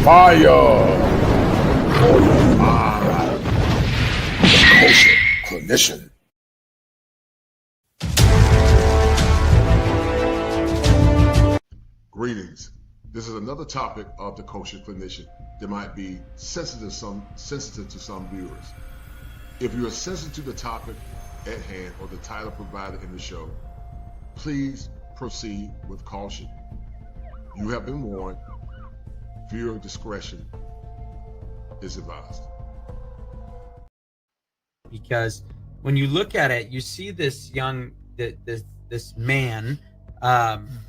Fire for your mind. The Kosher Clinician. Greetings. This is another topic of the Kosher Clinician that might be sensitive to some viewers. If you are sensitive to the topic at hand or the title provided in the show, please proceed with caution. You have been warned. Viewer discretion is advised. Because when you look at it, you see this this man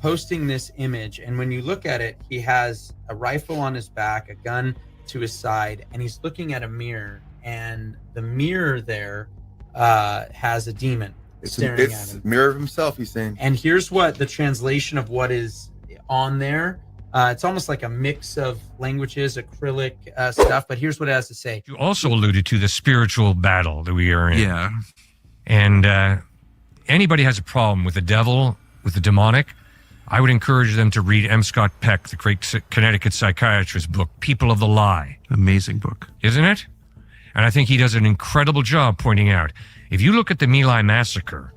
posting this image, and when you look at it, he has a rifle on his back, a gun to his side, and he's looking at a mirror, and the mirror there has a demon staring at him. Mirror of himself, he's saying. And here's what the translation of what is on there. It's almost like a mix of languages, acrylic stuff, but here's what it has to say. You also alluded to the spiritual battle that we are in. Yeah. And anybody has a problem with the devil, with the demonic, I would encourage them to read M. Scott Peck, the great Connecticut psychiatrist book, People of the Lie. Amazing book. Isn't it? And I think he does an incredible job pointing out, if you look at the My Lai massacre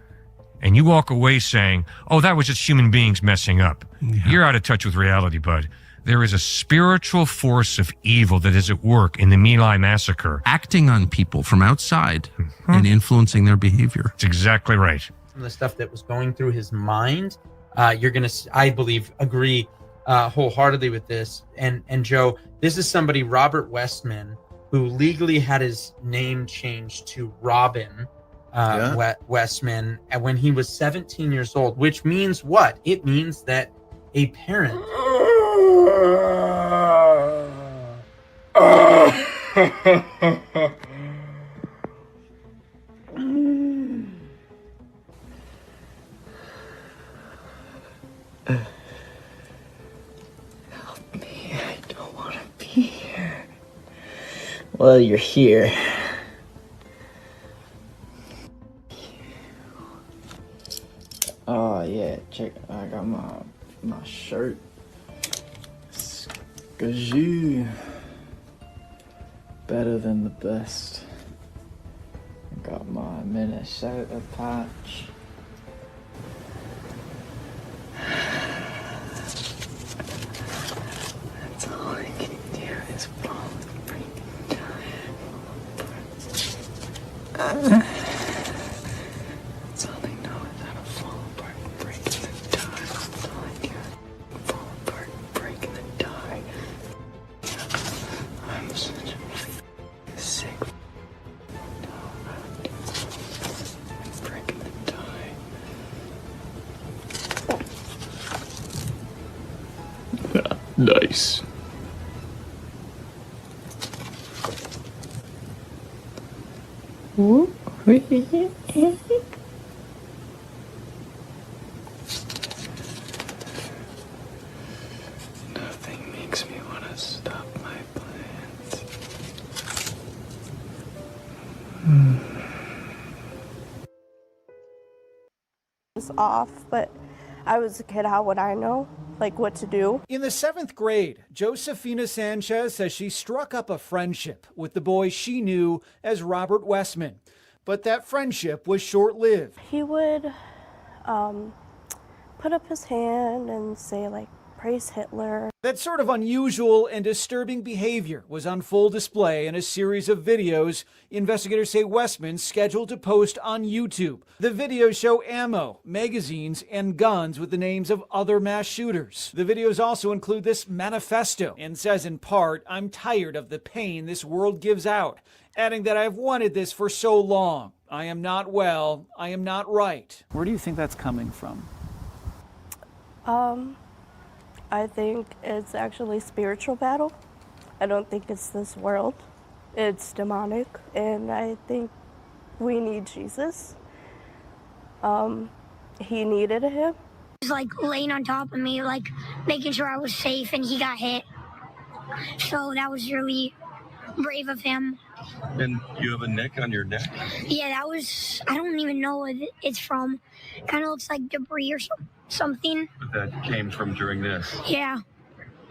and you walk away saying, oh, that was just human beings messing up, you're out of touch with reality, bud. There is a spiritual force of evil that is at work in the My Lai massacre. Acting on people from outside and influencing their behavior. That's exactly right. Some of the stuff that was going through his mind, you're going to, I believe, agree wholeheartedly with this. And Joe, this is somebody, Robert Westerman, who legally had his name changed to Robin Westerman when he was 17 years old, which means what? It means that a parent help me, I don't want to be here. Well, you're here. Oh yeah, check, I got my shirt. Gague. Better than the best. I got my Minnesota patch. That's all I can do is fall and break and die. That's all they know is how to fall apart and break and then die. That's all I got. Fall apart and break and then die. I'm such a sick and break and then die. Nice. Nothing makes me want to stop my plans. Was off, but I was a kid. How would I know, like, what to do? In the 7th grade, Josefina Sanchez says she struck up a friendship with the boy she knew as Robert Westerman, but that friendship was short-lived. He would put up his hand and say, like, praise Hitler. That sort of unusual and disturbing behavior was on full display in a series of videos investigators say Westerman scheduled to post on YouTube. The videos show ammo, magazines, and guns with the names of other mass shooters. The videos also include this manifesto and says in part, I'm tired of the pain this world gives out, adding that I've wanted this for so long. I am not well. I am not right. Where do you think that's coming from? I think it's actually spiritual battle. I don't think it's this world. It's demonic, and I think we need Jesus. He needed him. He was like laying on top of me, like making sure I was safe, and he got hit. So that was really brave of him. And you have a nick on your neck? Yeah, that was, I don't even know what it's from. Kind of looks like debris or something. That came from during this? Yeah.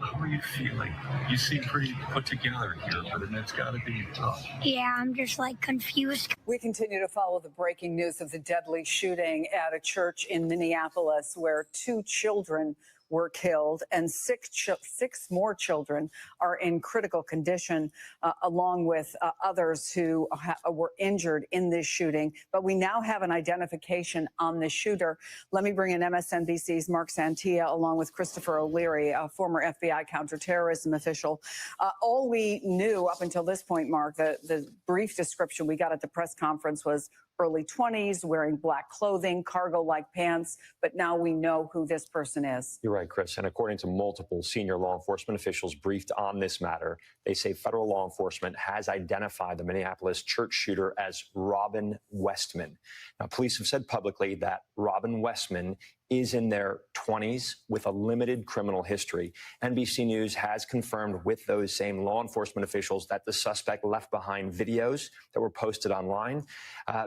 How are you feeling? You seem pretty put together here, but it's got to be tough. Yeah, I'm just like confused. We continue to follow the breaking news of the deadly shooting at a church in Minneapolis where 2 children were killed and six more children are in critical condition, along with others who were injured in this shooting. But we now have an identification on the shooter. Let me bring in MSNBC's Mark Santia along with Christopher O'Leary, a former FBI counterterrorism official. All we knew up until this point, Mark, the brief description we got at the press conference was early 20s, wearing black clothing, cargo-like pants, but now we know who this person is. You're right, Chris. And according to multiple senior law enforcement officials briefed on this matter, they say federal law enforcement has identified the Minneapolis church shooter as Robert Westerman. Now, police have said publicly that Robert Westerman is in their 20s with a limited criminal history. NBC News has confirmed with those same law enforcement officials that the suspect left behind videos that were posted online.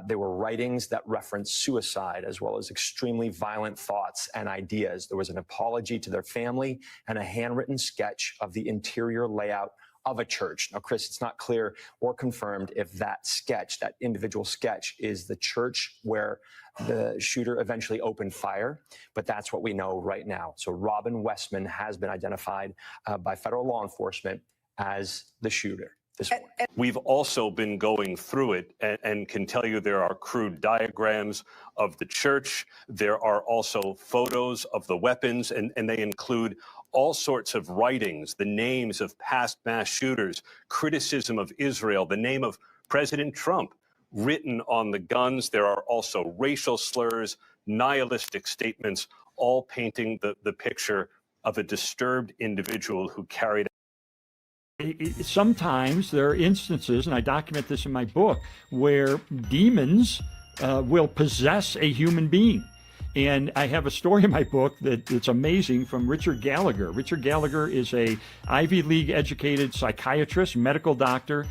There were writings that referenced suicide, as well as extremely violent thoughts and ideas. There was an apology to their family and a handwritten sketch of the interior layout of a church. Now, Chris, it's not clear or confirmed if that sketch, that individual sketch, is the church where the shooter eventually opened fire, but that's what we know right now. So Robert Westerman has been identified by federal law enforcement as the shooter this morning. We've also been going through it and can tell you there are crude diagrams of the church. There are also photos of the weapons, and they include all sorts of writings, the names of past mass shooters, criticism of Israel, the name of President Trump written on the guns. There are also racial slurs, nihilistic statements, all painting the picture of a disturbed individual who carried. Sometimes there are instances, and I document this in my book, where demons will possess a human being. And I have a story in my book that's amazing from Richard Gallagher. Richard Gallagher is a Ivy League educated psychiatrist, medical doctor.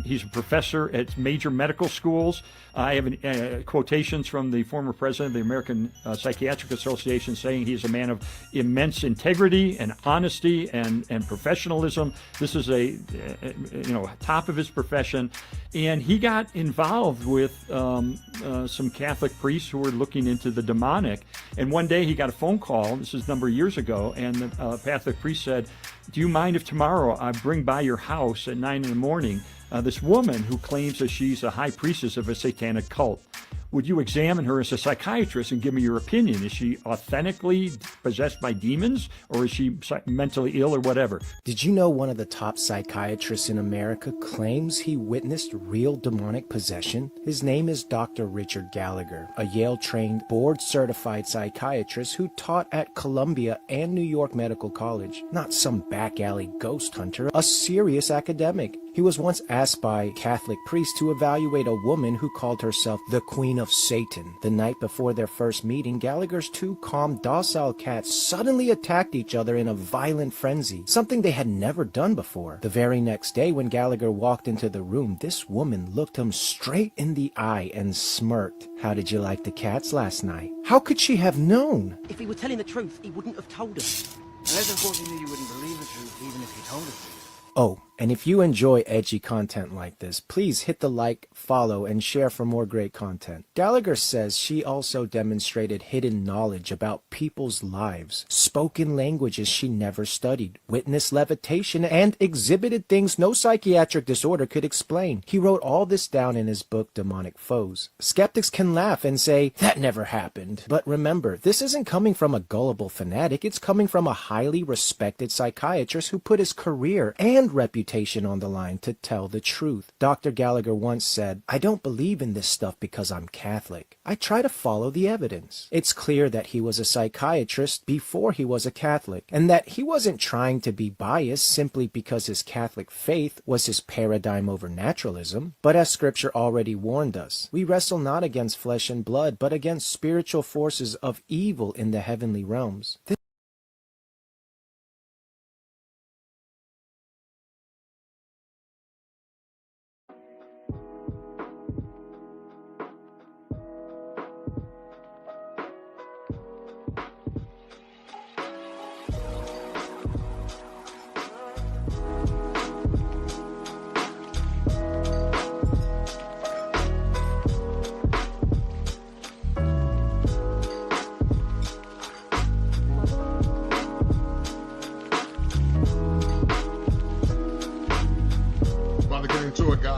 He's a professor at major medical schools. I have quotations from the former president of the American Psychiatric Association saying he's a man of immense integrity and honesty and professionalism. This is a top of his profession. And he got involved with some Catholic priests who were looking into the demonic. And one day he got a phone call, this is a number of years ago, and the Catholic priest said, "Do you mind if tomorrow I bring by your house at 9 in the morning this woman who claims that she's a high priestess of a satanic cult? Would you examine her as a psychiatrist and give me your opinion? Is she authentically possessed by demons, or is she mentally ill or whatever?" Did you know one of the top psychiatrists in America claims he witnessed real demonic possession? His name is Dr. Richard Gallagher, a Yale-trained, board-certified psychiatrist who taught at Columbia and New York Medical College. Not some back-alley ghost hunter, a serious academic. He was once asked by a Catholic priest to evaluate a woman who called herself the Queen of Satan. The night before their first meeting, Gallagher's 2 calm, docile cats suddenly attacked each other in a violent frenzy, something they had never done before. The very next day, when Gallagher walked into the room, this woman looked him straight in the eye and smirked. "How did you like the cats last night?" How could she have known? If he were telling the truth, he wouldn't have told us. Unless, of course, he knew you wouldn't believe the truth, even if he told us. Oh, and if you enjoy edgy content like this, please hit the like, follow, and share for more great content. Gallagher says she also demonstrated hidden knowledge about people's lives, spoken languages she never studied, witnessed levitation, and exhibited things no psychiatric disorder could explain. He wrote all this down in his book, Demonic Foes. Skeptics can laugh and say, that never happened. But remember, this isn't coming from a gullible fanatic, it's coming from a highly respected psychiatrist who put his career and reputation on the line to tell the truth. Dr. Gallagher once said, "I don't believe in this stuff because I'm Catholic. I try to follow the evidence." It's clear that he was a psychiatrist before he was a Catholic, and that he wasn't trying to be biased simply because his Catholic faith was his paradigm over naturalism. But as Scripture already warned us, we wrestle not against flesh and blood, but against spiritual forces of evil in the heavenly realms.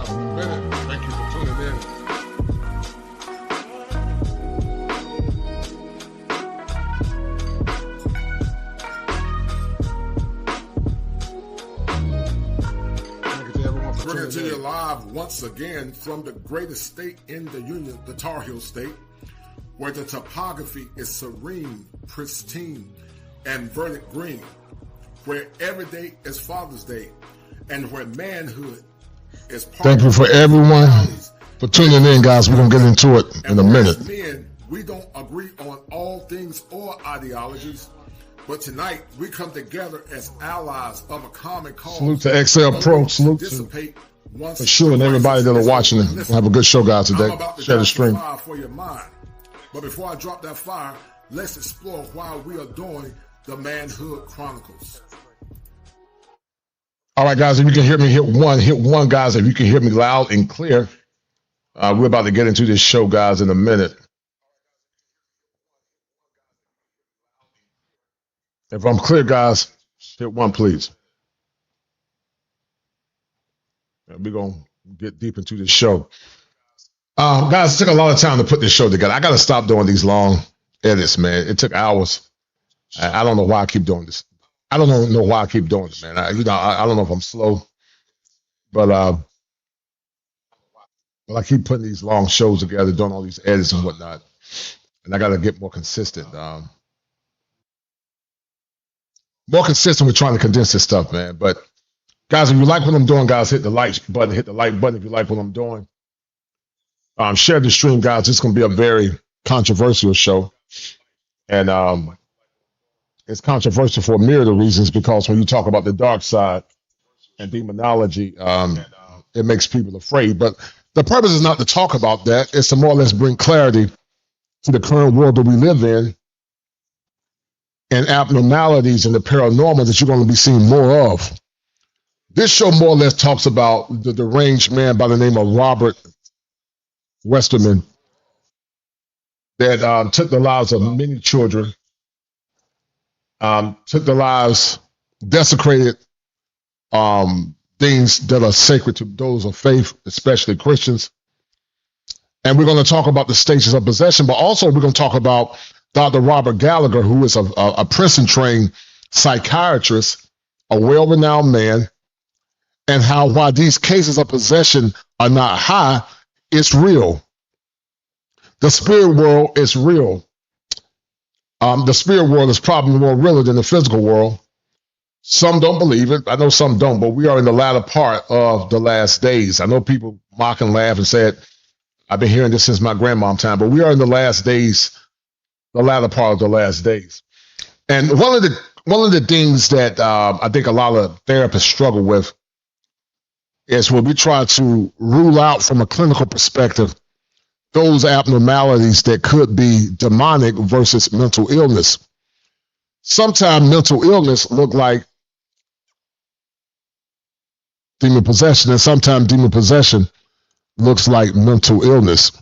live in a minute. Thank you for tuning in. Bringing to you live once again from the greatest state in the Union, the Tar Heel State, where the topography is serene, pristine, and verdant green, where every day is Father's Day, and where manhood is part Thank you for everyone for tuning in, guys. We're going to get into it in a minute. As men, we don't agree on all things or ideologies, but tonight we come together as allies of a common cause. Salute to XL Pro. Salute to for sure and everybody that are watching it. We'll have a good show, guys, today. Share the stream. For your mind. But before I drop that fire, let's explore why we are doing the Manhood Chronicles. All right, guys, if you can hear me, hit one, guys. If you can hear me loud and clear, we're about to get into this show, guys, in a minute. If I'm clear, guys, hit one, please. We're going to get deep into this show. Guys, it took a lot of time to put this show together. I got to stop doing these long edits, man. It took hours. I don't know why I keep doing this. I don't know why I keep doing it, man. I don't know if I'm slow, but I keep putting these long shows together, doing all these edits and whatnot, and I got to get more consistent. More consistent with trying to condense this stuff, man. But guys, if you like what I'm doing, guys, hit the like button. Hit the like button if you like what I'm doing. Share the stream, guys. It's going to be a very controversial show, and it's controversial for a myriad of reasons, because when you talk about the dark side and demonology, it makes people afraid. But the purpose is not to talk about that. It's to more or less bring clarity to the current world that we live in, and abnormalities and the paranormal that you're going to be seeing more of. This show more or less talks about the deranged man by the name of Robert Westerman that took the lives of many children, took the lives, desecrated things that are sacred to those of faith, especially Christians. And we're going to talk about the stages of possession, but also we're going to talk about Dr. Robert Gallagher, who is a Princeton-trained psychiatrist, a well-renowned man, and how while these cases of possession are not high, it's real. The spirit world is real. The spirit world is probably more realer than the physical world. Some don't believe it. I know some don't, but we are in the latter part of the last days. I know people mock and laugh and said, I've been hearing this since my grandmom time, but we are in the last days, the latter part of the last days. And one of the things that I think a lot of therapists struggle with is when we try to rule out from a clinical perspective those abnormalities that could be demonic versus mental illness. Sometimes mental illness look like demon possession, and sometimes demon possession looks like mental illness.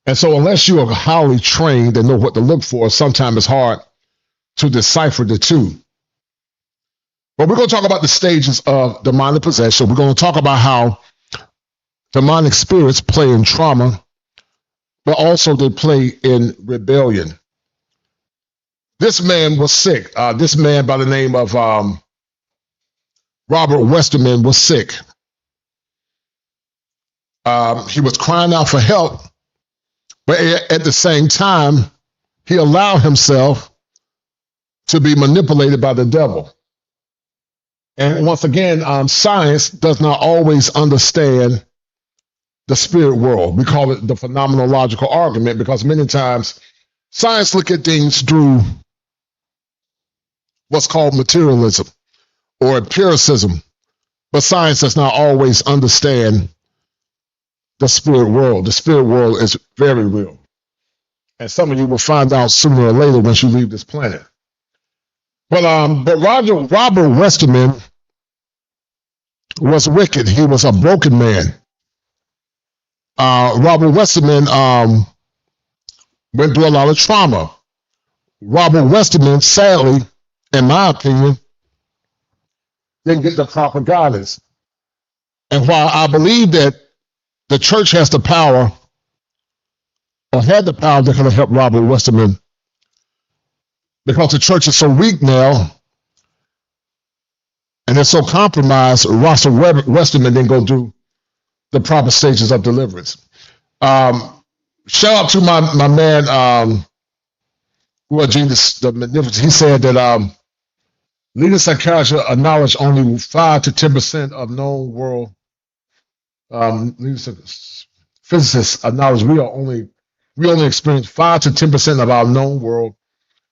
And so unless you are highly trained and know what to look for, sometimes it's hard to decipher the two. But we're going to talk about the stages of demonic possession. We're going to talk about how demonic spirits play in trauma, but also they play in rebellion. This man was sick. This man by the name of Robert Westerman was sick. He was crying out for help, but at the same time, he allowed himself to be manipulated by the devil. And once again, science does not always understand the spirit world. We call it the phenomenological argument, because many times science look at things through what's called materialism or empiricism, but science does not always understand the spirit world. The spirit world is very real. And some of you will find out sooner or later once you leave this planet. But Robert Westerman was wicked. He was a broken man. Robert Westerman went through a lot of trauma. Robert Westerman, sadly, in my opinion, didn't get the proper guidance. And while I believe that the church has the power, or had the power that could have helped Robert Westerman, because the church is so weak now, and it's so compromised, Robert Westerman didn't go through the proper stages of deliverance. Shout out to my man, Jesus the Magnificent. He said that leading psychiatrists acknowledge only 5 to 10% of known world. Physicists acknowledge we only experience 5 to 10% of our known world,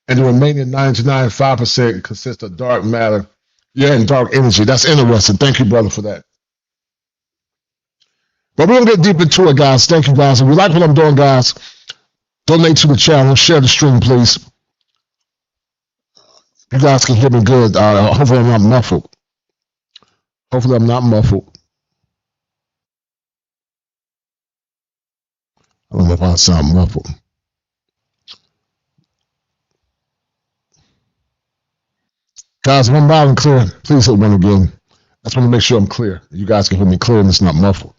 and the remaining 99.5% consists of dark matter. Yeah, and dark energy. That's interesting. Thank you, brother, for that. But we're going to get deep into it, guys. Thank you, guys. If you like what I'm doing, guys, donate to the channel. Share the stream, please. You guys can hear me good. Hopefully I'm not muffled. Hopefully I'm not muffled. I don't know if I sound muffled. Guys, if I'm loud and clear, please hit one again. I just want to make sure I'm clear. You guys can hear me clear and it's not muffled.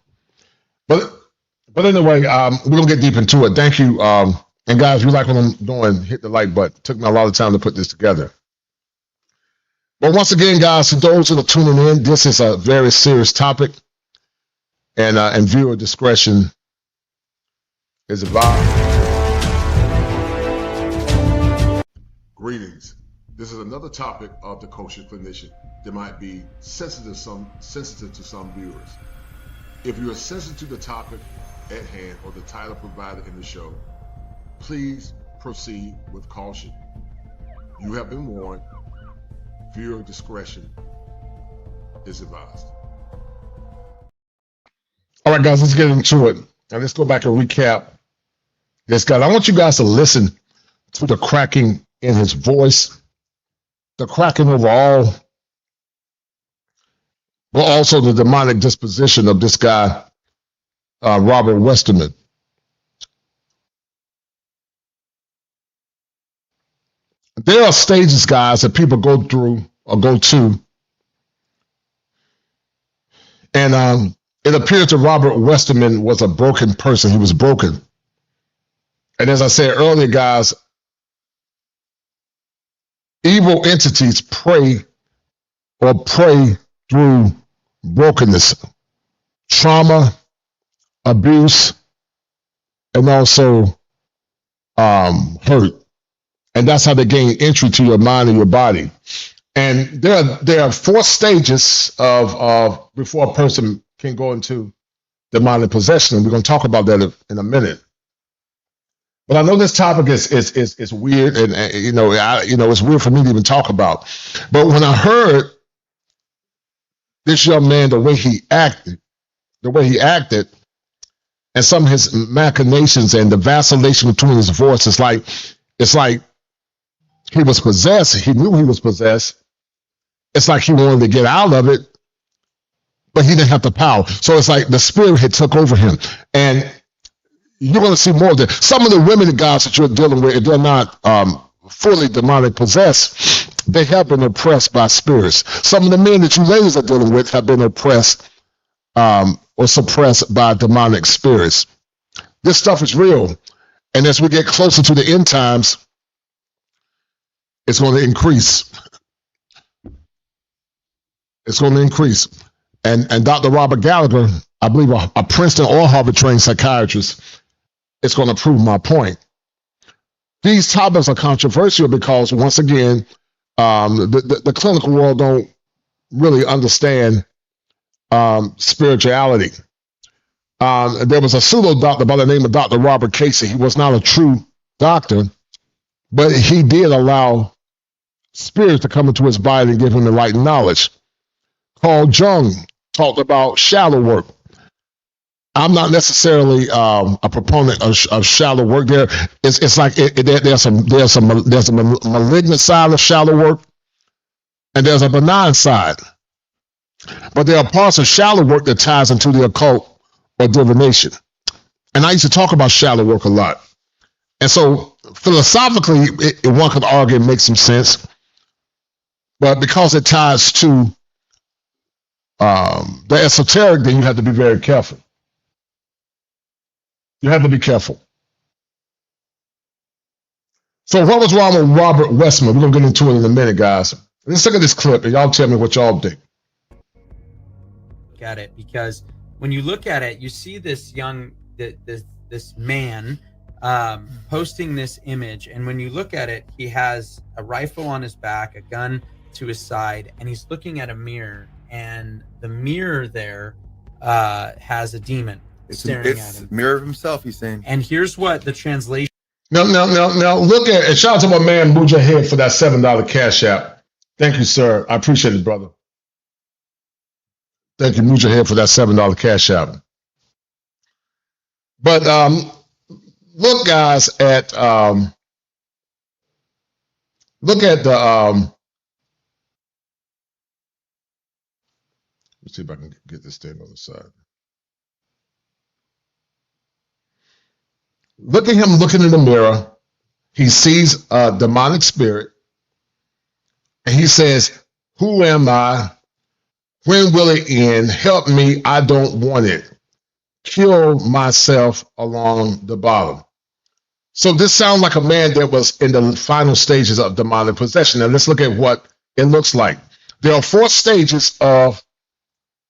But anyway, we're going to get deep into it. Thank you. And guys, if you like what I'm doing, hit the like button. It took me a lot of time to put this together. But once again, guys, for those that are tuning in, this is a very serious topic. And viewer discretion is advised. Greetings. This is another topic of the kosher clinician that might be sensitive to some viewers. If you are sensitive to the topic at hand or the title provided in the show, please proceed with caution. You have been warned. Viewer discretion is advised. All right, guys, let's get into it. And let's go back and recap this guy. I want you guys to listen to the cracking in his voice, the cracking overall, but also the demonic disposition of this guy, Robert Westerman. There are stages, guys, that people go through or go to. And it appears that Robert Westerman was a broken person. He was broken. And as I said earlier, guys, evil entities prey through brokenness, trauma, abuse, and also hurt. And that's how they gain entry to your mind and your body. And there are 4 stages of before a person can go into demonic possession. And we're going to talk about that in a minute. But I know this topic is weird, and it's weird for me to even talk about. But when I heard this young man, the way he acted, and some of his machinations and the vacillation between his voice, it's like he was possessed. He knew he was possessed. It's like he wanted to get out of it, but he didn't have the power. So it's like the spirit had took over him. And you're going to see more of that. Some of the women, guys, that you're dealing with, if they're not fully demonic possessed, they have been oppressed by spirits. Some of the men that you ladies are dealing with have been oppressed or suppressed by demonic spirits. This stuff is real. And as we get closer to the end times, it's going to increase. It's going to increase. And Dr. Robert Gallagher, I believe a Princeton or Harvard trained psychiatrist, is going to prove my point. These topics are controversial because, once again, the clinical world don't really understand spirituality. There was a pseudo doctor by the name of Dr. Robert Casey. He was not a true doctor, but he did allow spirits to come into his body and give him enlightened knowledge. Carl Jung talked about shallow work. I'm not necessarily a proponent of shallow work. There's a malignant side of shallow work, and there's a benign side. But there are parts of shallow work that ties into the occult or divination. And I used to talk about shallow work a lot. And so philosophically, one could argue it makes some sense. But because it ties to the esoteric, then you have to be very careful. You have to be careful. So what was wrong with Robert Westerman? We're going to get into it in a minute, guys. Let's look at this clip, and y'all tell me what y'all think. At it, because when you look at it, you see this this man posting this image, and when you look at it, he has a rifle on his back, a gun to his side, and he's looking at a mirror, and the mirror there has a demon staring at him. Mirror of himself, he's saying. And here's what the translation. Now, look at it. Shout out to my man, Move Your Head, for that $7 cash app. Thank you, sir. I appreciate it, brother. Thank you, Move Your Head, for that $7 cash app. But look, guys, at look at the let's see if I can get this thing on the side. Look at him looking in the mirror. He sees a demonic spirit, and he says, "Who am I? When will it end? Help me. I don't want it. Kill myself along the bottom." So this sounds like a man that was in the final stages of demonic possession. And let's look at what it looks like. There are 4 stages of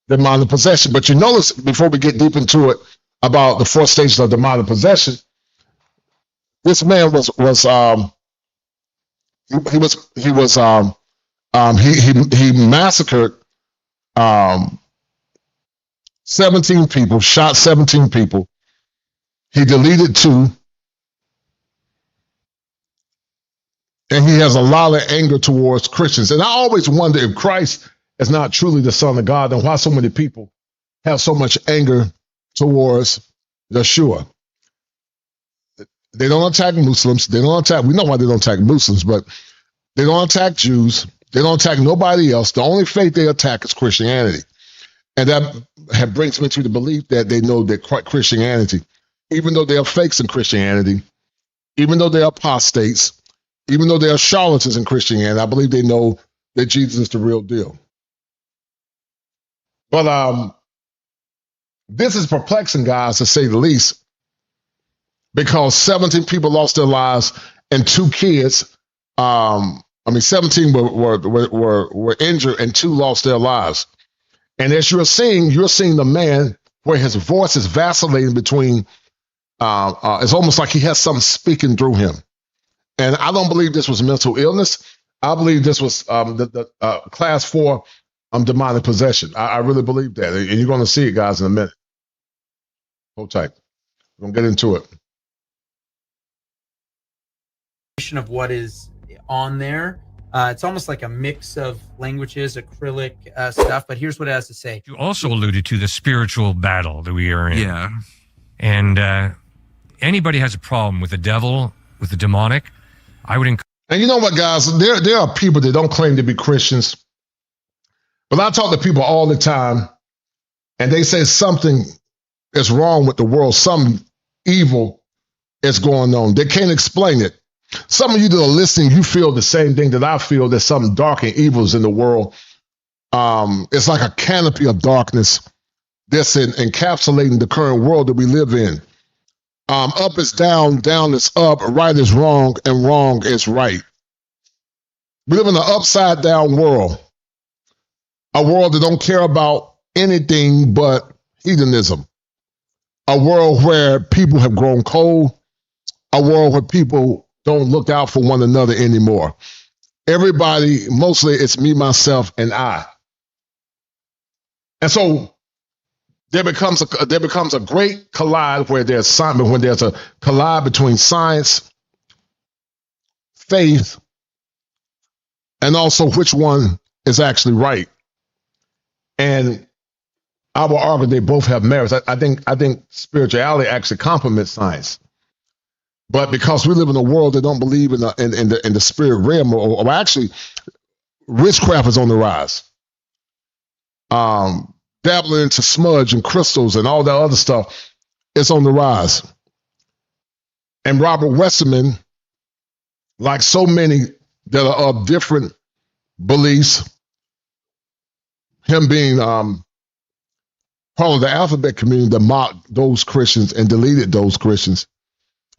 demonic possession, but you notice, before we get deep into it, about the 4 stages of demonic possession, this man he massacred 17 people, shot 17 people. He deleted 2. And he has a lot of anger towards Christians. And I always wonder, if Christ is not truly the Son of God, then why so many people have so much anger towards Yeshua. They don't attack Muslims. They don't attack, we know why they don't attack Muslims, but they don't attack Jews. They don't attack nobody else. The only faith they attack is Christianity. And that brings me to the belief that they know that Christianity, even though they are fakes in Christianity, even though they are apostates, even though they are charlatans in Christianity, I believe they know that Jesus is the real deal. But this is perplexing, guys, to say the least, because 17 people lost their lives and 2 kids, 17 were injured and 2 lost their lives. And as you're seeing the man where his voice is vacillating between, it's almost like he has something speaking through him. And I don't believe this was mental illness. I believe this was the class 4 demonic possession. I really believe that. And you're going to see it, guys, in a minute. Hold tight. We're going to get into it. Of what is on there. It's almost like a mix of languages, acrylic stuff, but here's what it has to say. You also alluded to the spiritual battle that we are in. Yeah. And anybody has a problem with the devil, with the demonic, I would encourage. And you know what, guys? There are people that don't claim to be Christians, but I talk to people all the time, and they say something is wrong with the world. Some evil is going on. They can't explain it. Some of you that are listening, you feel the same thing that I feel, that something dark and evil is in the world. It's like a canopy of darkness that's encapsulating the current world that we live in. Up is down, down is up, right is wrong, and wrong is right. We live in an upside down world, a world that don't care about anything but hedonism, a world where people have grown cold, a world where people don't look out for one another anymore. Everybody, mostly it's me, myself, and I. And so there becomes a great collide when there's a collide between science, faith, and also which one is actually right. And I will argue they both have merits. I think spirituality actually complements science. But because we live in a world that don't believe in the spirit realm, or actually, witchcraft is on the rise. Dabbling into smudge and crystals and all that other stuff is on the rise. And Robert Westerman, like so many that are of different beliefs, him being part of the alphabet community that mocked those Christians and deleted those Christians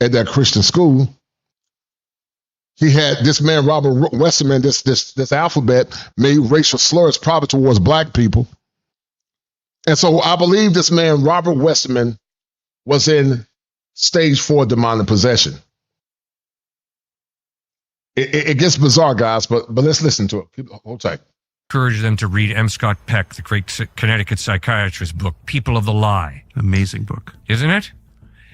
at that Christian school. He had this man, Robert Westerman, this alphabet made racial slurs probably towards black people. And so I believe this man, Robert Westerman, was in stage 4 demonic possession. It gets bizarre, guys, but let's listen to it. Hold tight. Encourage them to read M. Scott Peck, the great Connecticut psychiatrist book, People of the Lie. Amazing book. Isn't it?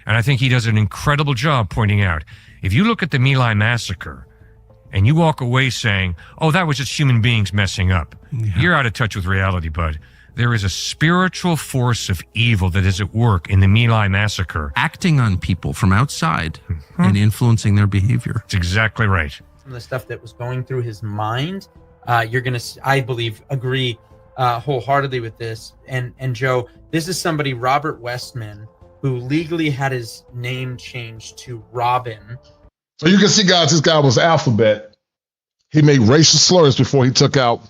And I think he does an incredible job pointing out, if you look at the My Lai massacre and you walk away saying, oh, that was just human beings messing up, you're out of touch with reality, bud. There is a spiritual force of evil that is at work in the My Lai massacre. Acting on people from outside and influencing their behavior. That's exactly right. Some of the stuff that was going through his mind, you're going to, I believe, agree wholeheartedly with this. And Joe, this is somebody, Robert Westerman, who legally had his name changed to Robin. So you can see, guys, this guy was alphabet. He made racial slurs before he took out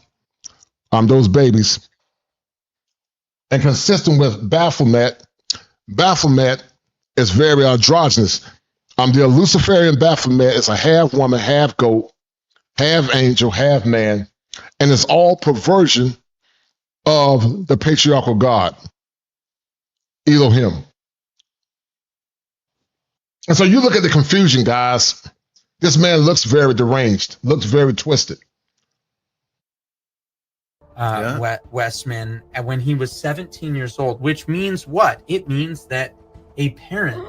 those babies. And consistent with Baphomet, Baphomet is very androgynous. The Luciferian Baphomet is a half woman, half goat, half angel, half man, and it's all perversion of the patriarchal God, Elohim. And so you look at the confusion, guys. This man looks very deranged, looks very twisted. Westman, when he was 17 years old, which means what? It means that a parent.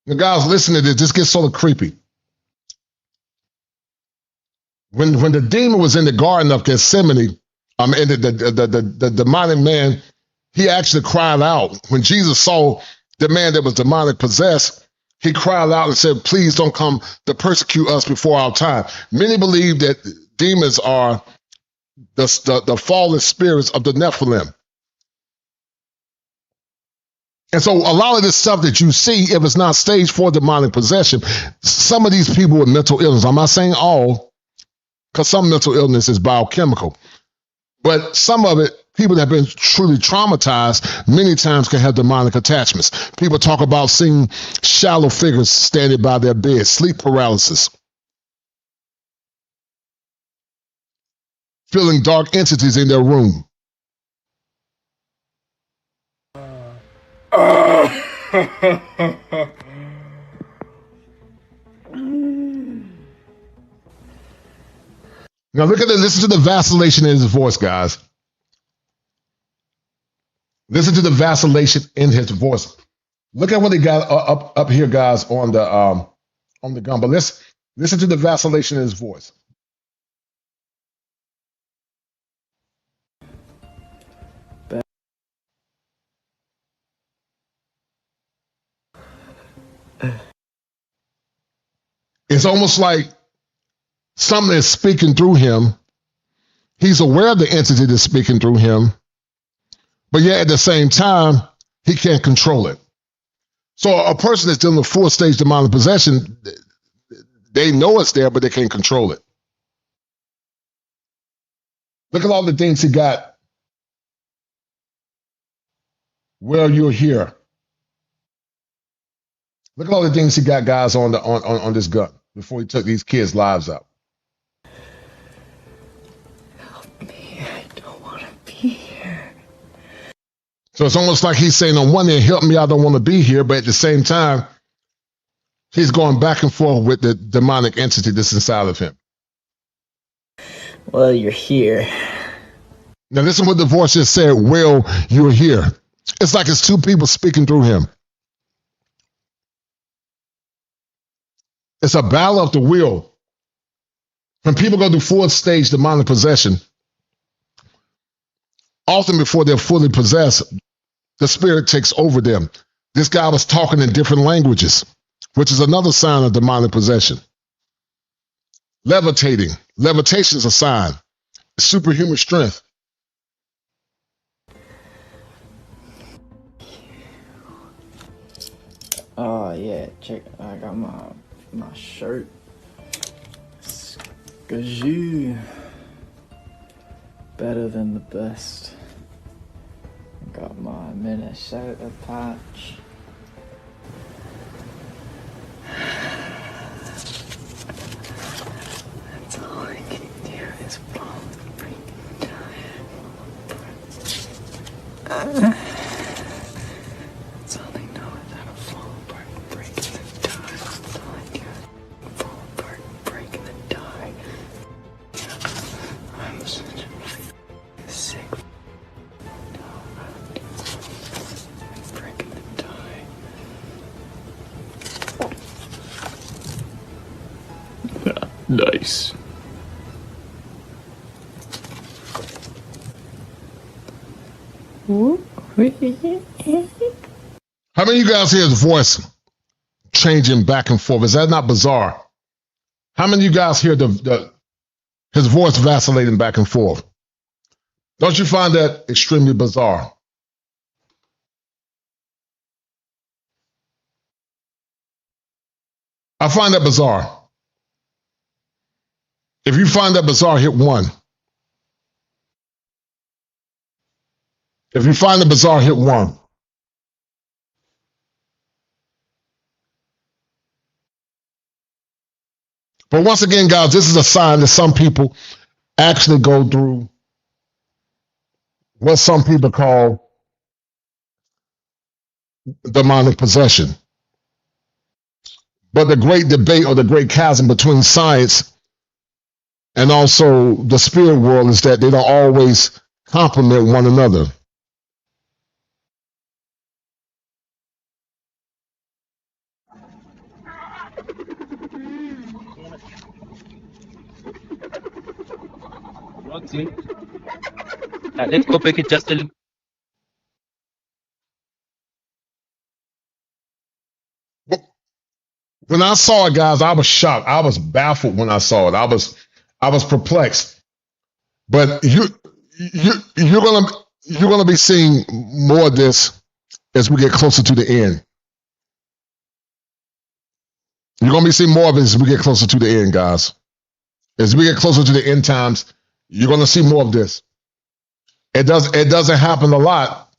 The guys, listen to this. This gets sort of creepy. When the demon was in the Garden of Gethsemane, and the demonic man, he actually cried out. When Jesus saw the man that was demonic possessed, he cried out and said, please don't come to persecute us before our time. Many believe that demons are the fallen spirits of the Nephilim. And so a lot of this stuff that you see, if it's not stage 4 demonic possession, some of these people with mental illness, I'm not saying all, because some mental illness is biochemical, but some of it, people that have been truly traumatized many times can have demonic attachments. People talk about seeing shallow figures standing by their bed, sleep paralysis, feeling dark entities in their room. Now listen to the vacillation in his voice, guys. Listen to the vacillation in his voice. Look at what he got up here, guys, on the gun. But let's listen to the vacillation in his voice. It's almost like something is speaking through him. He's aware of the entity that's speaking through him, but yet at the same time, he can't control it. So a person that's dealing with full stage demonic possession, they know it's there, but they can't control it. Look at all the things he got. Well, you're here. Look at all the things he got, guys, on this gun before he took these kids' lives out. Help me, I don't want to be here. So it's almost like he's saying, on one hand, help me, I don't want to be here, but at the same time, he's going back and forth with the demonic entity that's inside of him. Well, you're here. Now listen what the voice just said, well, you're here. It's like it's two people speaking through him. It's a battle of the will. When people go through full stage demonic possession, often before they're fully possessed, the spirit takes over them. This guy was talking in different languages, which is another sign of demonic possession. Levitating. Levitation is a sign. Superhuman strength. Oh yeah, check. I got my shirt. Gazoo. better than the best. Got my Minnesota patch. That's all I can do is fall and break and die. That's all they know is how to fall apart and break and then die. That's all I do. Fall apart and break and then die. I'm such a sick break and then die. Nice. How many of you guys hear his voice changing back and forth? Is that not bizarre? How many of you guys hear his voice vacillating back and forth? Don't you find that extremely bizarre? I find that bizarre. If you find that bizarre, hit 1. If you find it bizarre, hit 1. But once again, guys, this is a sign that some people actually go through what some people call demonic possession. But the great debate or the great chasm between science and also the spirit world is that they don't always complement one another. Let's go back it just a little. When I saw it, guys, I was shocked. I was baffled when I saw it. I was perplexed. But you're gonna be seeing more of this as we get closer to the end. You're gonna be seeing more of it as we get closer to the end, guys. As we get closer to the end times, you're gonna see more of this. It doesn't happen a lot,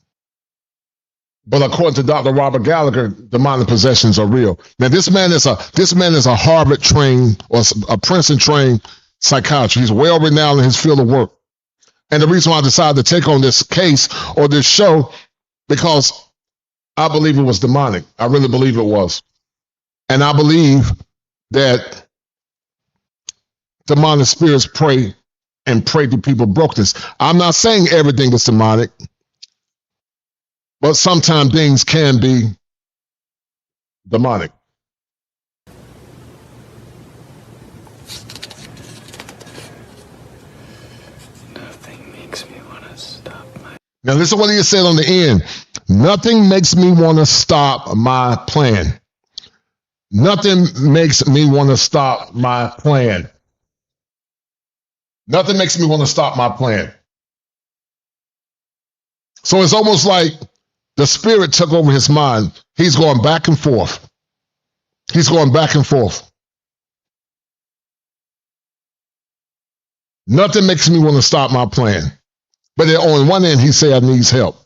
but according to Dr. Robert Gallagher, demonic possessions are real. Now, this man is a Harvard trained or a Princeton trained psychiatrist. He's well renowned in his field of work. And the reason why I decided to take on this case or this show, because I believe it was demonic. I really believe it was. And I believe that demonic spirits prey to people brokenness. I'm not saying everything is demonic, but sometimes things can be demonic. Nothing makes me want to stop my... Now listen what he said on the end. Nothing makes me want to stop my plan. Nothing makes me want to stop my plan. Nothing makes me want to stop my plan. So it's almost like the spirit took over his mind. He's going back and forth. He's going back and forth. Nothing makes me want to stop my plan. But on one end, he said, I need help.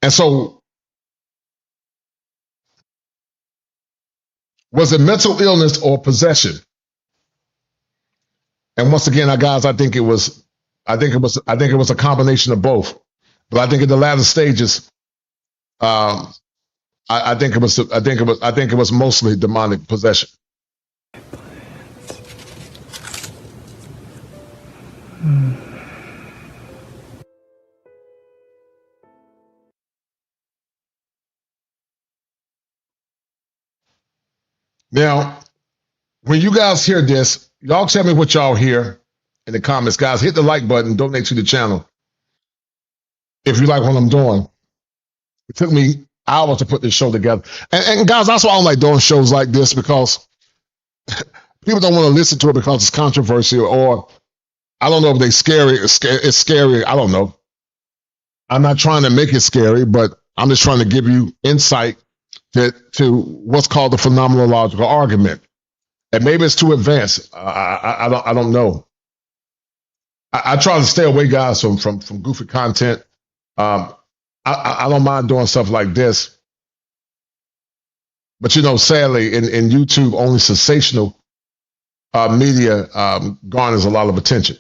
And so, was it mental illness or possession? And once again, guys, I think it was a combination of both. But I think in the latter stages, I think it was mostly demonic possession. Now, when you guys hear this, y'all tell me what y'all hear in the comments. Guys, hit the like button, donate to the channel if you like what I'm doing. It took me hours to put this show together. And guys, that's why I don't like doing shows like this, because people don't want to listen to it because it's controversial, or I don't know if it's scary. I don't know. I'm not trying to make it scary, but I'm just trying to give you insight to what's called the phenomenological argument. And maybe it's too advanced. I don't know. I try to stay away, guys, from goofy content. I don't mind doing stuff like this, but sadly, in YouTube, only sensational media garners a lot of attention.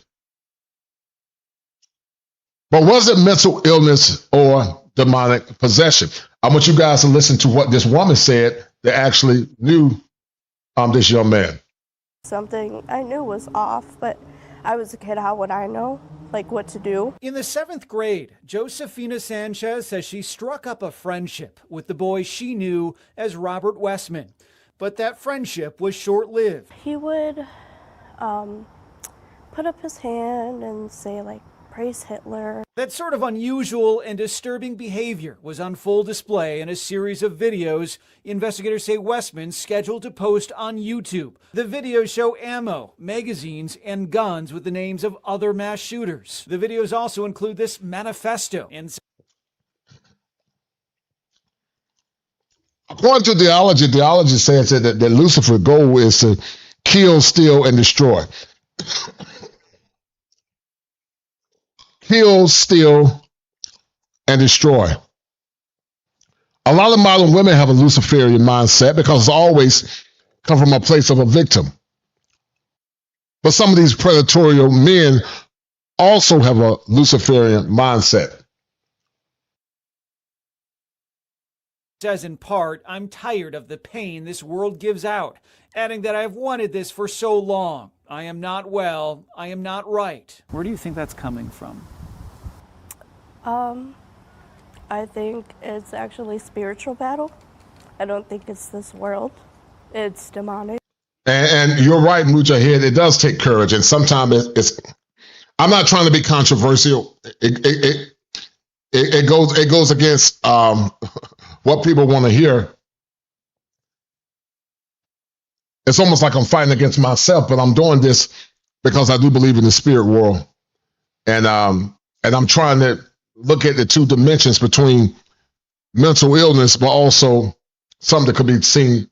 But was it mental illness or demonic possession? I want you guys to listen to what this woman said that actually knew this young man. Something I knew was off, but I was a kid. How would I know, what to do? In the 7th grade, Josefina Sanchez says she struck up a friendship with the boy she knew as Robert Westerman, but that friendship was short-lived. He would put up his hand and say, praise Hitler. That sort of unusual and disturbing behavior was on full display in a series of videos investigators say Westerman scheduled to post on YouTube. The videos show ammo, magazines, and guns with the names of other mass shooters. The videos also include this manifesto. According to theology says that Lucifer's goal is to kill, steal, and destroy. Kill, steal, and destroy. A lot of modern women have a Luciferian mindset because it's always come from a place of a victim. But some of these predatory men also have a Luciferian mindset. Says in part, I'm tired of the pain this world gives out, adding that I've wanted this for so long. I am not well. I am not right. Where do you think that's coming from? I think it's actually spiritual battle. I don't think it's this world. It's demonic. And you're right, Mujahid. It does take courage, and sometimes it's. I'm not trying to be controversial. It goes against what people want to hear. It's almost like I'm fighting against myself, but I'm doing this because I do believe in the spirit world, and I'm trying to look at the two dimensions between mental illness, but also something that could be seen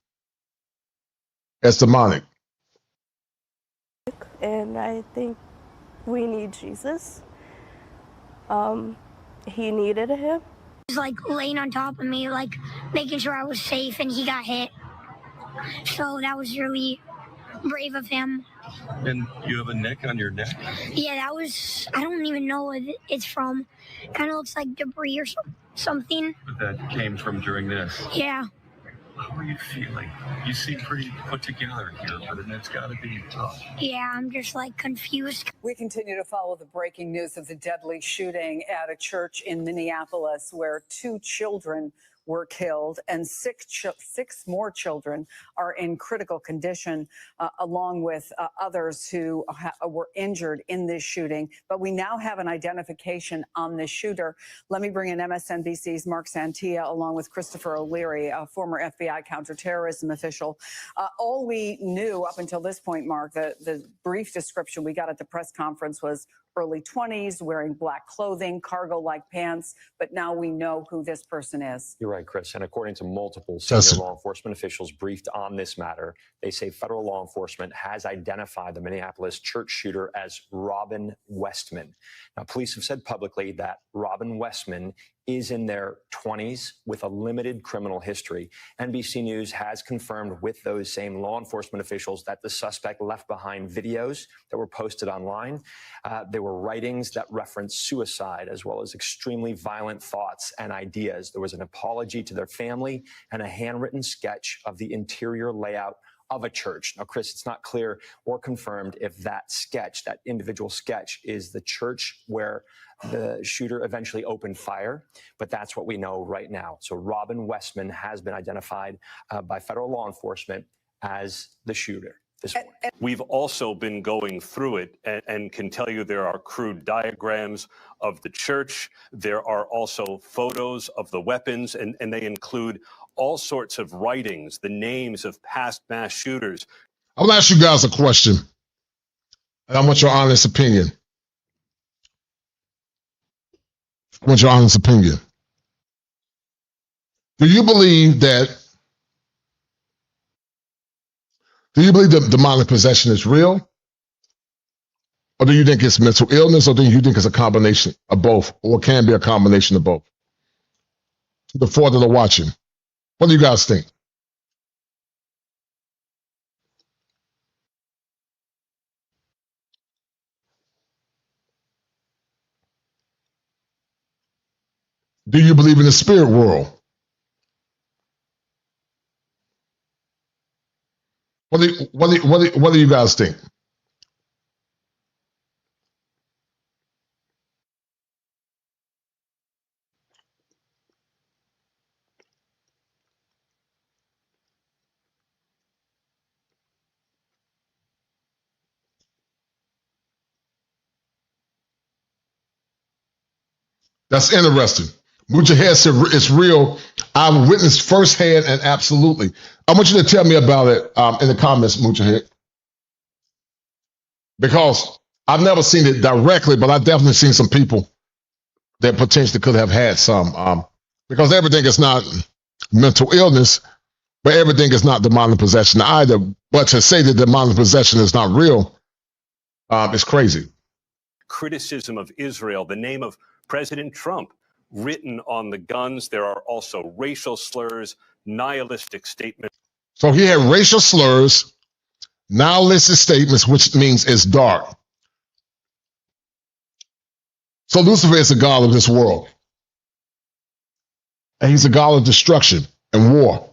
as demonic. And I think we need Jesus. He needed him. He was laying on top of me, making sure I was safe, and he got hit. So that was really brave of him. And you have a nick on your neck? Yeah, that was, I don't even know what it's from. Kind of looks like debris or something. But that came from during this? Yeah. How are you feeling? You seem pretty put together here, but it's got to be tough. Yeah, I'm just confused. We continue to follow the breaking news of the deadly shooting at a church in Minneapolis where 2 children were killed and six more children are in critical condition, along with others who were injured in this shooting. But we now have an identification on the shooter. Let me bring in MSNBC's Mark Santia along with Christopher O'Leary, a former FBI counterterrorism official. All we knew up until this point, Mark, the brief description we got at the press conference was early 20s, wearing black clothing, cargo-like pants, but now we know who this person is. You're right, Chris. And according to multiple senior law enforcement officials briefed on this matter, they say federal law enforcement has identified the Minneapolis church shooter as Robert Westerman. Now, police have said publicly that Robert Westerman is in their 20s with a limited criminal history. NBC News has confirmed with those same law enforcement officials that the suspect left behind videos that were posted online. There were writings that referenced suicide, as well as extremely violent thoughts and ideas. There was an apology to their family and a handwritten sketch of the interior layout of a church. Now, Chris, it's not clear or confirmed if that sketch, that individual sketch, is the church where the shooter eventually opened fire, but that's what we know right now. So Robert Westerman has been identified by federal law enforcement as the shooter. We've also been going through it and can tell you there are crude diagrams of the church. There are also photos of the weapons, and they include all sorts of writings, the names of past mass shooters. I will ask you guys a question, and I want your honest opinion. I want your honest opinion. Do you believe that demonic possession is real? Or do you think it's mental illness, or do you think it's a combination of both, or it can be a combination of both? The four that are watching, what do you guys think? Do you believe in the spirit world? What do you guys think? That's interesting. Mujahid said it's real. I've witnessed firsthand and absolutely. I want you to tell me about it in the comments, Mujahid, because I've never seen it directly, but I've definitely seen some people that potentially could have had some. Because everything is not mental illness, but everything is not demonic possession either. But to say that demonic possession is not real is crazy. Criticism of Israel, the name of President Trump written on the guns. There are also racial slurs, nihilistic statements. So he had racial slurs, nihilistic statements, which means it's dark. So Lucifer is a god of this world. And he's a god of destruction and war.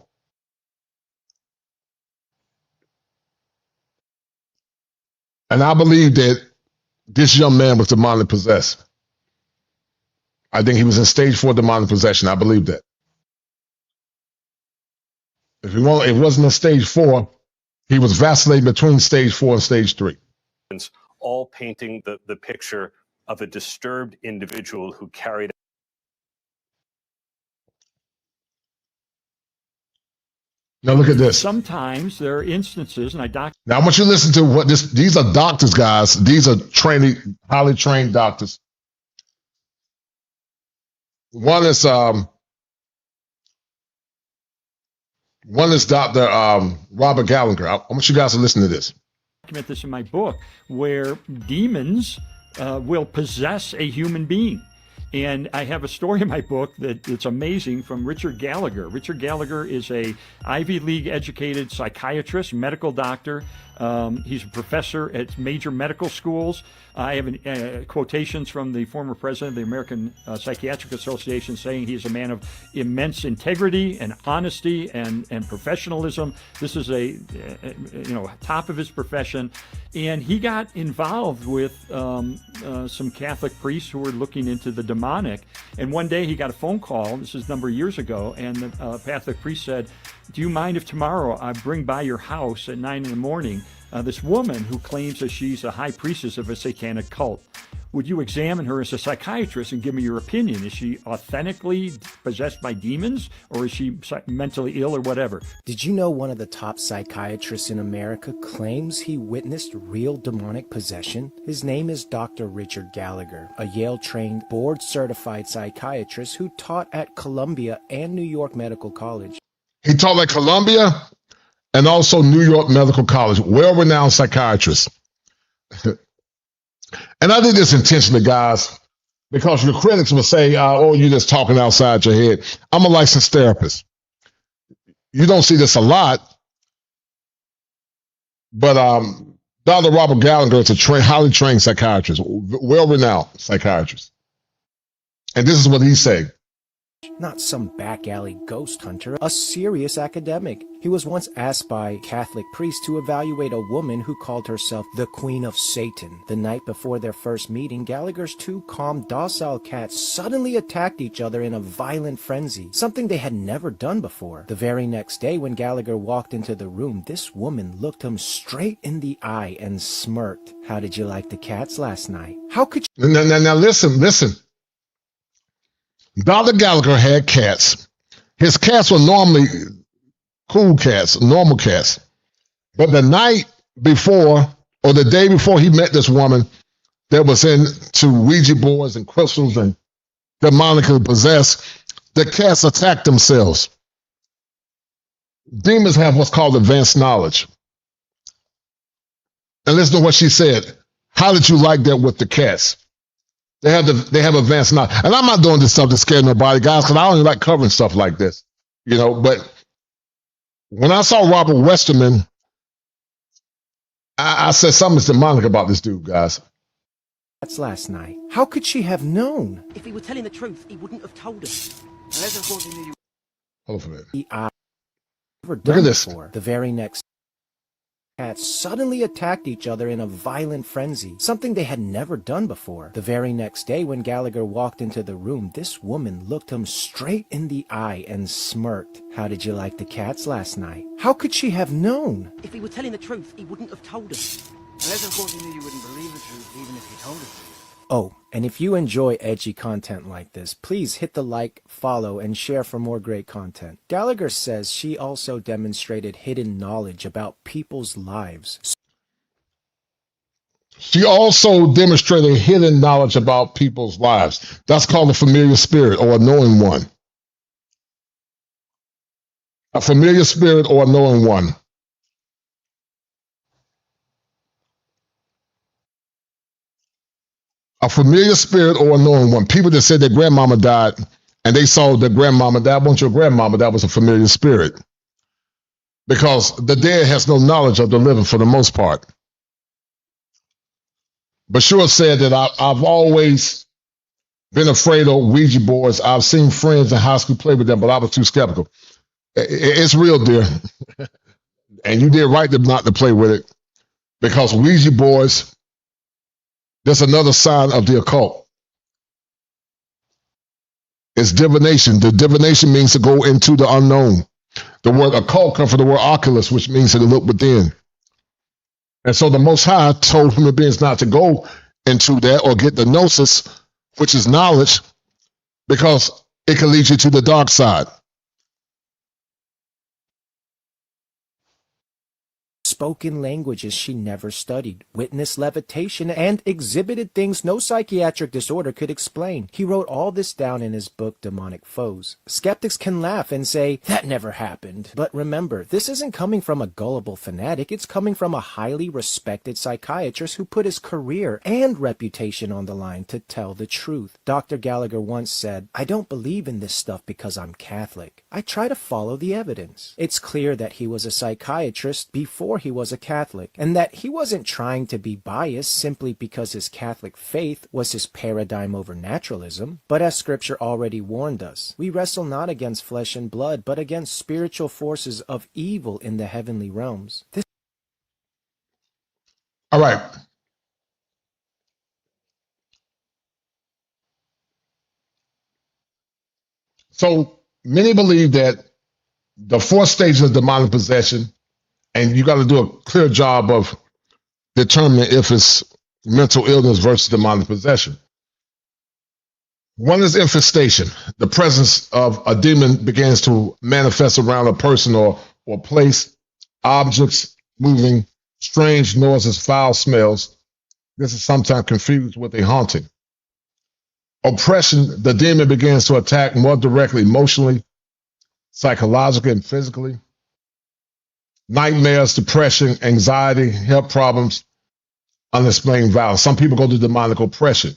And I believe that this young man was demonic possessed. I think he was in stage 4 demonic possession. I believe that. If it wasn't in stage 4, he was vacillating between stage 4 and stage 3. All painting the picture of a disturbed individual who carried. Now look at this. Sometimes there are instances, and Now I want you to listen to what these are doctors, guys. These are highly trained doctors. One is Dr. Robert Gallagher. I want you guys to listen to this. I document this in my book, where demons will possess a human being. And I have a story in my book that's amazing from Richard Gallagher. Richard Gallagher is a Ivy League educated psychiatrist, medical doctor. He's a professor at major medical schools. I have quotations from the former president of the American Psychiatric Association saying he's a man of immense integrity and honesty and professionalism. This is a top of his profession. And he got involved with some Catholic priests who were looking into the demonic. And one day he got a phone call, this is a number of years ago, and the Catholic priest said, "Do you mind if tomorrow I bring by your house at 9 in the morning this woman who claims that she's a high priestess of a satanic cult? Would you examine her as a psychiatrist and give me your opinion? Is she authentically possessed by demons, or is she mentally ill, or whatever?" Did you know one of the top psychiatrists in America claims he witnessed real demonic possession? His name is Dr. Richard Gallagher, a Yale-trained, board-certified psychiatrist who taught at Columbia and New York Medical College. He taught at Columbia and also New York Medical College, well-renowned psychiatrist. And I did this intentionally, guys, because your critics will say, oh, you're just talking outside your head. I'm a licensed therapist. You don't see this a lot, but Dr. Robert Gallagher is a highly trained psychiatrist, well-renowned psychiatrist. And this is what he's saying. Not some back alley ghost hunter, a serious academic. He was once asked by Catholic priests to evaluate a woman who called herself the Queen of Satan. The night before their first meeting, Gallagher's two calm, docile cats suddenly attacked each other in a violent frenzy, something they had never done before. The very next day, when Gallagher walked into the room, this woman looked him straight in the eye and smirked. "How did you like the cats last night?" How could you... Now listen. Dr. Gallagher had cats. His cats were normally cool cats, normal cats. But the night before, or the day before he met this woman that was into Ouija boards and crystals and demonically possessed, the cats attacked themselves. Demons have what's called advanced knowledge. And listen to what she said. How did you like that with the cats? They have advanced knowledge. And I'm not doing this stuff to scare nobody, guys, because I don't even like covering stuff like this. But when I saw Robert Westerman, I said something's demonic about this dude, guys. That's last night. How could she have known? If he were telling the truth, he wouldn't have told us. Unless, of course, he knew you. Hold on a minute. Never Look done at this. before. The very next cats suddenly attacked each other in a violent frenzy, something they had never done before. The very next day, when Gallagher walked into the room, this woman looked him straight in the eye and smirked. How did you like the cats last night? How could she have known? If he were telling the truth, he wouldn't have told us. Unless, of course, he knew you wouldn't believe the truth, even if he told us. Oh, and if you enjoy edgy content like this, please hit the like, follow, and share for more great content. Gallagher says she also demonstrated hidden knowledge about people's lives. She also demonstrated hidden knowledge about people's lives. That's called a familiar spirit or a knowing one. A familiar spirit or a knowing one. A familiar spirit or a knowing one. People that said their grandmama died and they saw their grandmama, that wasn't your grandmama, that was a familiar spirit. Because the dead has no knowledge of the living for the most part. Bashir said that I've always been afraid of Ouija boards. I've seen friends in high school play with them, but I was too skeptical. It's real, dear. And you did right not to play with it. Because Ouija boards, that's another sign of the occult. It's divination. The divination means to go into the unknown. The word occult comes from the word oculus, which means to look within. And so the Most High told human beings not to go into that or get the gnosis, which is knowledge, because it can lead you to the dark side. Spoken languages she never studied, witnessed levitation, and exhibited things no psychiatric disorder could explain. He wrote all this down in his book, Demonic Foes. Skeptics can laugh and say, that never happened. But remember, this isn't coming from a gullible fanatic, it's coming from a highly respected psychiatrist who put his career and reputation on the line to tell the truth. Dr. Gallagher once said, I don't believe in this stuff because I'm Catholic. I try to follow the evidence. It's clear that he was a psychiatrist before he was a Catholic, and that he wasn't trying to be biased simply because his Catholic faith was his paradigm over naturalism. But as Scripture already warned us, we wrestle not against flesh and blood, but against spiritual forces of evil in the heavenly realms. All right. So many believe that the 4 stages of demonic possession, and you got to do a clear job of determining if it's mental illness versus demonic possession. One is infestation. The presence of a demon begins to manifest around a person or place, objects moving, strange noises, foul smells. This is sometimes confused with a haunting. Oppression, the demon begins to attack more directly emotionally, psychologically, and physically. Nightmares, depression, anxiety, health problems, unexplained violence. Some people go to demonic oppression.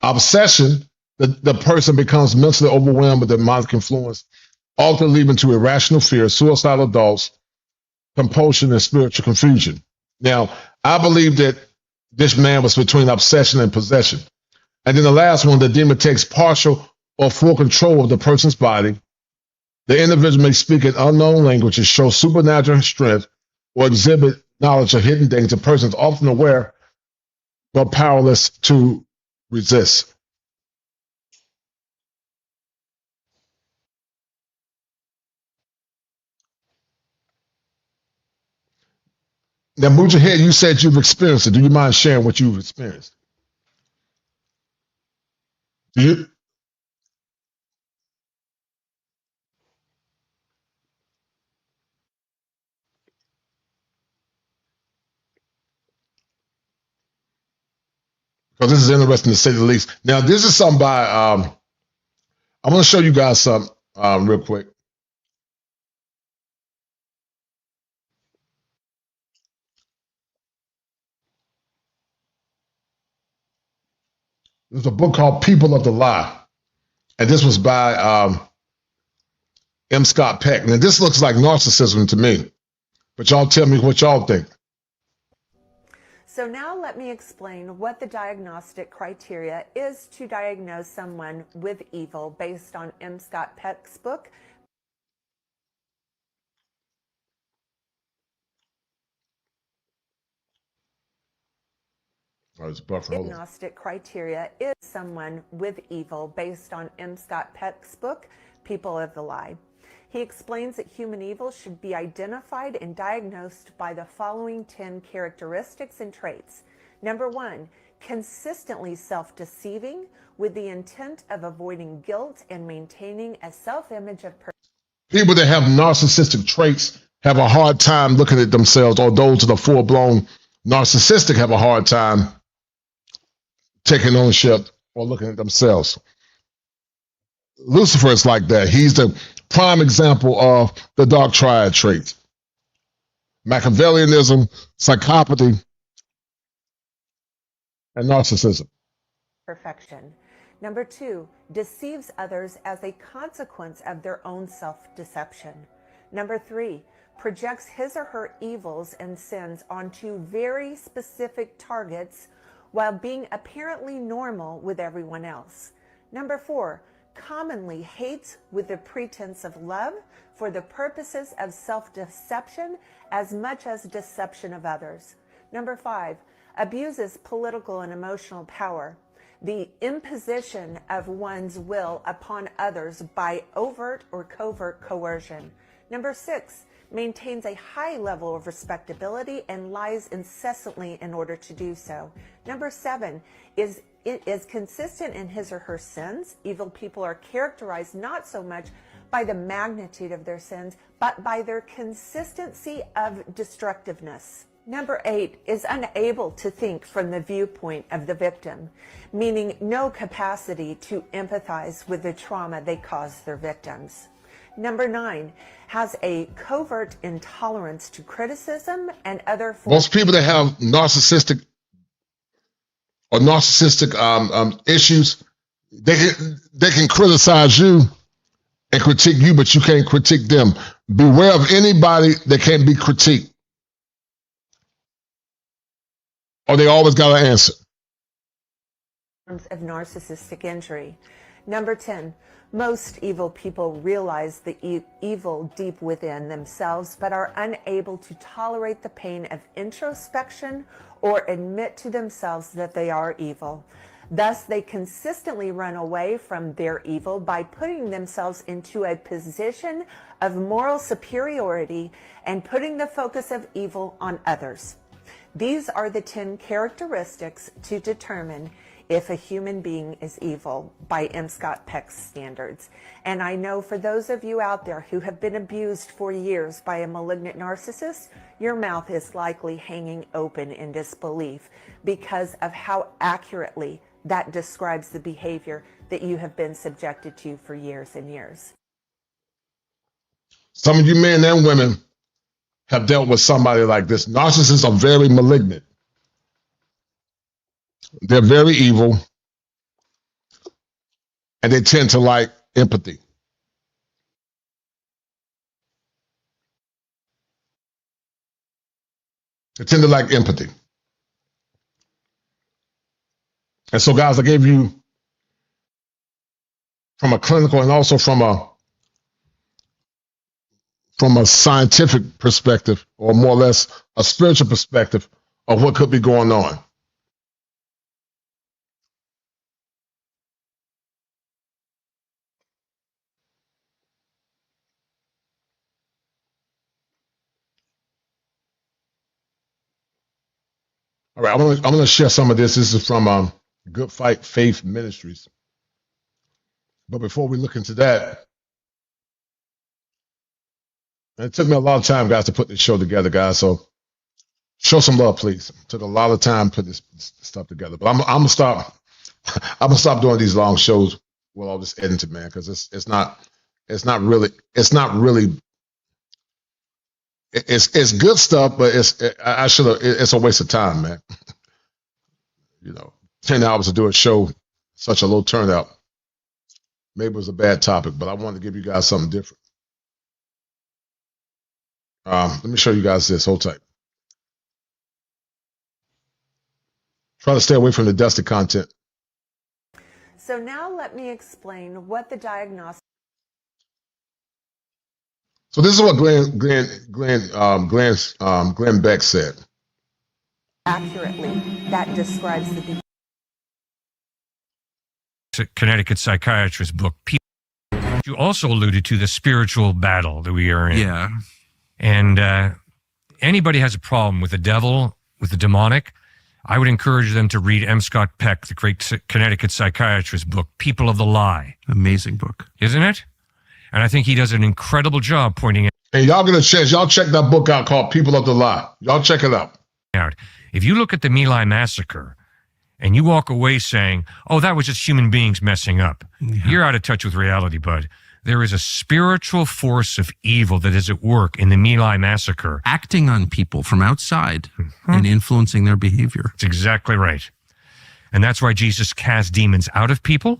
Obsession, the person becomes mentally overwhelmed with demonic influence, often leading to irrational fear, suicidal thoughts, compulsion, and spiritual confusion. Now, I believe that this man was between obsession and possession. And then the last one, the demon takes partial or full control of the person's body. The individual may speak in unknown languages, show supernatural strength, or exhibit knowledge of hidden things. The person is often aware but powerless to resist. Now, Mujahid, you said you've experienced it. Do you mind sharing what you've experienced? Do you? Because this is interesting to say the least. Now, this is something by, I'm going to show you guys something real quick. There's a book called People of the Lie. And this was by M. Scott Peck. And this looks like narcissism to me. But y'all tell me what y'all think. So now let me explain what the diagnostic criteria is to diagnose someone with evil based on M. Scott Peck's book. Diagnostic criteria is someone with evil based on M. Scott Peck's book, People of the Lie. He explains that human evil should be identified and diagnosed by the following 10 characteristics and traits. Number 1, consistently self-deceiving with the intent of avoiding guilt and maintaining a self-image of people that have narcissistic traits have a hard time looking at themselves, or those that are full-blown narcissistic have a hard time taking ownership or looking at themselves. Lucifer is like that. He's the prime example of the dark triad traits: Machiavellianism, psychopathy, and narcissism. Perfection. Number 2, deceives others as a consequence of their own self-deception. Number 3, projects his or her evils and sins onto very specific targets while being apparently normal with everyone else. Number 4, commonly hates with the pretense of love for the purposes of self-deception as much as deception of others. Number 5, abuses political and emotional power, the imposition of one's will upon others by overt or covert coercion. Number 6, maintains a high level of respectability and lies incessantly in order to do so. Number 7, is consistent in his or her sins. Evil people are characterized not so much by the magnitude of their sins, but by their consistency of destructiveness. Number 8, is unable to think from the viewpoint of the victim, meaning no capacity to empathize with the trauma they cause their victims. Number 9, has a covert intolerance to criticism and other forms. Most people that have narcissistic issues, they can criticize you and critique you, but you can't critique them. Beware of anybody that can't be critiqued, or they always got an answer. Of narcissistic injury. Number 10, most evil people realize the evil deep within themselves, but are unable to tolerate the pain of introspection or admit to themselves that they are evil. Thus, they consistently run away from their evil by putting themselves into a position of moral superiority and putting the focus of evil on others. These are the 10 characteristics to determine if a human being is evil by M. Scott Peck's standards. And I know for those of you out there who have been abused for years by a malignant narcissist, your mouth is likely hanging open in disbelief because of how accurately that describes the behavior that you have been subjected to for years and years. Some of you men and women have dealt with somebody like this. Narcissists are very malignant. They're very evil, and they tend to like empathy. They tend to like empathy. And so, guys, I gave you, from a clinical and also from a scientific perspective, or more or less a spiritual perspective of what could be going on. All right, I'm gonna share some of this. This is from Good Fight Faith Ministries. But before we look into that, and it took me a lot of time, guys, to put this show together, guys. So show some love, please. It took a lot of time to put this stuff together. But I'm gonna stop. I'm gonna stop doing these long shows with all this editing, man, because it's not really. It's good stuff, but it's a waste of time, man. 10 hours to do a show such a low turnout. Maybe it was a bad topic, but I wanted to give you guys something different. Let me show you guys this. Hold tight. Try to stay away from the dusty content. So now let me explain what the diagnostic. So this is what Glenn Beck said. Accurately, that describes the. Connecticut psychiatrist book. You also alluded to the spiritual battle that we are in. Yeah. And anybody has a problem with the devil, with the demonic, I would encourage them to read M. Scott Peck, the great Connecticut psychiatrist book, People of the Lie. Amazing book. Isn't it? And I think he does an incredible job pointing out. And y'all get a chance, y'all check that book out called People of the Lie. Y'all check it out. If you look at the My Lai massacre and you walk away saying, oh, that was just human beings messing up, you're out of touch with reality, bud. There is a spiritual force of evil that is at work in the My Lai massacre. Acting on people from outside and influencing their behavior. That's exactly right. And that's why Jesus cast demons out of people.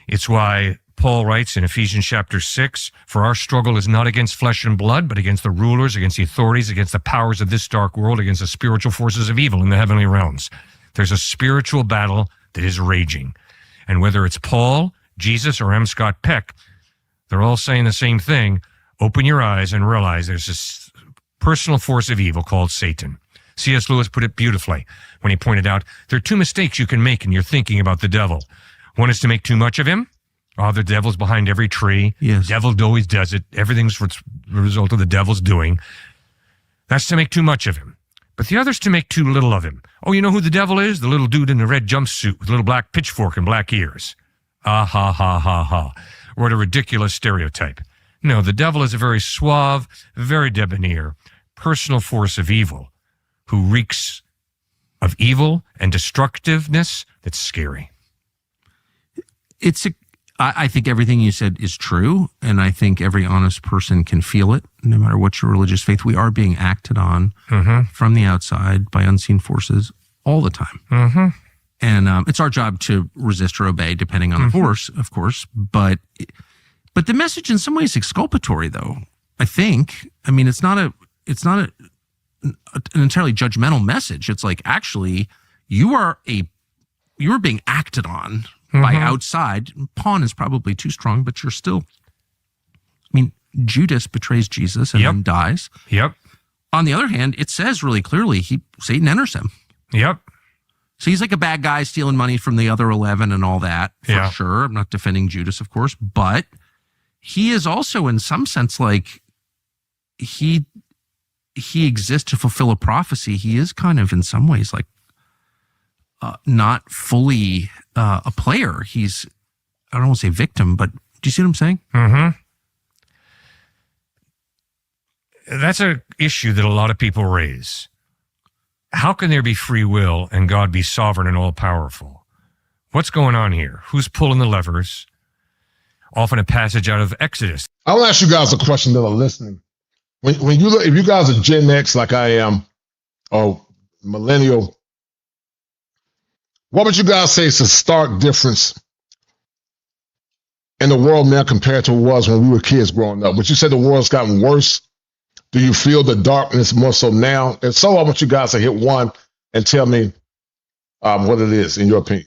It's why Paul writes in Ephesians chapter 6, for our struggle is not against flesh and blood, but against the rulers, against the authorities, against the powers of this dark world, against the spiritual forces of evil in the heavenly realms. There's a spiritual battle that is raging. And whether it's Paul, Jesus, or M. Scott Peck, they're all saying the same thing. Open your eyes and realize there's this personal force of evil called Satan. C.S. Lewis put it beautifully when he pointed out there are two mistakes you can make in your thinking about the devil. One is to make too much of him. Oh, the devil's behind every tree. Yes. The devil always does it. Everything's the result of the devil's doing. That's to make too much of him. But the other's to make too little of him. Oh, you know who the devil is? The little dude in the red jumpsuit with a little black pitchfork and black ears. Ah, ha, ha, ha, ha. What a ridiculous stereotype. No, the devil is a very suave, very debonair, personal force of evil who reeks of evil and destructiveness that's scary. I think everything you said is true, and I think every honest person can feel it, no matter what your religious faith. We are being acted on from the outside by unseen forces all the time. And it's our job to resist or obey, depending on the force, of course. But the message, in some ways, is exculpatory, though. I think. I mean, it's not an entirely judgmental message. It's like, actually, you are being acted on by outside. Pawn is probably too strong, but you're still. I mean, Judas betrays Jesus and then dies. On the other hand, it says really clearly Satan enters him. So he's like a bad guy stealing money from the other 11 and all that, for sure. I'm not defending Judas, of course, but he is also, in some sense, like he exists to fulfill a prophecy. He is kind of, in some ways, like not fully a player. He's, I don't want to say victim, but do you see what I'm saying? That's an issue that a lot of people raise. How can there be free will and God be sovereign and all-powerful? What's going on here? Who's pulling the levers? Often a passage out of Exodus. I will ask you guys a question that are listening. When you look, if you guys are Gen X like I am, or millennial, what would you guys say is a stark difference in the world now compared to what it was when we were kids growing up? Would you say the world's gotten worse? Do you feel the darkness more so now? If so, I want you guys to hit one and tell me what it is, in your opinion.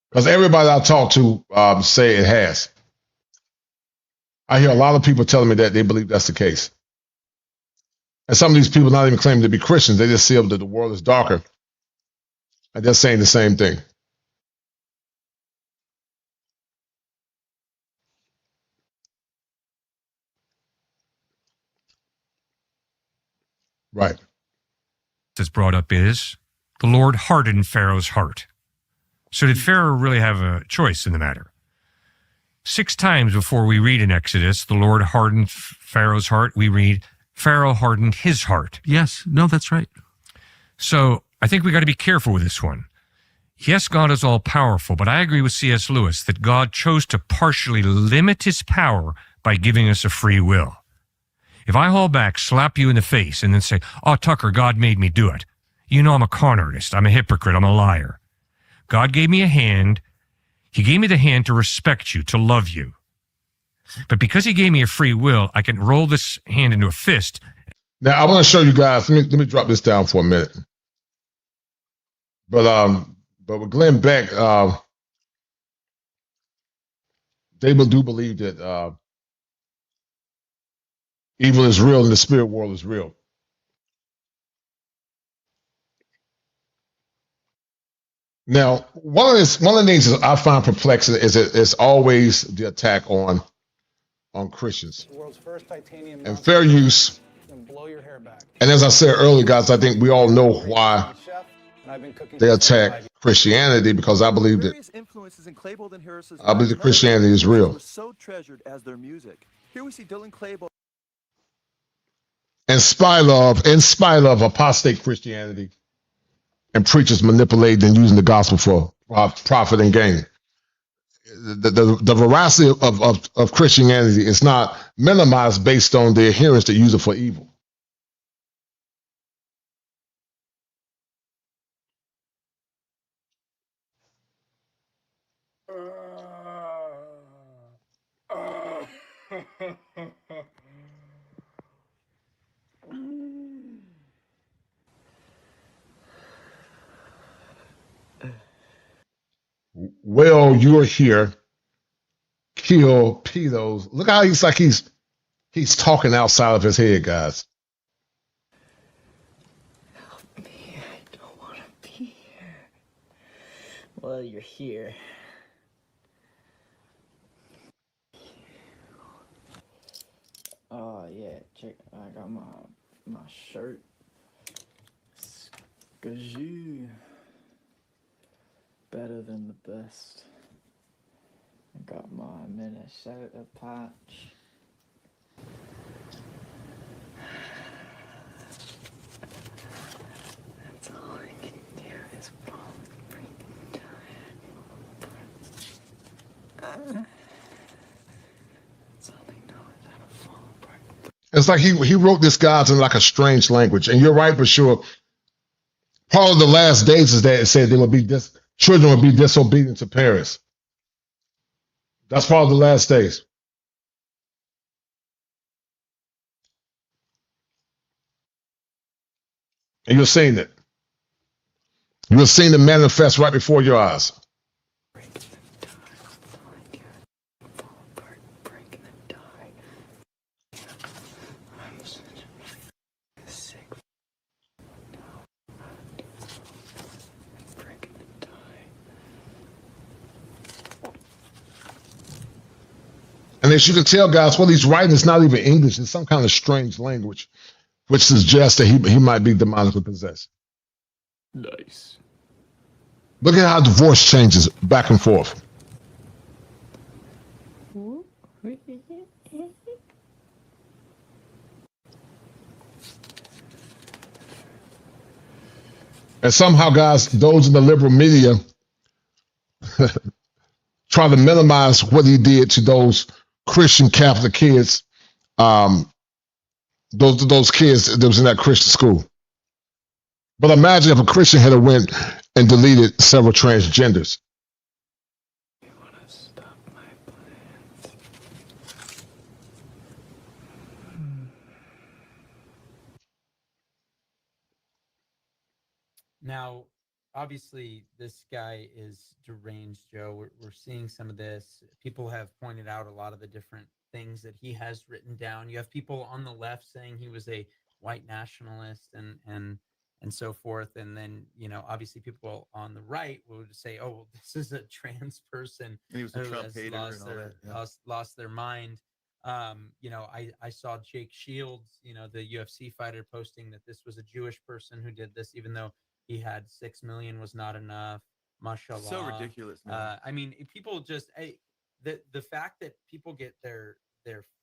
Because everybody I talk to say it has. I hear a lot of people telling me that they believe that's the case. And some of these people not even claiming to be Christians. They just see that the world is darker. And they're saying the same thing. Right. That's brought up is the Lord hardened Pharaoh's heart. So did Pharaoh really have a choice in the matter? 6 times before we read in Exodus, the Lord hardened Pharaoh's heart. We read Pharaoh hardened his heart. Yes. No, that's right. So I think we got to be careful with this one. Yes, God is all powerful, but I agree with C.S. Lewis that God chose to partially limit his power by giving us a free will. If I haul back, slap you in the face, and then say, oh, Tucker, God made me do it. You know I'm a con artist. I'm a hypocrite. I'm a liar. God gave me a hand. He gave me the hand to respect you, to love you. But because he gave me a free will, I can roll this hand into a fist. Now I want to show you guys. Let me drop this down for a minute. But with Glenn Beck, they do believe that evil is real and the spirit world is real. Now, one of the things that I find perplexing is that it's always the attack on Christians and fair use. And as I said earlier, guys, I think we all know why they attack Christianity, because I believe that Christianity is real. In spite of apostate Christianity and preachers manipulating and using the gospel for profit and gain, the veracity of Christianity is not minimized based on the adherents that use it for evil. Well, you're here. Kill pedos. Look how he's talking outside of his head, guys. Help me, I don't want to be here. Well, you're here. Oh yeah, check. I got my shirt. Gague. Better than the best. I got my Minnesota patch. That's all I can do is fall and freaking die. That's all they know is how to fall apart. It's like he wrote this guys in like a strange language, and you're right for sure. Part of the last days is that it said they would be children would be disobedient to parents. That's part of the last days. And you're seeing it. You're seeing it manifest right before your eyes. And as you can tell, guys, what he's writing is not even English. It's some kind of strange language, which suggests that he might be demonically possessed. Nice. Look at how the voice changes back and forth. And somehow, guys, those in the liberal media try to minimize what he did to those Christian Catholic kids, those kids that was in that Christian school. But imagine if a Christian had went and deleted several transgenders. Now, obviously, this guy is deranged, Joe. We're seeing some of this. People have pointed out a lot of the different things that he has written down. You have people on the left saying he was a white nationalist and so forth. And then, obviously people on the right would say, oh, well, this is a trans person he was a who Trump has hater lost and all their, that, lost their mind. I saw Jake Shields, the UFC fighter, posting that this was a Jewish person who did this, even though he had 6 million was not enough. Mashallah. So ridiculous, man. I mean, people just the fact that people get their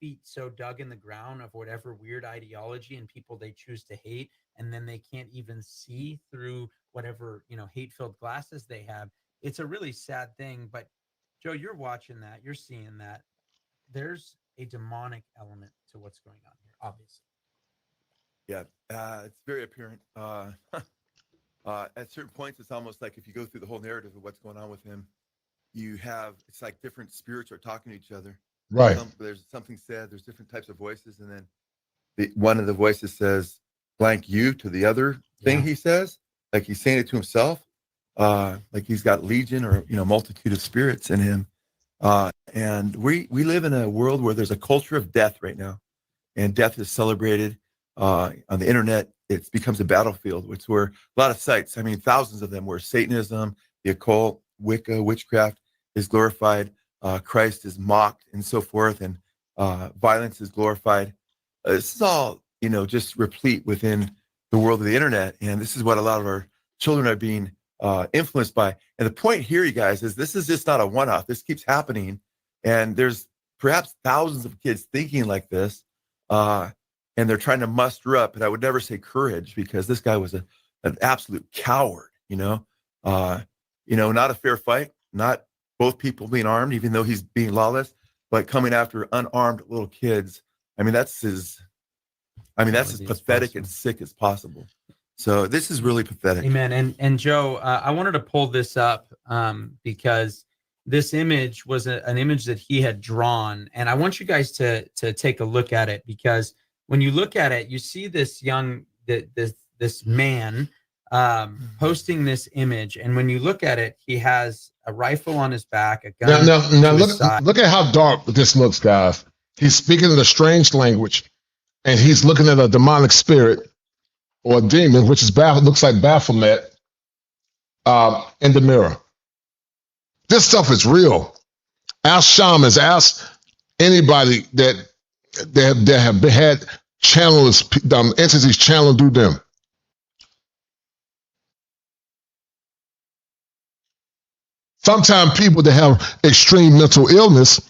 feet so dug in the ground of whatever weird ideology and people they choose to hate, and then they can't even see through whatever hate-filled glasses they have. It's a really sad thing. But Joe, you're watching that, you're seeing that. There's a demonic element to what's going on here, obviously. Yeah, it's very apparent. At certain points, it's almost like if you go through the whole narrative of what's going on with him, it's like different spirits are talking to each other. Right. There's something said, there's different types of voices, and then one of the voices says blank you to the other thing he says, like he's saying it to himself, like he's got legion or multitude of spirits in him. And we live in a world where there's a culture of death right now, and death is celebrated on the internet. It becomes a battlefield, which where a lot of sites, I mean, thousands of them, where Satanism, the occult, Wicca, witchcraft is glorified, Christ is mocked, and so forth, and violence is glorified. This is all, just replete within the world of the internet, and this is what a lot of our children are being influenced by. And the point here, you guys, is this is just not a one-off. This keeps happening, and there's perhaps thousands of kids thinking like this, and they're trying to muster up. And I would never say courage, because this guy was an absolute coward. Not a fair fight. Not both people being armed, even though he's being lawless, but coming after unarmed little kids. I mean, that's as pathetic and sick as possible. So this is really pathetic. Amen. And Joe, I wanted to pull this up because this image was an image that he had drawn, and I want you guys to take a look at it, because when you look at it, you see this this man posting this image, and when you look at it, he has a rifle on his back, a gun. Now look at how dark this looks, guys. He's speaking in a strange language, and he's looking at a demonic spirit or a demon, which is looks like Baphomet, in the mirror. This stuff is real. Ask shamans, ask anybody that have had channels, entities channeled through them. Sometimes people that have extreme mental illness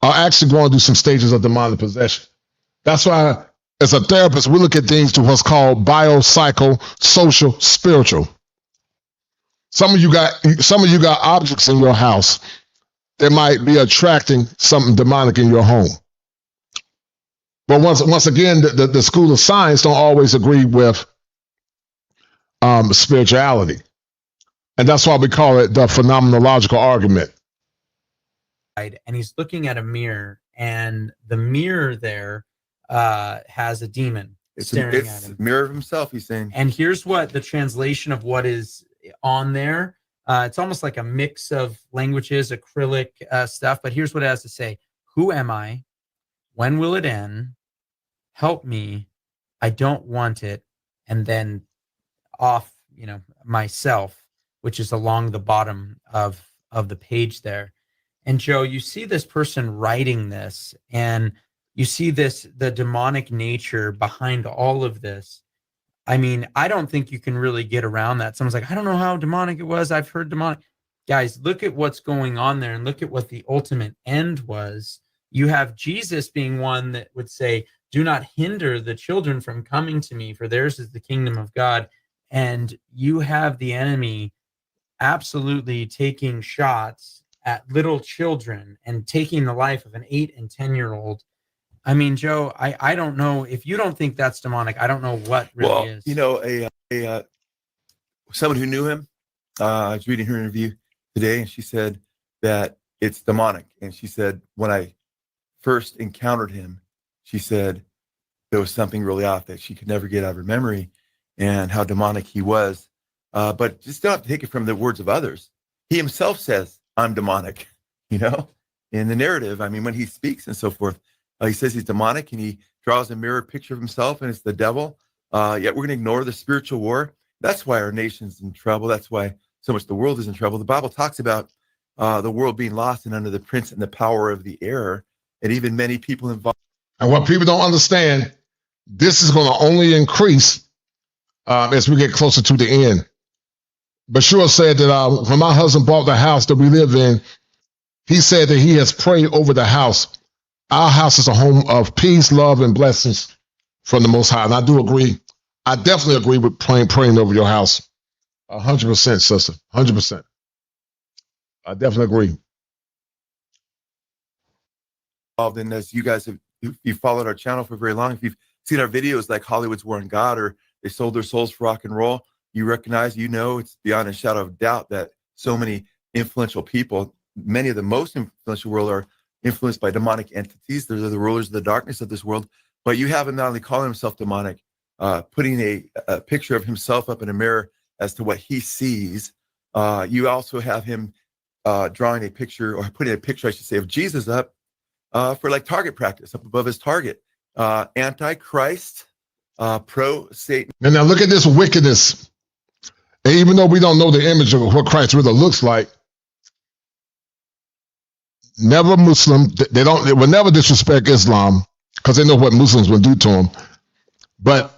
are actually going through some stages of demonic possession. That's why, as a therapist, we look at things to what's called biopsycho, social, spiritual. Some of you got objects in your house that might be attracting something demonic in your home. But once again, the school of science don't always agree with spirituality. And that's why we call it the phenomenological argument. And he's looking at a mirror, and the mirror there has a demon staring at him. It's a mirror of himself, he's saying. And here's what the translation of what is on there. It's almost like a mix of languages, acrylic stuff. But here's what it has to say. Who am I? When will it end? Help me. I don't want it. And then off, myself, which is along the bottom of the page there. And Joe, you see this person writing this, and you see the demonic nature behind all of this. I mean, I don't think you can really get around that. Someone's like, I don't know how demonic it was. I've heard demonic. Guys, look at what's going on there, and look at what the ultimate end was. You have Jesus being one that would say, do not hinder the children from coming to me, for theirs is the kingdom of God. And you have the enemy absolutely taking shots at little children and taking the life of an 8 and 10-year-old. I mean, Joe, I don't know if you don't think that's demonic. I don't know what really is. Someone who knew him, I was reading her interview today, and she said that it's demonic. And she said, when I first encountered him, she said there was something really off that she could never get out of her memory, and how demonic he was. But just don't have to take it from the words of others. He himself says, I'm demonic, in the narrative. I mean, when he speaks and so forth, he says he's demonic, and he draws a mirror picture of himself, and it's the devil. Yet we're going to ignore the spiritual war. That's why our nation's in trouble. That's why so much the world is in trouble. The Bible talks about the world being lost and under the prince and the power of the air, and even many people involved. And what people don't understand, this is going to only increase as we get closer to the end. Bashir said that when my husband bought the house that we live in, he said that he has prayed over the house. Our house is a home of peace, love, and blessings from the Most High. And I do agree. I definitely agree with praying over your house. 100%, sister. 100%. I definitely agree. And as you guys have, if you followed our channel for very long, if you've seen our videos like Hollywood's War on God, or they sold their souls for rock and roll, you recognize, it's beyond a shadow of doubt that so many influential people, many of the most influential world, are influenced by demonic entities. They're the rulers of the darkness of this world. But you have him not only calling himself demonic, putting a picture of himself up in a mirror as to what he sees. You also have him drawing a picture, or putting a picture, I should say, of Jesus up for like target practice, up above his target. Antichrist, pro-Satan. And now look at this wickedness. And even though we don't know the image of what Christ really looks like, never Muslim, they will never disrespect Islam because they know what Muslims will do to them. But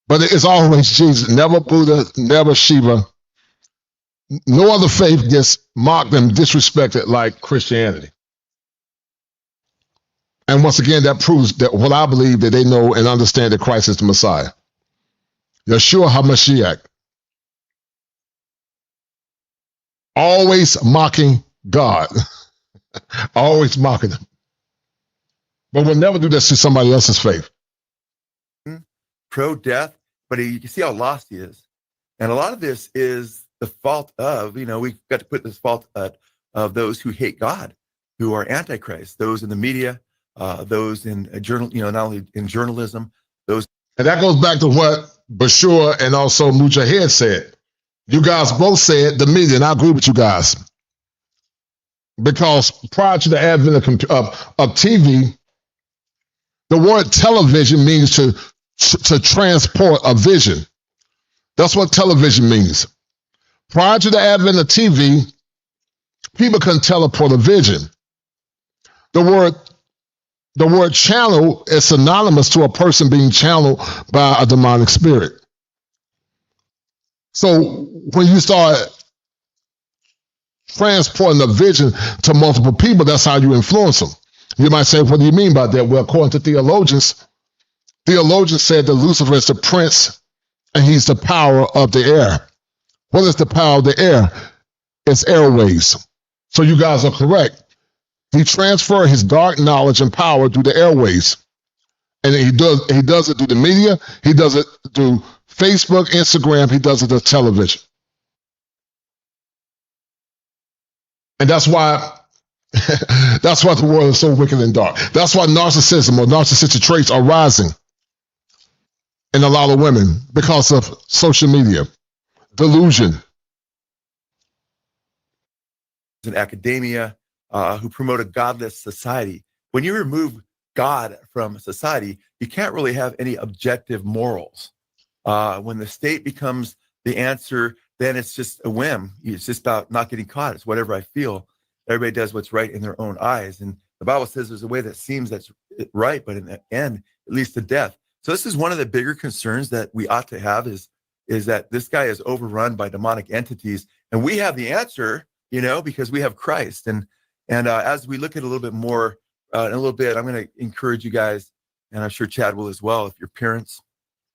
it's always Jesus, never Buddha, never Shiva. No other faith gets mocked and disrespected like Christianity. And once again, that proves that what I believe, that they know and understand that Christ is the Messiah. Yeshua HaMashiach. Always mocking God. Always mocking him. But we'll never do this to somebody else's faith. Pro-death, but you can see how lost he is. And a lot of this is the fault of, we've got to put this fault of those who hate God, who are antichrist, those in the media, those in journal, not only in journalism, those. And that goes back to what Bashur and also Mujahid said. You guys both said the media, and I agree with you guys. Because prior to the advent of TV, the word television means to transport a vision. That's what television means. Prior to the advent of TV, people can teleport a vision. The word channel is synonymous to a person being channeled by a demonic spirit. So when you start transporting a vision to multiple people, that's how you influence them. You might say, what do you mean by that? Well, according to theologians said that Lucifer is the prince and he's the power of the air. What is the power of the air? It's airways. So you guys are correct. He transferred his dark knowledge and power through the airways. And he does it through the media. He does it through Facebook, Instagram. He does it through television. And that's why the world is so wicked and dark. That's why narcissism or narcissistic traits are rising in a lot of women because of social media, delusion. In academia, who promote a godless society. When you remove God from society, you can't really have any objective morals. When the state becomes the answer, then it's just a whim. It's just about not getting caught. It's whatever I feel. Everybody does what's right in their own eyes. And the Bible says there's a way that seems that's right, but in the end, it leads to death. So this is one of the bigger concerns that we ought to have is that this guy is overrun by demonic entities. And we have the answer, because we have Christ. And as we look at it a little bit more in a little bit, I'm going to encourage you guys, and I'm sure Chad will as well, if you're parents,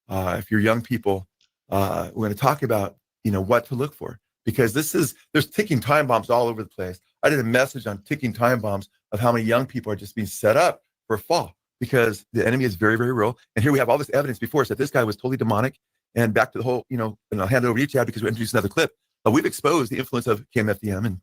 if you're young people, we're going to talk about, what to look for. Because there's ticking time bombs all over the place. I did a message on ticking time bombs of how many young people are just being set up for a fall because the enemy is very, very real. And here we have all this evidence before us that this guy was totally demonic. And back to the whole, and I'll hand it over to you, Chad, because we're introducing another clip. We've exposed the influence of KMFDM and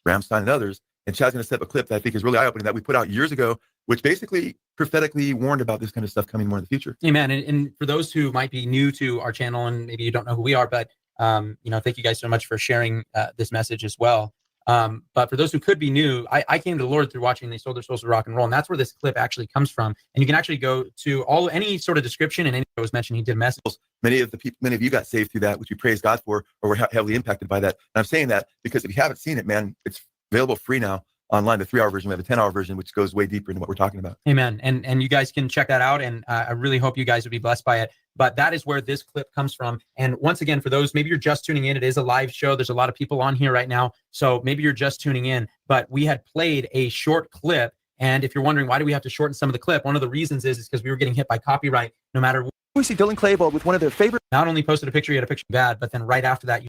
Ramstein and others. And Chad's going to set up a clip that I think is really eye-opening that we put out years ago, which basically prophetically warned about this kind of stuff coming more in the future. Amen. And for those who might be new to our channel and maybe you don't know who we are, but thank you guys so much for sharing this message as well. But for those who could be new, I came to the Lord through watching They Sold Their Souls to Rock and Roll, and that's where this clip actually comes from. And you can actually go to any sort of description, and anything that was mentioned, he did messages. Many of you got saved through that, which we praise God for, or were heavily impacted by that. And I'm saying that because if you haven't seen it, man, it's available free now online, the 3-hour version. We have a 10-hour version, which goes way deeper into what we're talking about. Amen. And you guys can check that out. And I really hope you guys would be blessed by it. But that is where this clip comes from. And once again, for those, maybe you're just tuning in, it is a live show. There's a lot of people on here right now. So maybe you're just tuning in, but we had played a short clip. And if you're wondering, why do we have to shorten some of the clip? One of the reasons is because we were getting hit by copyright no matter what. We see Dylan Klebold with one of their favorite. Not only posted a picture, he had a picture bad, but then right after that.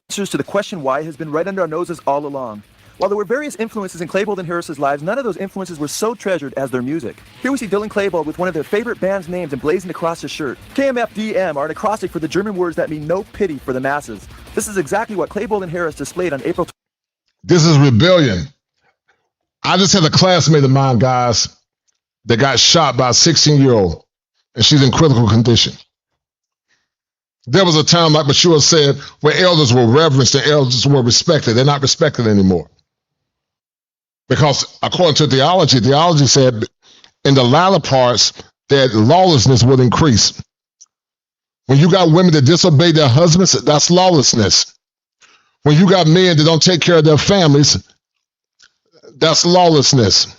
Answers to the question why has been right under our noses all along. While there were various influences in Klebold and Harris's lives, none of those influences were so treasured as their music. Here we see Dylan Klebold with one of their favorite band's names emblazoned across his shirt. KMFDM are an acrostic for the German words that mean no pity for the masses. This is exactly what Klebold and Harris displayed on April. This is rebellion. I just had a classmate of mine, guys, that got shot by a 16-year-old, and she's in critical condition. There was a time, like Mashua said, where elders were reverenced and elders were respected. They're not respected anymore. Because according to theology said in the latter parts that lawlessness would increase. When you got women that disobey their husbands, that's lawlessness. When you got men that don't take care of their families, that's lawlessness.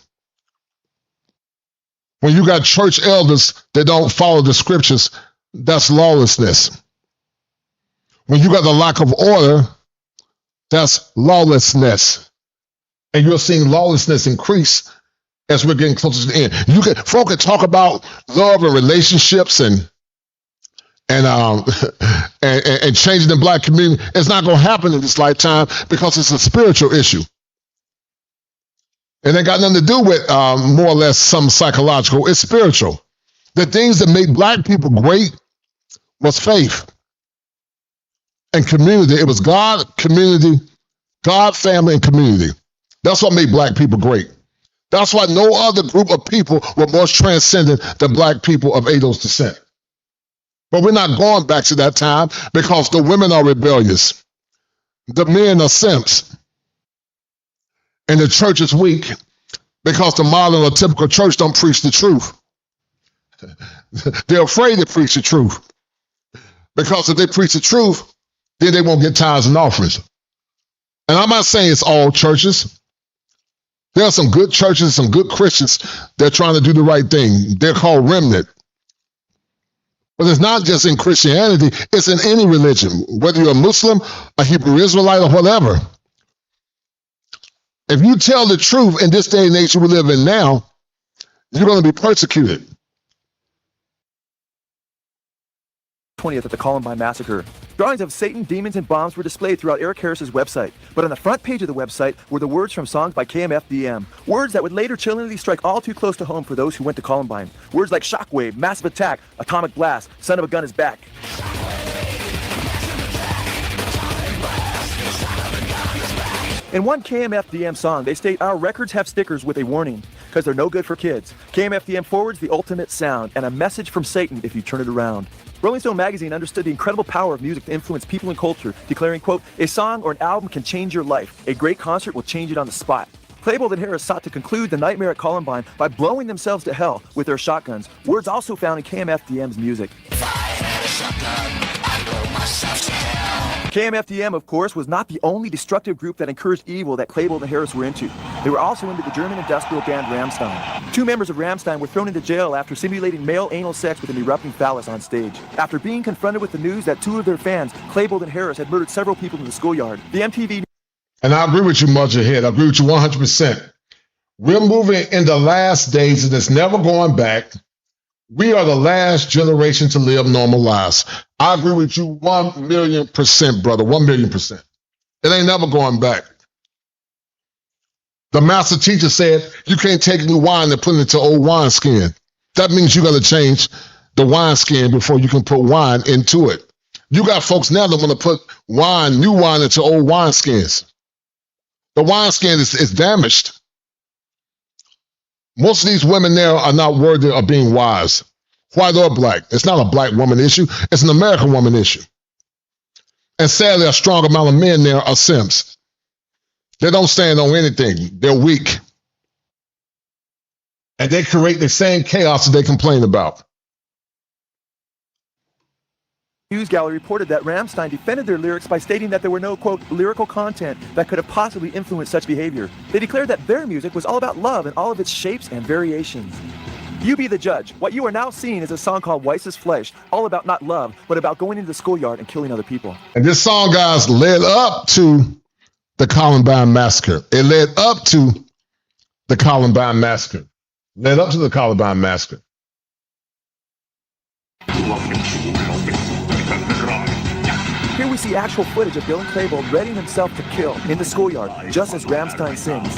When you got church elders that don't follow the scriptures, that's lawlessness. When you got the lack of order, that's lawlessness. And you're seeing lawlessness increase as we're getting closer to the end. Folk can talk about love and relationships and changing the black community. It's not going to happen in this lifetime because it's a spiritual issue. And it got nothing to do with more or less some psychological. It's spiritual. The things that make black people great was faith and community. It was God, community, God, family, and community. That's what made black people great. That's why no other group of people were more transcendent than black people of Ado's descent. But we're not going back to that time because the women are rebellious. The men are simps. And the church is weak because the modern or typical church don't preach the truth. They're afraid to preach the truth. Because if they preach the truth, then they won't get tithes and offerings. And I'm not saying it's all churches. There are some good churches, some good Christians that are trying to do the right thing. They're called remnant. But it's not just in Christianity, it's in any religion, whether you're a Muslim, a Hebrew Israelite, or whatever. If you tell the truth in this day and age we live in now, you're going to be persecuted. 20th at the Columbine Massacre. Drawings of Satan, demons, and bombs were displayed throughout Eric Harris's website. But on the front page of the website were the words from songs by KMFDM. Words that would later chillingly strike all too close to home for those who went to Columbine. Words like shockwave, massive attack, atomic blast, son of a gun is back. In one KMFDM song, they state, "Our records have stickers with a warning, because they're no good for kids. KMFDM forwards the ultimate sound, and a message from Satan if you turn it around." Rolling Stone magazine understood the incredible power of music to influence people and culture, declaring, quote, "A song or an album can change your life. A great concert will change it on the spot." Klebold and Harris sought to conclude the nightmare at Columbine by blowing themselves to hell with their shotguns, words also found in KMFDM's music. KMFDM, of course, was not the only destructive group that encouraged evil that Klebold and Harris were into. They were also into the German industrial band Rammstein. 2 members of Rammstein were thrown into jail after simulating male anal sex with an erupting phallus on stage. After being confronted with the news that 2 of their fans, Klebold and Harris, had murdered several people in the schoolyard, the MTV... And I agree with you, Mudgehead. I agree with you 100%. We're moving in the last days, and it's never going back. We are the last generation to live normal lives. I agree with you 1,000,000%, brother, 1,000,000%. It ain't never going back. The master teacher said, you can't take new wine and put it into old wineskin. That means you got to change the wineskin before you can put wine into it. You got folks now that want to put wine, new wine, into old wineskins. The wineskin is damaged. Most of these women there are not worthy of being wise, white or black. It's not a black woman issue. It's an American woman issue. And sadly, a strong amount of men there are simps. They don't stand on anything. They're weak. And they create the same chaos that they complain about. News Gallery reported that Rammstein defended their lyrics by stating that there were no, quote, lyrical content that could have possibly influenced such behavior. They declared that their music was all about love in all of its shapes and variations. You be the judge. What you are now seeing is a song called Weiss's Flesh, all about not love, but about going into the schoolyard and killing other people. And this song, guys, led up to the Columbine Massacre. It led up to the Columbine Massacre. Led up to the Columbine Massacre. Here we see actual footage of Dylan Klebold readying himself to kill in the schoolyard, just as Rammstein sings.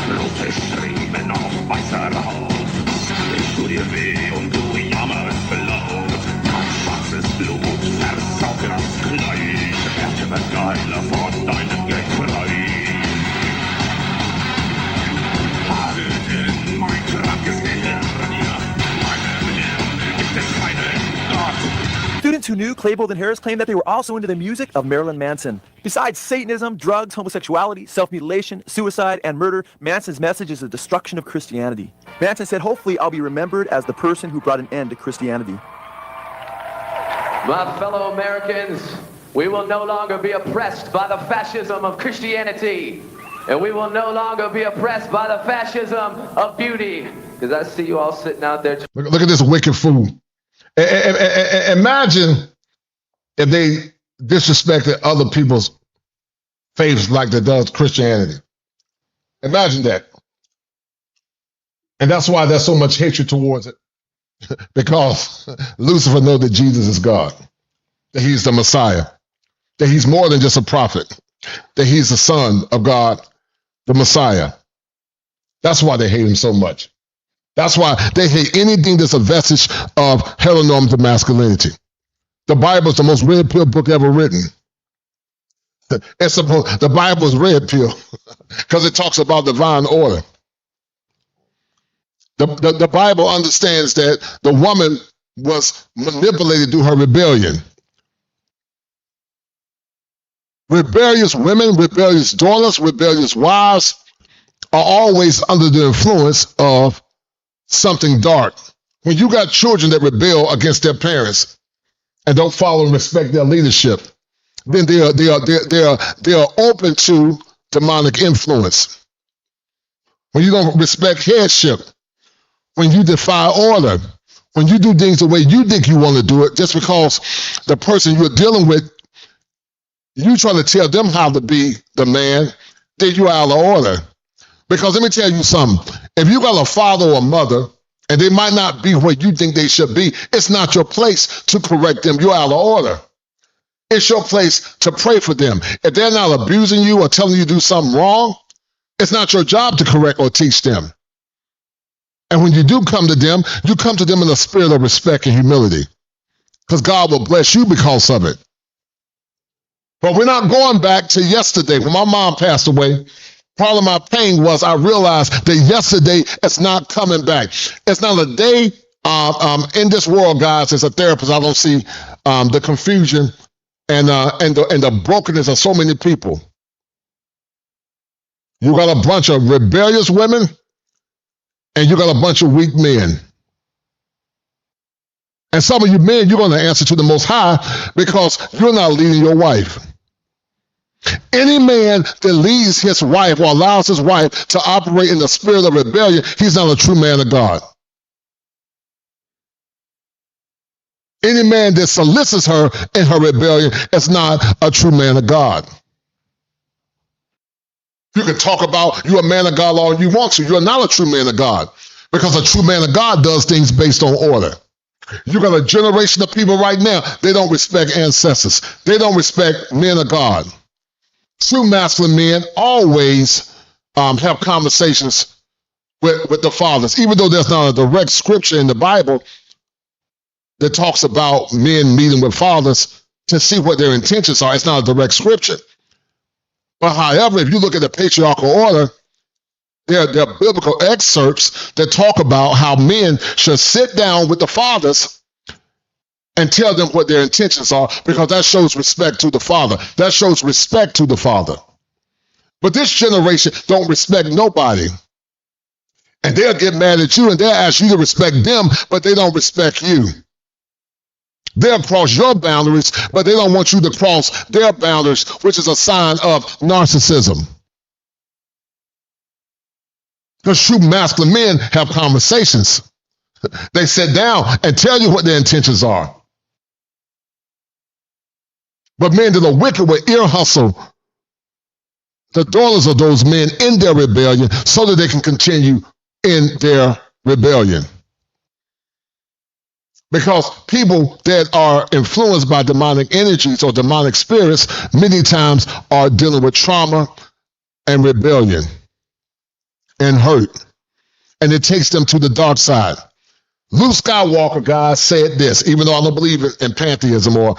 Students who knew Klebold and Harris claimed that they were also into the music of Marilyn Manson. Besides Satanism, drugs, homosexuality, self-mutilation, suicide, and murder, Manson's message is the destruction of Christianity. Manson said, "Hopefully I'll be remembered as the person who brought an end to Christianity." My fellow Americans, we will no longer be oppressed by the fascism of Christianity. And we will no longer be oppressed by the fascism of beauty. Because I see you all sitting out there. Look at this wicked fool. Imagine if they disrespected other people's faiths like they does Christianity. Imagine that. And that's why there's so much hatred towards it. Because Lucifer knows that Jesus is God, that he's the Messiah, that he's more than just a prophet, that he's the Son of God, the Messiah. That's why they hate him so much. That's why they hate anything that's a vestige of heteronormative masculinity. The Bible is the most red pill book ever written. The Bible is red pill because it talks about divine order. The Bible understands that the woman was manipulated through her rebellion. Rebellious women, rebellious daughters, rebellious wives are always under the influence of something dark. When you got children that rebel against their parents and don't follow and respect their leadership, then they are open to demonic influence. When you don't respect headship, when you defy order, when you do things the way you think you want to do it, just because the person you're dealing with, you try to tell them how to be the man, then you're out of order. Because let me tell you something. If you got a father or a mother, and they might not be where you think they should be, it's not your place to correct them. You're out of order. It's your place to pray for them. If they're not abusing you or telling you to do something wrong, it's not your job to correct or teach them. And when you do come to them, you come to them in a spirit of respect and humility. Because God will bless you because of it. But we're not going back to yesterday. When my mom passed away, part of my pain was I realized that yesterday is not coming back. It's not a day in this world, guys. As a therapist, I don't see the confusion and the brokenness of so many people. You got a bunch of rebellious women, and you got a bunch of weak men. And some of you men, you're going to answer to the Most High because you're not leading your wife. Any man that leads his wife or allows his wife to operate in the spirit of rebellion, he's not a true man of God. Any man that solicits her in her rebellion is not a true man of God. You can talk about you're a man of God all you want to. You're not a true man of God because a true man of God does things based on order. You got a generation of people right now, they don't respect ancestors. They don't respect men of God. True masculine men always have conversations with the fathers, even though there's not a direct scripture in the Bible that talks about men meeting with fathers to see what their intentions are. It's not a direct scripture. But however, if you look at the patriarchal order, there are biblical excerpts that talk about how men should sit down with the fathers and tell them what their intentions are, because that shows respect to the father. That shows respect to the father. But this generation don't respect nobody. And they'll get mad at you and they'll ask you to respect them, but they don't respect you. They'll cross your boundaries, but they don't want you to cross their boundaries, which is a sign of narcissism. Because true masculine men have conversations. They sit down and tell you what their intentions are. But men that are wicked will ear hustle the daughters of those men in their rebellion so that they can continue in their rebellion. Because people that are influenced by demonic energies or demonic spirits many times are dealing with trauma and rebellion and hurt. And it takes them to the dark side. Luke Skywalker, guys, said this, even though I don't believe in pantheism or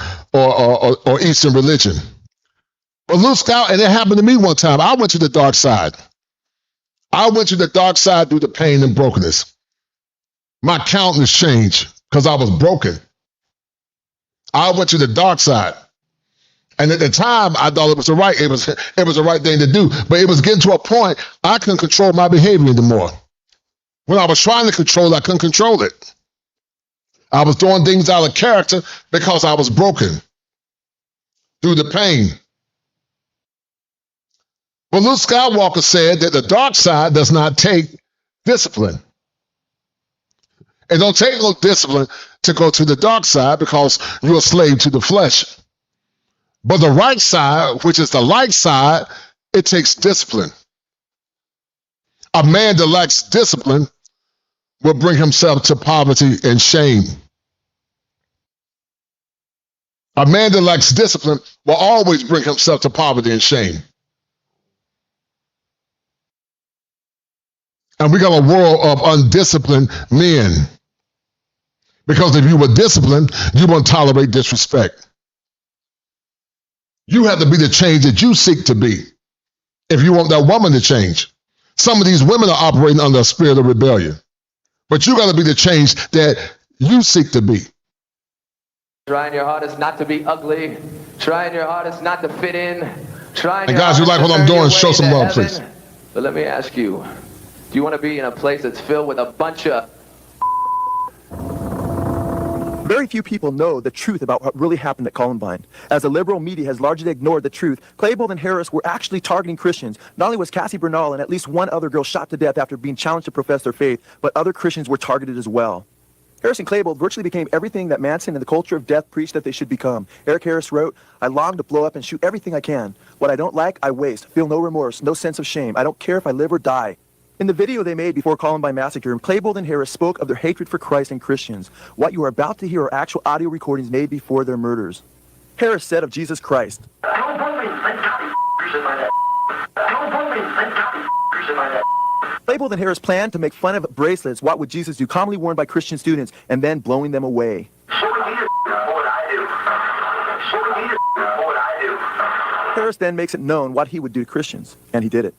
Eastern religion. But Luke Skywalker, and it happened to me one time. I went to the dark side. I went to the dark side through the pain and brokenness. My countenance changed because I was broken. I went to the dark side. And at the time, I thought it was the right thing to do. But it was getting to a point I couldn't control my behavior anymore. When I was trying to control it, I couldn't control it. I was doing things out of character because I was broken through the pain. But Luke Skywalker said that the dark side does not take discipline. It don't take no discipline to go to the dark side because you're a slave to the flesh. But the right side, which is the light side, it takes discipline. A man that lacks discipline will bring himself to poverty and shame. A man that lacks discipline will always bring himself to poverty and shame. And we got a world of undisciplined men. Because if you were disciplined, you won't tolerate disrespect. You have to be the change that you seek to be if you want that woman to change. Some of these women are operating under a spirit of rebellion. But you got to be the change that you seek to be. Trying your hardest not to be ugly. Trying your hardest not to fit in. Trying. And guys, you like what I'm doing? Show some love, please. But let me ask you, do you want to be in a place that's filled with a bunch of... Very few people know the truth about what really happened at Columbine. As the liberal media has largely ignored the truth, Klebold and Harris were actually targeting Christians. Not only was Cassie Bernal and at least one other girl shot to death after being challenged to profess their faith, but other Christians were targeted as well. Harris and Klebold virtually became everything that Manson and the culture of death preached that they should become. Eric Harris wrote, "I long to blow up and shoot everything I can. What I don't like, I waste. Feel no remorse, no sense of shame. I don't care if I live or die." In the video they made before Columbine Massacre, Klebold and Harris spoke of their hatred for Christ and Christians. What you are about to hear are actual audio recordings made before their murders. Harris said of Jesus Christ, Klebold and Harris planned to make fun of bracelets, "What would Jesus do?" commonly worn by Christian students, and then blowing them away. Harris then makes it known what he would do to Christians, and he did it.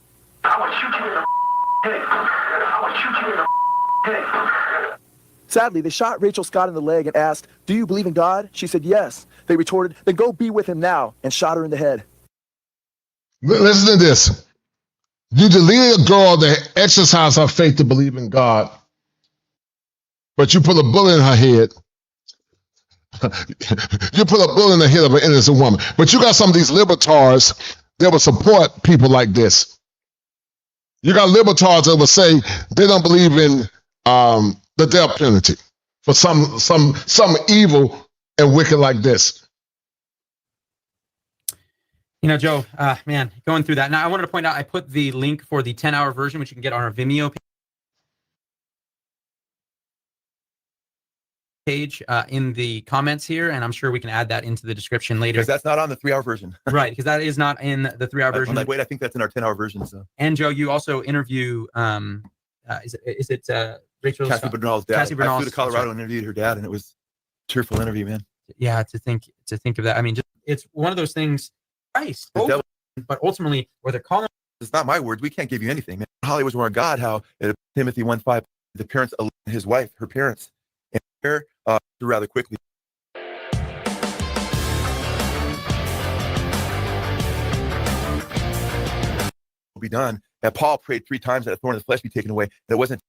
Sadly, they shot Rachel Scott in the leg and asked, "Do you believe in God?" She said yes. They retorted, "Then go be with him now," and shot her in the head. Listen to this. You deleted a girl that exercised her faith to believe in God, but you put a bullet in her head. You put a bullet in the head of an innocent woman. But you got some of these libertards that will support people like this. You got libertards that will say they don't believe in the death penalty for some evil and wicked like this. You know, Joe, man, going through that. Now, I wanted to point out, I put the link for the 10-hour version, which you can get on our Vimeo page in the comments here, and I'm sure we can add that into the description later. Because that's not on the 3-hour version. Right, because that is not in the 3-hour version. I'm like, wait, I think that's in our 10-hour version. So. And Joe, you also interview, is it Rachel? Cassie Bernal's dad. Cassie Bernal's, I flew to Colorado and interviewed her dad, and it was a tearful interview, man. Yeah, to think of that. I mean, it's one of those things. Christ, but ultimately, where they're calling. It's not my words. We can't give you anything, man. Hollywood's word of God. How Timothy 1:5, the parents, his wife, her parents, and her rather quickly. Will be done. And Paul prayed 3 times that a thorn of the flesh be taken away. And it wasn't.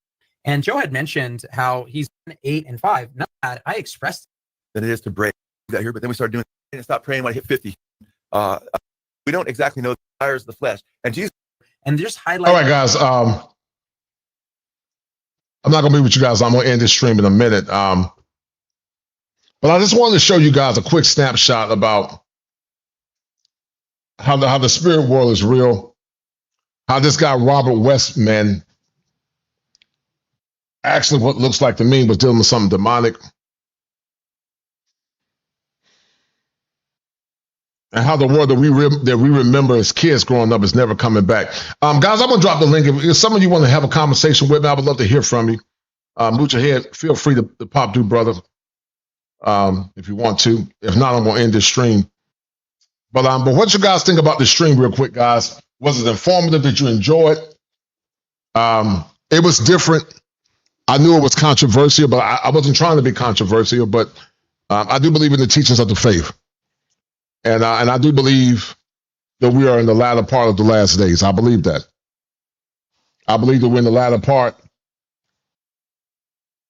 And Joe had mentioned how he's 8 and 5. Not that I expressed that it is to break that here, but then we started doing it and stopped praying when I hit 50. We don't exactly know the desires of the flesh. And Jesus. And just highlight. All right, guys. I'm not going to be with you guys. I'm going to end this stream in a minute. But I just wanted to show you guys a quick snapshot about how the spirit world is real. How this guy, Robert Westerman, actually what looks like to me was dealing with something demonic. and how the world that we remember as kids growing up is never coming back. Guys, I'm gonna drop the link. If some of you want to have a conversation with me, I would love to hear from you. Move your head. Feel free to pop through, brother, if you want to. If not, I'm gonna end this stream. But what you guys think about this stream, real quick, guys? Was it informative? Did you enjoy it? It was different. I knew it was controversial, but I wasn't trying to be controversial. But I do believe in the teachings of the faith, and I do believe that we are in the latter part of the last days. I believe that. I believe that we're in the latter part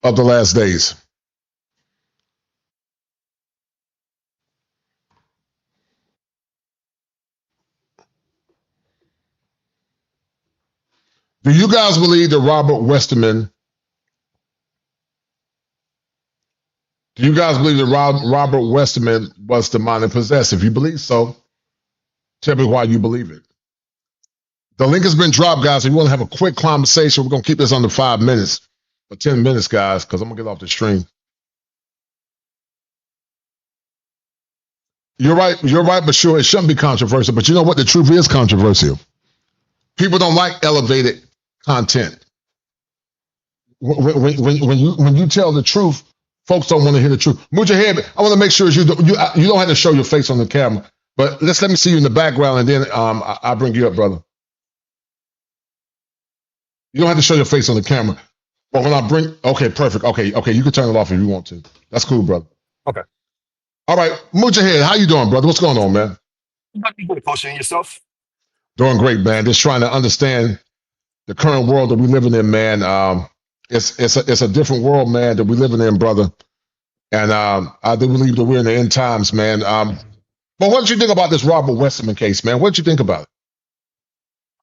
of the last days. Do you guys believe that Robert Westerman? Do you guys believe that Robert Westerman was demonic possessed? If you believe so, tell me why you believe it. The link has been dropped, guys. If you want to have a quick conversation, we're going to keep this under 5 minutes or 10 minutes, guys, because I'm going to get off the stream. You're right, but sure, it shouldn't be controversial. But you know what? The truth is controversial. People don't like elevated content. When you tell the truth, folks don't want to hear the truth. Move your head. I want to make sure you don't have to show your face on the camera, but let me see you in the background, and then I'll bring you up, brother. You don't have to show your face on the camera, but when I bring, okay, perfect. Okay, you can turn it off if you want to. That's cool, brother. Okay. All right, move your head. How you doing, brother? What's going on, man? Good. Posting yourself. Doing great, man. Just trying to understand the current world that we're living in, man. It's a different world, man, that we're living in, brother. And I do believe that we're in the end times, man. But what did you think about this Robert Westerman case, man? What did you think about it?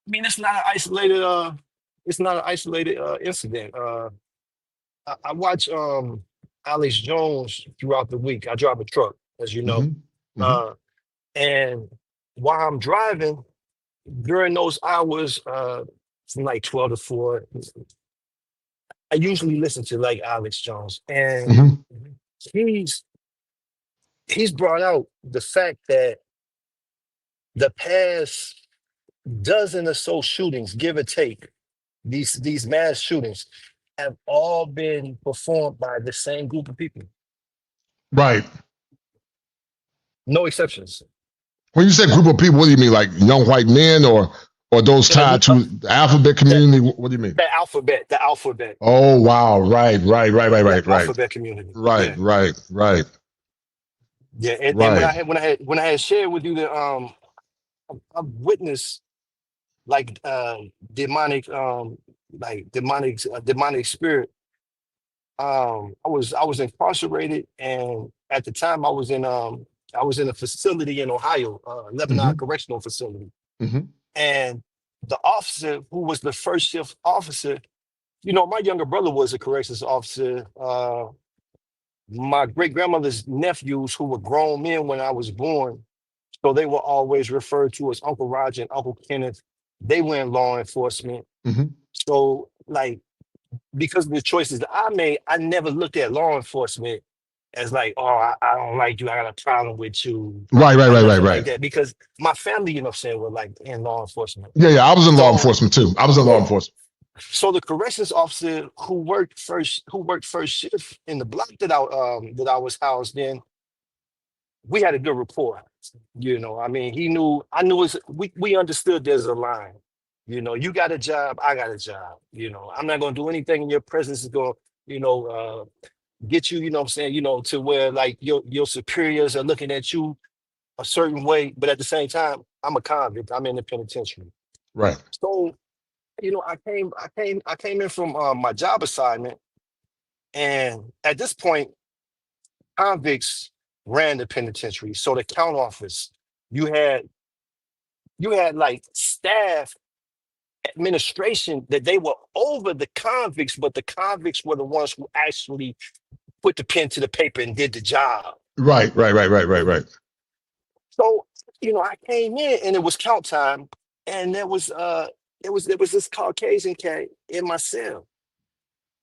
I mean, it's not an isolated incident. I watch Alex Jones throughout the week. I drive a truck, as you know. And while I'm driving, during those hours, from like 12 to 4, I usually listen to like Alex Jones. And he's brought out the fact that the past dozen or so shootings, give or take, these mass shootings have all been performed by the same group of people. Right. No exceptions. When you say group of people, what do you mean? Like young white men or those tied to the alphabet community? What do you mean? The alphabet. Oh, wow. Right. Alphabet community. Right. Yeah, and when I had shared with you that I've witnessed like demonic spirit. I was incarcerated, and at the time I was in a facility in Ohio, Lebanon Correctional Facility. And the officer who was the first shift officer, you know, my younger brother was a corrections officer. My great grandmother's nephews, who were grown men when I was born, so they were always referred to as Uncle Roger and Uncle Kenneth. They were in law enforcement. So, like, because of the choices that I made, I never looked at law enforcement as like, oh, I don't like you, I got a problem with you. Right. Like that, because my family, you know what I'm saying, were like in law enforcement. Yeah, I was in law enforcement too. Law enforcement. So the corrections officer who worked first shift in the block that I was housed in, we had a good rapport. You know, I mean, we understood there's a line. You know, you got a job, I got a job. You know, I'm not gonna do anything in your presence is gonna, get you, you know what I'm saying, to where like your superiors are looking at you a certain way, but at the same time, I'm a convict. I'm in the penitentiary. Right. So, I came in from my job assignment, and at this point, convicts ran the penitentiary. So the count office, you had like staff administration that they were over the convicts, but the convicts were the ones who actually put the pen to the paper and did the job. Right. So, I came in and it was count time, and there was this Caucasian cat in my cell.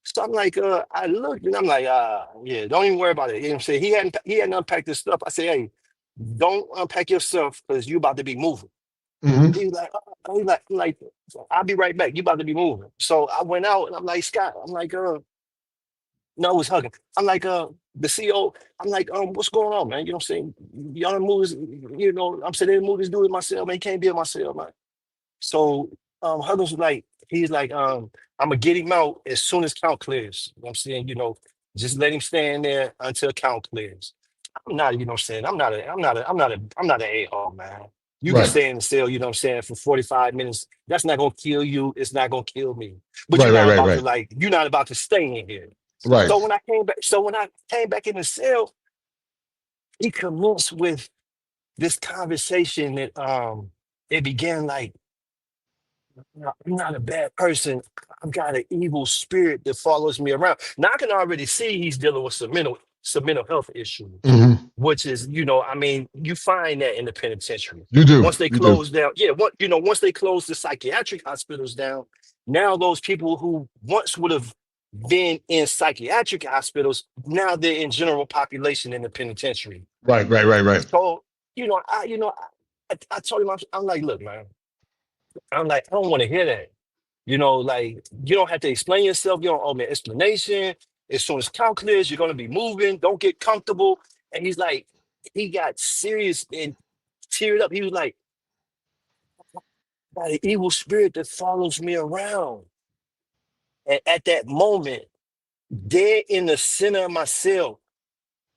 So I'm like, I looked and I'm like, yeah, don't even worry about it. You know what I'm saying? He hadn't unpacked his stuff. I said, hey, don't unpack your stuff because you about to be moving. Mm-hmm. He was like, I'll be right back. You about to be moving. So I went out and I'm like, Scott, I'm like, no, I was hugging. I'm like, the CEO, I'm like, what's going on, man? You know what I'm saying? Y'all done moved this, you know, I'm saying, they moved this dude in my cell, man. He can't be in my cell, man. So Huggins was like, he's like, I'm gonna get him out as soon as count clears. You know what I'm saying, you know, just let him stay in there until count clears. I'm not, you know what I'm saying? I'm not an a-hole, man. You can Right. stay in the cell, you know what I'm saying, for 45 minutes. That's not gonna kill you. It's not gonna kill me. But Right, you're not about to stay in here. Right. So when I came back in the cell, he commenced with this conversation that it began like, I'm not a bad person. I've got an evil spirit that follows me around. Now I can already see he's dealing with some mental health issues, Mm-hmm. which is, you know, I mean, you find that in the penitentiary. You do. Once they You do. close down, once they close the psychiatric hospitals down, now those people who once would have been in psychiatric hospitals, now they're in general population in the penitentiary. Right. So, I told him, I'm like, look, man, I'm like, I don't want to hear that. You know, like, you don't have to explain yourself. You don't owe me an explanation. As soon as count clears, you're going to be moving. Don't get comfortable. And he's like, he got serious and teared up. He was like, got an evil spirit that follows me around. And at that moment, dead in the center of my cell,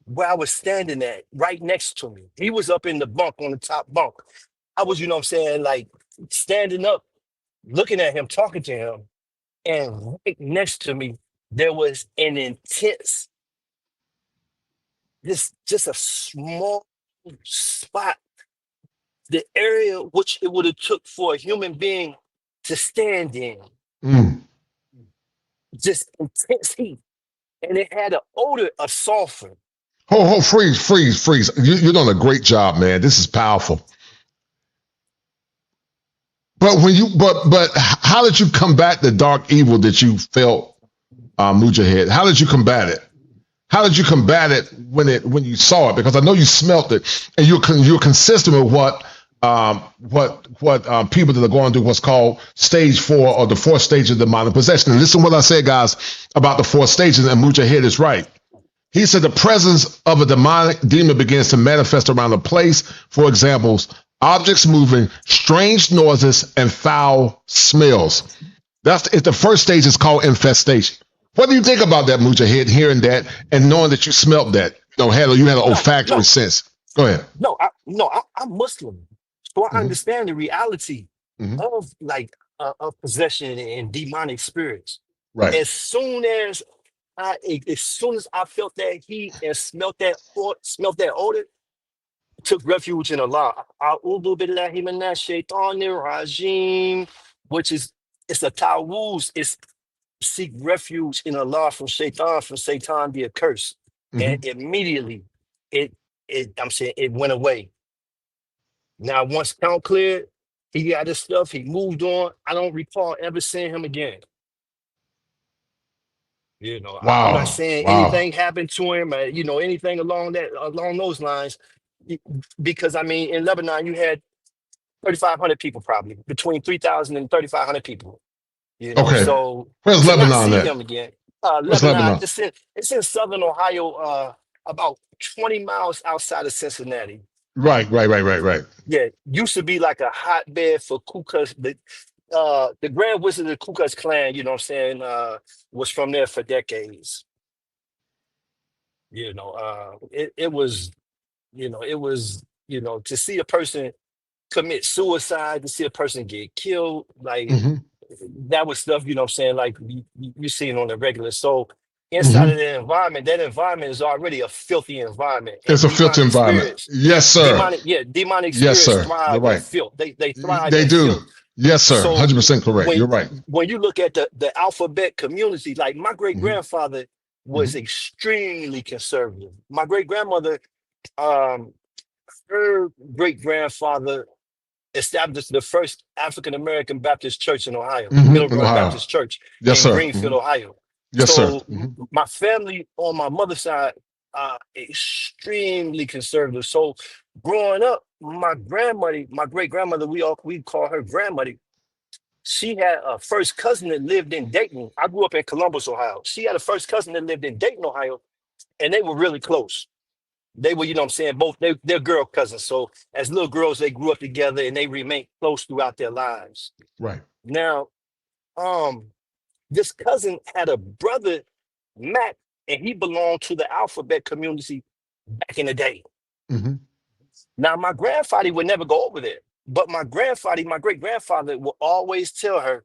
where I was standing at, right next to me, he was up in the bunk on the top bunk. I was, you know what I'm saying, like standing up, looking at him, talking to him. And right next to me, there was an intense, just a small spot, the area which it would have took for a human being to stand in. Mm. Just intense heat. And it had an odor of sulfur. Freeze. You're doing a great job, man. This is powerful. But how did you combat the dark evil that you felt, Mujahid? How did you combat it? How did you combat it when you saw it? Because I know you smelt it, and you're consistent with what people that are going through what's called stage 4 or the 4th stage of demonic possession. And listen to what I said, guys, about the 4 stages, and Mujahid is right. He said the presence of a demonic demon begins to manifest around a place. For examples, objects moving, strange noises, and foul smells. It's the 1st stage is called infestation. What do you think about that, Mujahid, hearing that and knowing that you smelt that? You had an olfactory sense. Go ahead. I'm Muslim, so I understand the reality of of possession and demonic spirits. Right. As soon as I felt that heat and smelt that odor, took refuge in Allah. A'udhu billahi minash shaitanir rajim, which is, it's a ta'awuz. It's seek refuge in Allah from Satan the accursed. And immediately it went away. Now, once count cleared, he got his stuff, he moved on. I don't recall ever seeing him again. You know, I'm not saying anything happened to him, anything along those lines, because I mean, in Lebanon, you had 3,500 people, probably between 3,000 and 3,500 people. You know, okay. So where's to Lebanon not see at? him again. Where's Lebanon, Lebanon? it's in southern Ohio, about 20 miles outside of Cincinnati. Right. Yeah, used to be like a hotbed for Ku Klux. The Grand Wizard of the Ku Klux Klan, you know what I'm saying, was from there for decades. You know, it was to see a person commit suicide, to see a person get killed, like that was stuff, you know what I'm saying, like you see it on the regular. So inside of that environment is already a filthy environment. It's a filthy environment. Yes, sir. Demonic yes, spirits sir. thrive in filth. They thrive They in do. filth. Yes, sir. So 100% correct. You're right. When you look at the alphabet community, like my great grandfather was extremely conservative. My great grandmother, her great grandfather established the first African American Baptist church in Ohio, Middle Grove Baptist Church in Greenfield, Ohio. Yes, so sir. my family on my mother's side, extremely conservative. So growing up, my great grandmother, we call her grandmother. She had a first cousin that lived in Dayton. I grew up in Columbus, Ohio. She had a first cousin that lived in Dayton, Ohio, and they were really close. They were, you know what I'm saying, both they're girl cousins. So as little girls, they grew up together and they remained close throughout their lives. Right. Now, this cousin had a brother, Mac, and he belonged to the alphabet community back in the day. Mm-hmm. Now, my grandfather would never go over there, but my great grandfather would always tell her,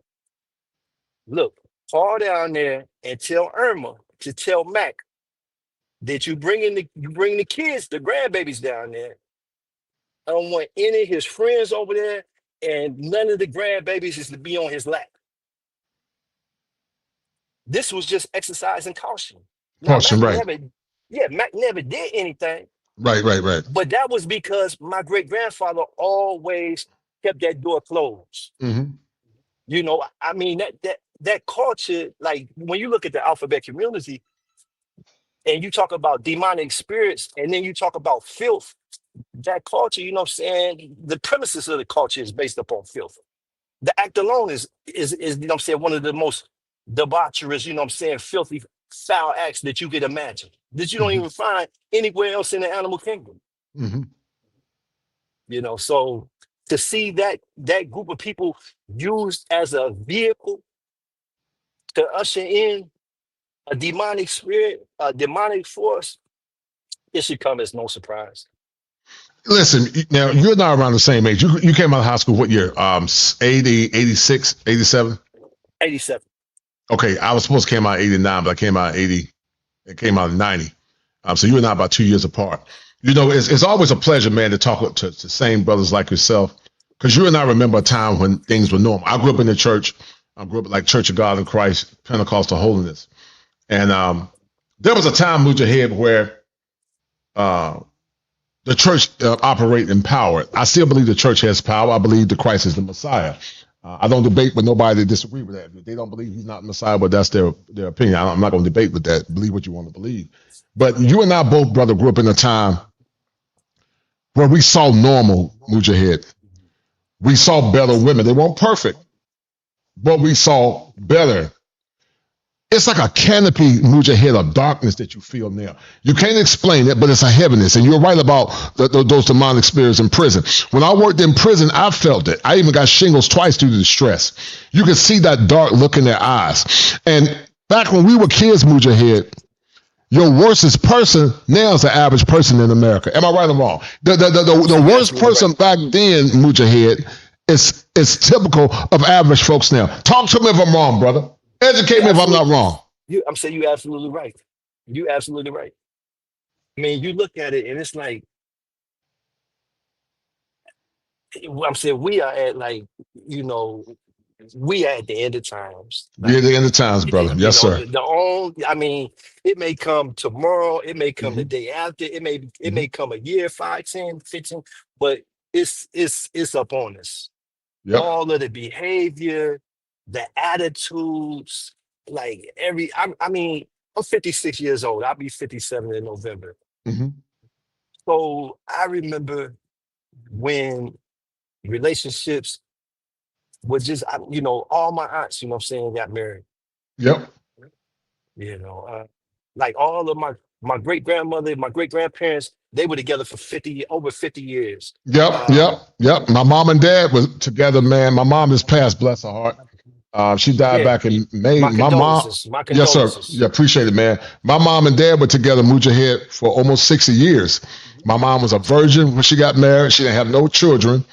look, call down there and tell Irma to tell Mac that you bring the kids, the grandbabies down there. I don't want any of his friends over there, and none of the grandbabies is to be on his lap. This was just exercising caution. Now, Caution, right. Mac never did anything. Right. But that was because my great grandfather always kept that door closed. Mm-hmm. You know, I mean, that culture, like when you look at the alphabet community and you talk about demonic spirits and then you talk about filth, that culture, you know what I'm saying? The premises of the culture is based upon filth. The act alone is you know what I'm saying, one of the most debaucherous, you know what I'm saying, filthy, foul acts that you could imagine, that you don't even find anywhere else in the animal kingdom. Mm-hmm. You know, so to see that group of people used as a vehicle to usher in a demonic spirit, a demonic force, it should come as no surprise. Listen, now you're not around the same age. You came out of high school what year? 80, 86, 87? 87. Okay, I was supposed to came out 89, but I came out 80. It came out in 90. So you and I about 2 years apart. You know, it's always a pleasure, man, to talk to the same brothers like yourself, because you and I remember a time when things were normal. I grew up in the church. I grew up like Church of God in Christ, Pentecostal holiness. And there was a time, Mujahid, where the church operated in power. I still believe the church has power. I believe that Christ is the Messiah. I don't debate with nobody that disagree with that. If they don't believe he's not the Messiah, but that's their opinion. I'm not going to debate with that. Believe what you want to believe. But you and I both, brother, grew up in a time where we saw normal, Mujahid. We saw better women. They weren't perfect, but we saw better. It's like a canopy, Mujahid, of darkness that you feel now. You can't explain it, but it's a heaviness. And you're right about those demonic spirits in prison. When I worked in prison, I felt it. I even got shingles twice due to the stress. You can see that dark look in their eyes. And back when we were kids, Mujahid, your worstest person now is the average person in America. Am I right or wrong? The worst person back then, Mujahid, is typical of average folks now. Talk to me if I'm wrong, brother. Educate me if I'm not wrong. I'm saying you're absolutely right. You're absolutely right. I mean, you look at it and it's like, I'm saying we are at like, you know, we are at the end of times. We're at the end of times, brother. Yes, sir. I mean, it may come tomorrow. It may come the day after. It may come a year, 5, 10, 15, but it's up on us. Yep. All of the behavior, the attitudes, like I mean, I'm 56 years old. I'll be 57 in November. Mm-hmm. So I remember when relationships was just, you know, all my aunts, you know what I'm saying, got married. Yep. You know, like all of my great grandmother, my great grandparents, they were together for over 50 years. Yep. My mom and dad were together, man. My mom is passed, bless her heart. She died back in May. My mom, yes, sir. Yeah, appreciate it, man. My mom and dad were together, Mujahid, for almost 60 years. My mom was a virgin when she got married. She didn't have no children.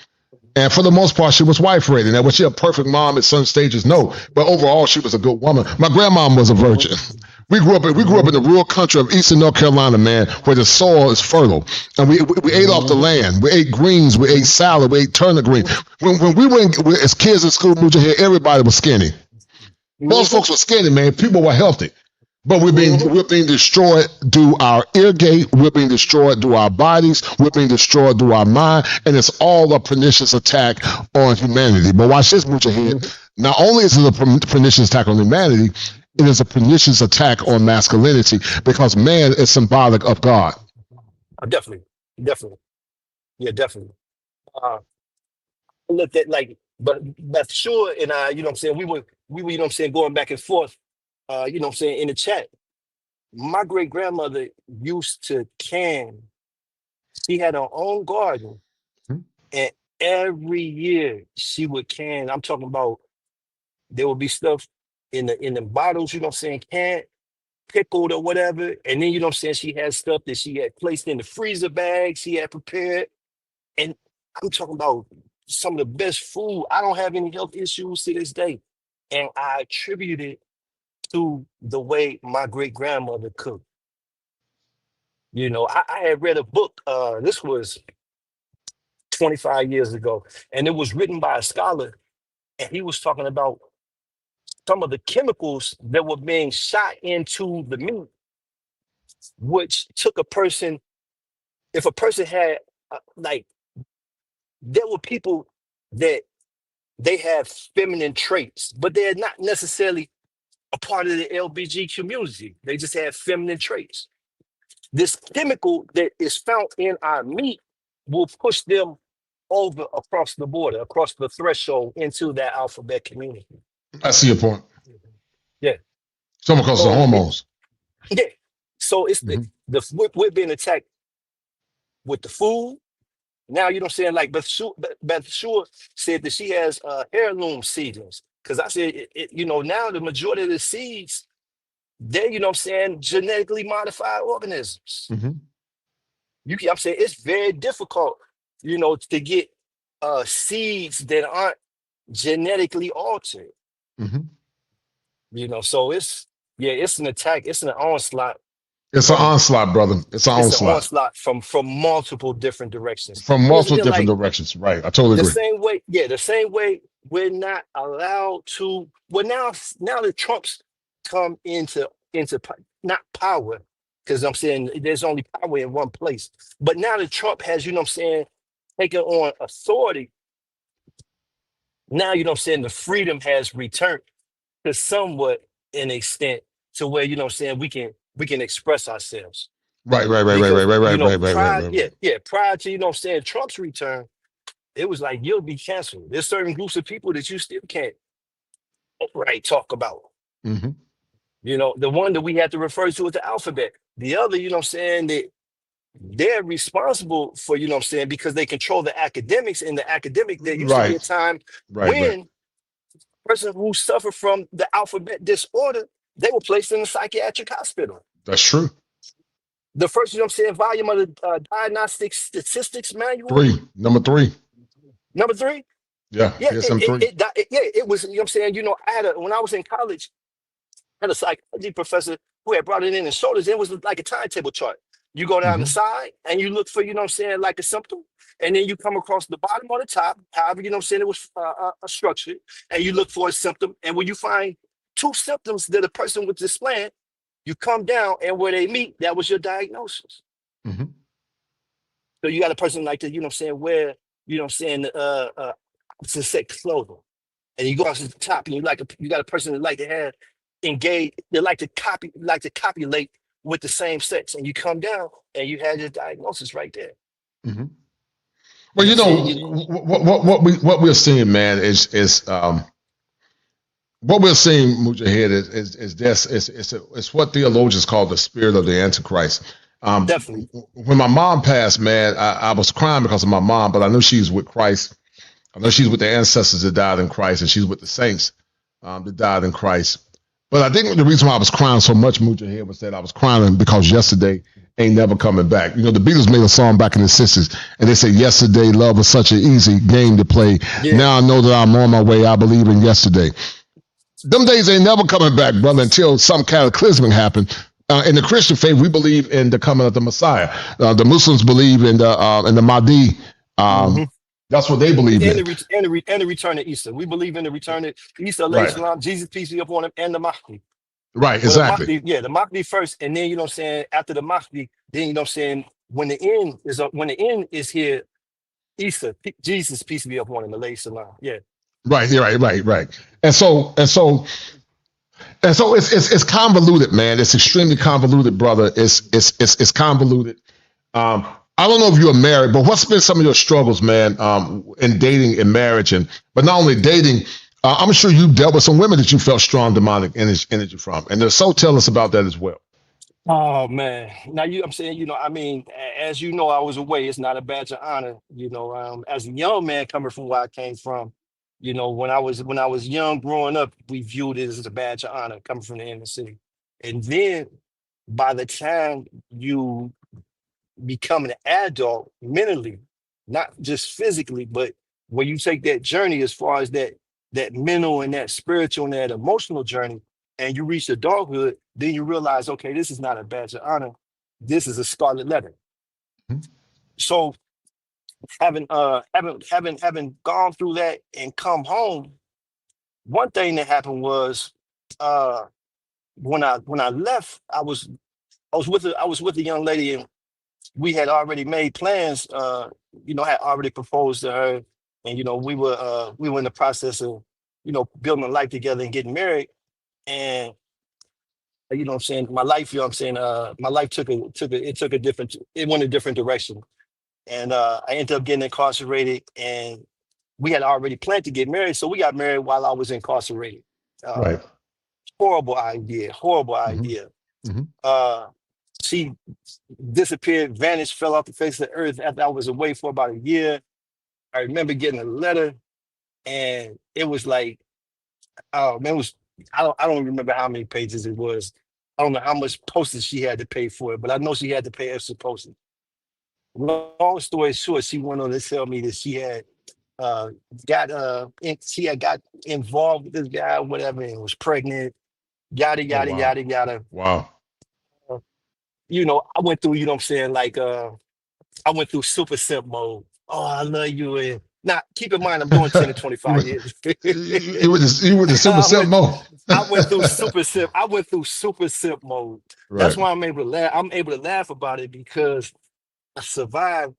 And for the most part, she was wife rated. Now, was she a perfect mom at some stages? No. But overall, she was a good woman. My grandmom was a virgin. We grew up in the rural country of Eastern North Carolina, man, where the soil is fertile. And we ate off the land. We ate greens. We ate salad. We ate turnip greens. When we were as kids in school, Mujahid, everybody was skinny. Most folks were skinny, man. People were healthy. But we're being destroyed through our ear gate. We're being destroyed through our bodies. We're being destroyed through our mind. And it's all a pernicious attack on humanity. But watch this, Mujahid. Not only is it a pernicious attack on humanity, it is a pernicious attack on masculinity because man is symbolic of God. Definitely. Yeah, definitely. I looked at like, but sure, and I, you know what I'm saying, we were, you know what I'm saying, going back and forth, you know what I'm saying, in the chat. My great grandmother used to can. She had her own garden, and every year she would can. I'm talking about there would be stuff in the bottles, you know what I'm saying, canned, pickled or whatever. And then you know what I'm saying, she had stuff that she had placed in the freezer bag, she had prepared. And I'm talking about some of the best food. I don't have any health issues to this day. And I attribute it to the way my great grandmother cooked. You know, I had read a book, this was 25 years ago, and it was written by a scholar, and he was talking about some of the chemicals that were being shot into the meat, which took a person, if a person had, like, there were people that they have feminine traits, but they're not necessarily a part of the LBG community. They just have feminine traits. This chemical that is found in our meat will push them over across the border, across the threshold into that alphabet community. I see your point. Yeah. Some because of the hormones. Yeah. So it's we're being attacked with the food. Now, you know what I'm saying? Like Bethshua said that she has heirloom seedlings. Because I said, you know, now the majority of the seeds, they're, you know what I'm saying, genetically modified organisms. I'm saying it's very difficult, you know, to get seeds that aren't genetically altered. You know, so it's an attack, it's an onslaught. It's an onslaught, brother. It's an It's an onslaught. onslaught from multiple different directions. From multiple different like, directions. Right. I totally agree. The same way we're not allowed to, well, now that Trump's come into not power, because I'm saying there's only power in one place. But now that Trump has, you know what I'm saying, taken on authority, now, you know what I'm saying, the freedom has returned to somewhat an extent to where, you know what I'm saying, we can express ourselves. Right. Prior to, you know what I'm saying, Trump's return, it was like, you'll be canceled. There's certain groups of people that you still can't talk about. You know, the one that we had to refer to as the alphabet. The other, you know what I'm saying, that they're responsible for, you know what I'm saying, because they control the academics. And the academic, there used to be a time when person who suffered from the alphabet disorder, they were placed in a psychiatric hospital. That's true. The first, you know what I'm saying, volume of the Diagnostic Statistics Manual. Number three. Number 3? Yeah. Yeah, it was, you know what I'm saying, you know, when I was in college, I had a psychology professor who had brought it in and showed us. It was like a timetable chart. You go down the side and you look for, you know what I'm saying, like a symptom. And then you come across the bottom or the top, however, you know what I'm saying, it was structured. And you look for a symptom. And when you find 2 symptoms that a person was displaying, you come down and where they meet, that was your diagnosis. So you got a person like that, you know what I'm saying, where, you know what I'm saying, to say clothing. And you go out to the top and you got a person that like to have engage, they like to copulate with the same sex. And you come down and you had your diagnosis right there. Well, you know, what we're seeing, man, is what we're seeing, Mujahid, is this. It's what theologians call the spirit of the Antichrist. Definitely. When my mom passed, man, I was crying because of my mom, but I knew she's with Christ. I know she's with the ancestors that died in Christ, and she's with the saints that died in Christ. But I think the reason why I was crying so much, Mujahid, was that I was crying because yesterday ain't never coming back. You know, the Beatles made a song back in the 60s, and they said, yesterday, love was such an easy game to play. Yeah. Now I know that I'm on my way. I believe in yesterday. Them days ain't never coming back, brother, until some cataclysmic happen. In the Christian faith, we believe in the coming of the Messiah. The Muslims believe in the Mahdi. That's what they believe in. And the return of Isa. We believe in the return of Isa, Islam, Jesus, peace be upon him, and the Mahdi. Right, exactly. The Mahdi first, and then, you know what I'm saying, after the Mahdi, then, you know what I'm saying, when the end is here, Isa, Jesus, peace be upon him, alayhi salam. Yeah. Right. And so And so it's convoluted, man. It's extremely convoluted, brother. It's convoluted. I don't know if you're married, but what's been some of your struggles, man, in dating and marriage, but not only dating. I'm sure you dealt with some women that you felt strong demonic energy from, and so tell us about that as well. Oh man. Now I'm saying, I mean, as you know, I was away. It's not a badge of honor, as a young man coming from where I came from, when I was young growing up, we viewed it as a badge of honor coming from the inner city. And then by the time you become an adult mentally, not just physically, but when you take that journey as far as that mental and that spiritual and that emotional journey, and you reach adulthood, then you realize, okay, this is not a badge of honor. This is a scarlet letter. So having gone through that and come home, one thing that happened was when I left, I was with a young lady, and we had already made plans, had already proposed to her, and we were in the process of, building a life together and getting married. And what I'm saying, my life, my life it went a different direction. And I ended up getting incarcerated, and we had already planned to get married. So we got married while I was incarcerated. Right. Horrible idea. Horrible idea. She disappeared, vanished, fell off the face of the earth after I was away for about a year. I remember getting a letter, and it was like, oh man, I don't remember how many pages it was. I don't know how much postage she had to pay for it, but I know she had to pay extra postage. Long story short, she went on to tell me that she had got involved with this guy or whatever, and was pregnant, yada Oh, yada wow. yada yada. Wow. I went through, what I'm saying, like I went through super simp mode. Oh, I love you. And now keep in mind, I'm doing 10 to you 25 were years. you were the super simp mode. I went through super simp. I went through super simp mode. That's Right. why I'm able to laugh. I'm able to laugh about it because I survived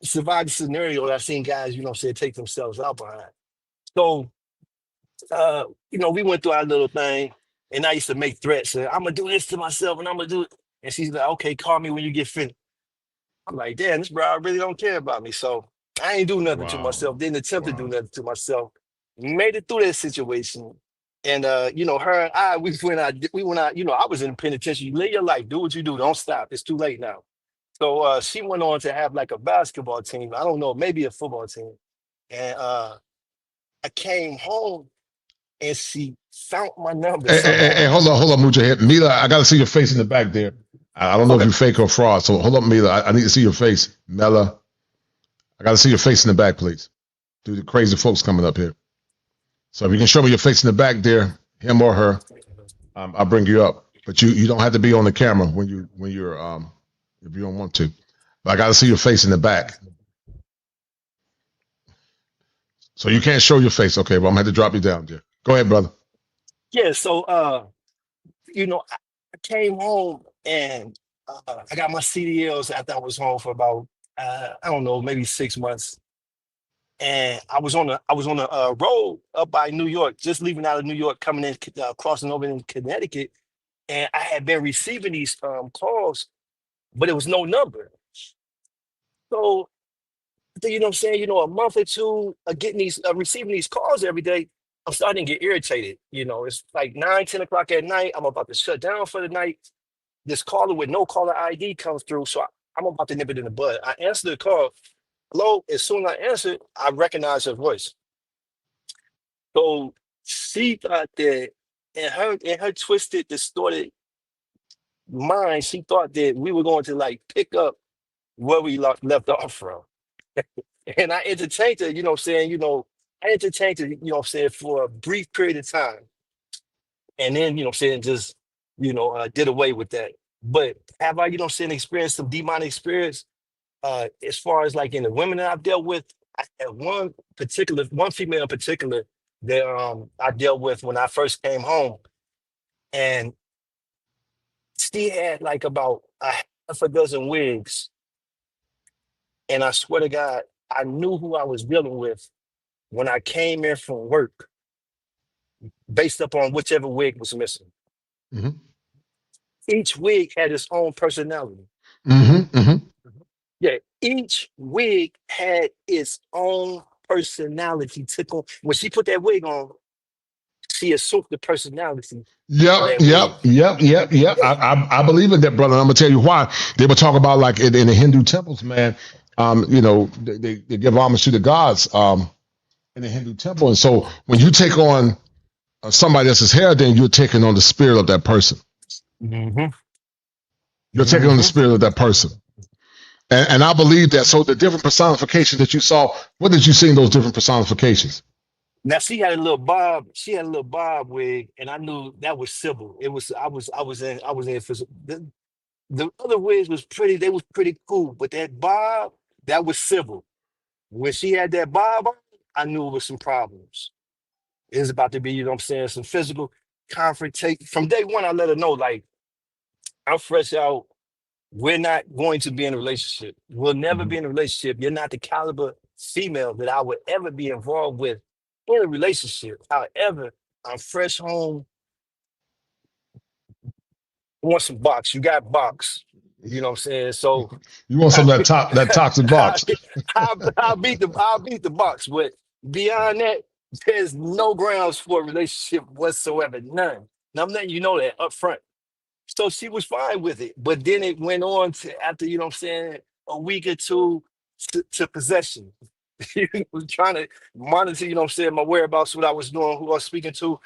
the scenario that I've seen guys, take themselves out behind. So, we went through our little thing, and I used to make threats. I'm gonna do this to myself, and I'm gonna do it. And she's like, "Okay, call me when you get finished." I'm like, "Damn, this bro really don't care about me." So I ain't do nothing to Wow. myself. Didn't attempt to do nothing to myself. Made it through that situation. And her and I, we went out, I was in the penitentiary. Live your life, do what you do, don't stop. It's too late now. So she went on to have like a basketball team. I don't know, maybe a football team. And I came home, and she found my number Hey, somehow. hold on, Mujahid. Mila, I got to see your face in the back there. I don't know if Okay. you fake or fraud. So hold up, Mila. I need to see your face. Mela, I got to see your face in the back, please. Do the crazy folks coming up here. So if you can show me your face in the back there, him or her, I'll bring you up. But you don't have to be on the camera when you're if you don't want to. But I got to see your face in the back. So you can't show your face, okay? Well, I'm gonna have to drop you down there. Go ahead, brother. Yeah, so I came home, and I got my CDLs after I was home for about I don't know, maybe 6 months. And I was on a road up by New York, just leaving out of New York, coming in, crossing over in Connecticut, and I had been receiving these calls, but it was no number. So, what I'm saying, a month or two of getting receiving these calls every day, I'm starting to get irritated. It's like 9, 10 o'clock at night. I'm about to shut down for the night. This caller with no caller ID comes through, so I'm about to nip it in the bud. I answer the call. Hello. As soon as I answered, I recognize her voice. So she thought that in her twisted, distorted mind, she thought that we were going to like pick up where we left off from. And I entertained her, I entertained her, for a brief period of time. And then, just, did away with that. But have I, experienced some demonic experience? As far as like in the women that I've dealt with, I had one female in particular that I dealt with when I first came home. And she had like about a half a dozen wigs. And I swear to God, I knew who I was dealing with when I came in from work. based upon whichever wig was missing. Mm-hmm. Each wig had its own personality. Mm-hmm. Mm-hmm. Yeah, each wig had its own personality. When she put that wig on, she assumed the personality of Yep, that yep, wig. yep, yep, yep. I believe in that, brother. And I'm gonna tell you why. They were talking about like in the Hindu temples, man. They give homage to the gods in the Hindu temple, and so when you take on somebody else's hair, then you're taking on the spirit of that person. Mm-hmm. You're taking on the spirit of that person. And I believe that. So the different personifications that you saw, what did you see in those different personifications? Now she had a little bob. She had a little bob wig, and I knew that was Sybil. It was. I was in physical. The other wigs was pretty. They was pretty cool, but that bob, that was Sybil. When she had that bob on, I knew it was some problems. It was about to be, you know what I'm saying, some physical confrontation. From day one, I let her know, like, I'm fresh out. We're not going to be in a relationship. We'll never be in a relationship. You're not the caliber female that I would ever be involved with in a relationship. However, I'm fresh home. I want some box. You got box. You know what I'm saying? So You want some of that toxic box. I'll beat the box. But beyond that, there's no grounds for a relationship whatsoever. None. And I'm letting you know that up front. So she was fine with it. But then it went on to after, you know what I'm saying, a week or two to possession. Was trying to monitor, you know what I'm saying, my whereabouts, what I was doing, who I was speaking to,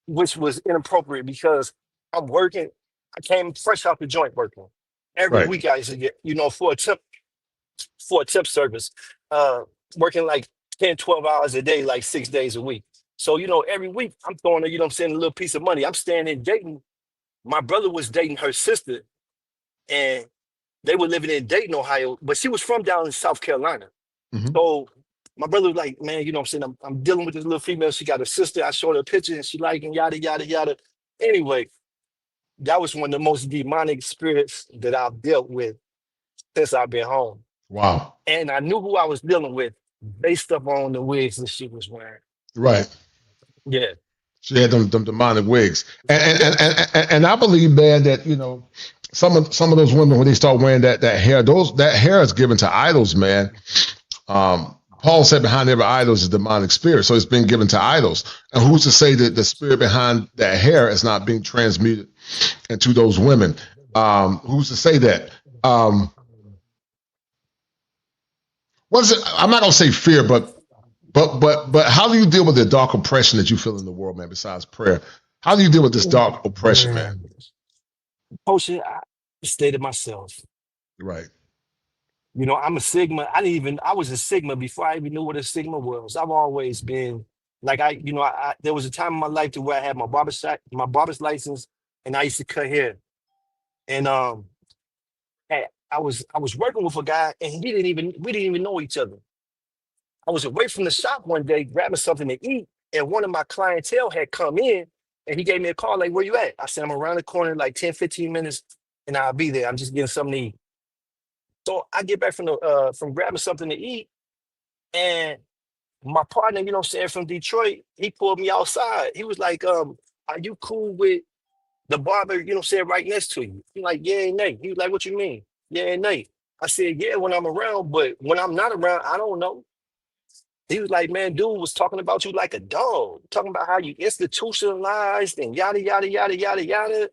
which was inappropriate because I'm working. I came fresh out the joint working. Every Right. week I used to get, you know, for a tip service, uh, working like 10, 12 hours a day, like 6 days a week. So, you know, every week I'm throwing, you know what I'm saying, a little piece of money. I'm staying in Dayton. My brother was dating her sister, and they were living in Dayton, Ohio, but she was from down in South Carolina. So my brother was like, man, you know what I'm saying? I'm dealing with this little female. She got a sister. I showed her a picture and she like, and yada, yada, yada. Anyway, that was one of the most demonic spirits that I've dealt with since I've been home. Wow. And I knew who I was dealing with based upon the wigs that she was wearing. Right. Yeah. She had them demonic wigs, and I believe, man, that you know some of those women when they start wearing that hair, that hair is given to idols, man. Paul said behind every idol is a demonic spirit, so it's been given to idols. And who's to say that the spirit behind that hair is not being transmuted into those women? Who's to say that? What's it? I'm not gonna say fear, but how do you deal with the dark oppression that you feel in the world, man? Besides prayer, how do you deal with this dark oppression, man? Coach, I stayed to myself. Right. You know, I'm a Sigma. I was a Sigma before I even knew what a Sigma was. I've always been like, there was a time in my life to where I had my barber's license, and I used to cut hair. And I was working with a guy, and we didn't even know each other. I was away from the shop one day grabbing something to eat, and one of my clientele had come in, and he gave me a call, like, where you at? I said, I'm around the corner, like 10, 15 minutes, and I'll be there. I'm just getting something to eat. So I get back from grabbing something to eat, and my partner, you know what I'm saying, from Detroit, he pulled me outside. He was like, are you cool with the barber, you know what I'm saying, right next to you? I'm like, yeah, Nate. He was like, what you mean? Yeah, Nate. I said, yeah, when I'm around, but when I'm not around, I don't know. He was like, man, dude was talking about you like a dog, talking about how you institutionalized and yada, yada, yada, yada, yada.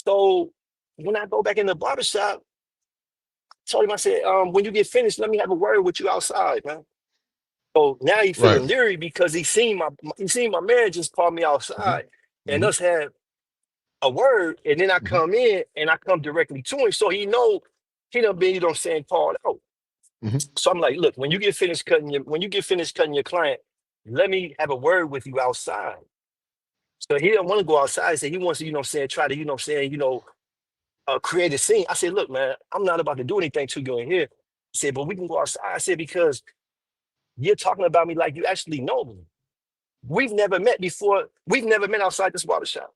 So when I go back in the barbershop, I told him, I said, when you get finished, let me have a word with you outside, man. So now he feeling leery because he seen my man just call me outside and us have a word, and then I come in and I come directly to him. So he know he done been, you know what I'm saying, called out. So I'm like, look, when you get finished cutting your client, let me have a word with you outside. So he didn't want to go outside. He said he wants to, you know what I'm saying, try to, you know what I'm saying, create a scene. I said, look, man, I'm not about to do anything to you in here. I said, but we can go outside. I said, because you're talking about me like you actually know me. We've never met before. We've never met outside this barbershop.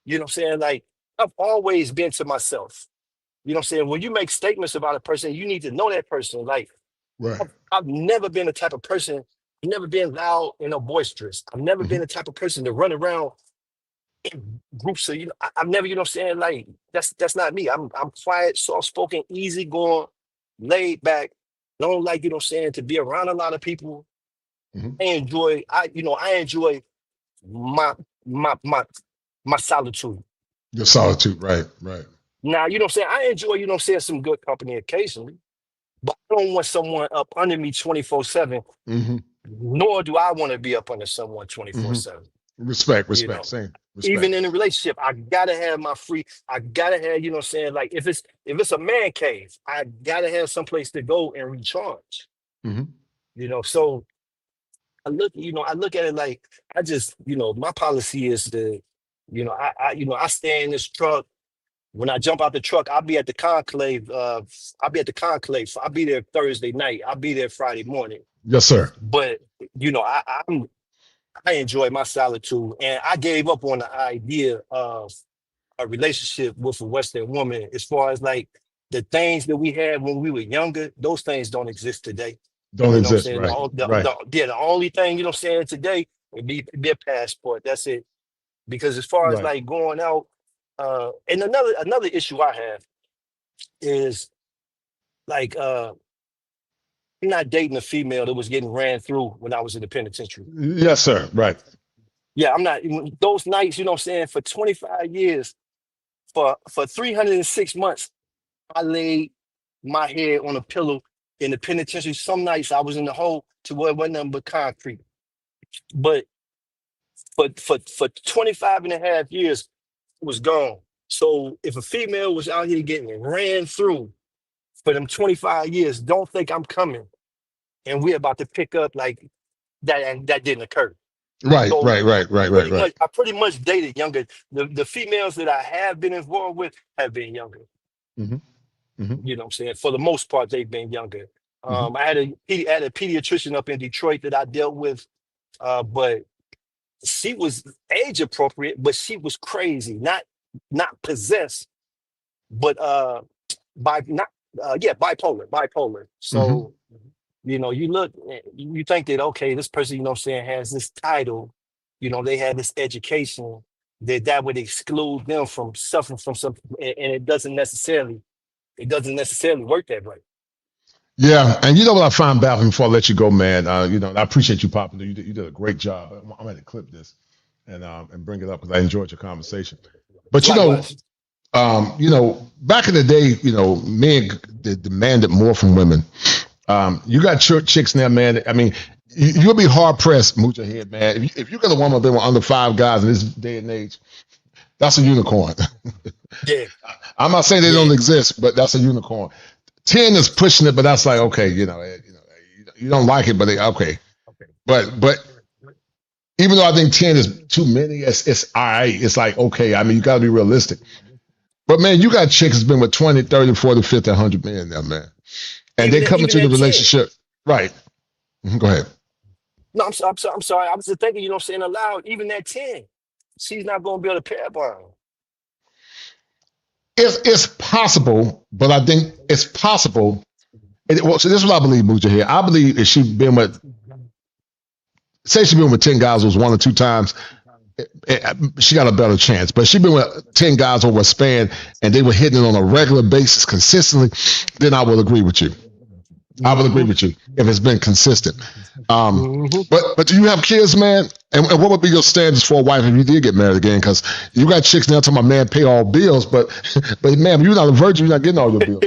You know what I'm saying? Like, I've always been to myself. You know what I'm saying? When you make statements about a person, you need to know that person. Like, I've never been the type of person I've never been loud and boisterous. I've never been the type of person to run around in groups of, I've never, like that's not me. I'm quiet, soft spoken, easygoing, laid back. I don't like, to be around a lot of people. I enjoy my my my my solitude. Your solitude, right. Now, I enjoy, some good company occasionally, but I don't want someone up under me 24/7, nor do I want to be up under someone 24/7. Respect, Same. respect. Even in a relationship, I gotta have I gotta have, like if it's a man cave, I gotta have someplace to go and recharge. So I look at it like I just, my policy is to, I stay in this truck. When I jump out the truck, I'll be at the conclave. I'll be there Thursday night. I'll be there Friday morning. Yes, sir. But I enjoy my solitude, and I gave up on the idea of a relationship with a Western woman. As far as like the things that we had when we were younger, those things don't exist today. Don't exist, Right. right. The only thing today would be a passport. That's it. Because as far as like going out, and another issue I have is like I'm not dating a female that was getting ran through when I was in the penitentiary. Yes, sir. Right. Yeah, I'm not those nights, for 25 years, for 306 months, I laid my head on a pillow in the penitentiary. Some nights I was in the hole to where it wasn't nothing but concrete. But for 25 and a half years, it was gone. So if a female was out here getting ran through for them 25 years, don't think I'm coming and we're about to pick up like that, and that didn't occur. Right. I pretty much dated younger. The females that I have been involved with have been younger. For the most part, they've been younger. I had a pediatrician up in Detroit that I dealt with, but she was age appropriate, but she was crazy, not possessed, but bipolar. So you look, you think that okay, this person, has this title, they have this education, that would exclude them from suffering from something, and it doesn't necessarily work that way. Yeah, and you know what I find baffling before I let you go, man. I appreciate you popping. You did a great job. I'm going to clip this and bring it up because I enjoyed your conversation. But back in the day, men demanded more from women. You got chicks now, man. I mean, you'll be hard pressed, Mujahid, man. If you got a woman been with under 5 guys in this day and age, that's a unicorn. Yeah, I'm not saying they don't exist, but that's a unicorn. 10 is pushing it, but that's like okay, you don't like it, but okay. But even though I think 10 is too many, it's all right. It's like okay. I mean, you got to be realistic. But man, you got chicks that's been with 20, 30, 40, 50, 100 men now, man. And they come into the relationship. 10. Right. Go ahead. No, I'm sorry. I was just thinking, aloud, even at 10, she's not going to be able to pair bond. It's possible, but I think it's possible. So this is what I believe, Mujahid. I believe if she's been with, say she's been with 10 guys, was 1 or 2 times, she got a better chance. But she's been with 10 guys over a span and they were hitting it on a regular basis consistently, then I will agree with you. I would agree with you if it's been consistent. But do you have kids, man? And what would be your standards for a wife if you did get married again? Because you got chicks now talking about man pay all bills, but man, you're not a virgin, you're not getting all your bills.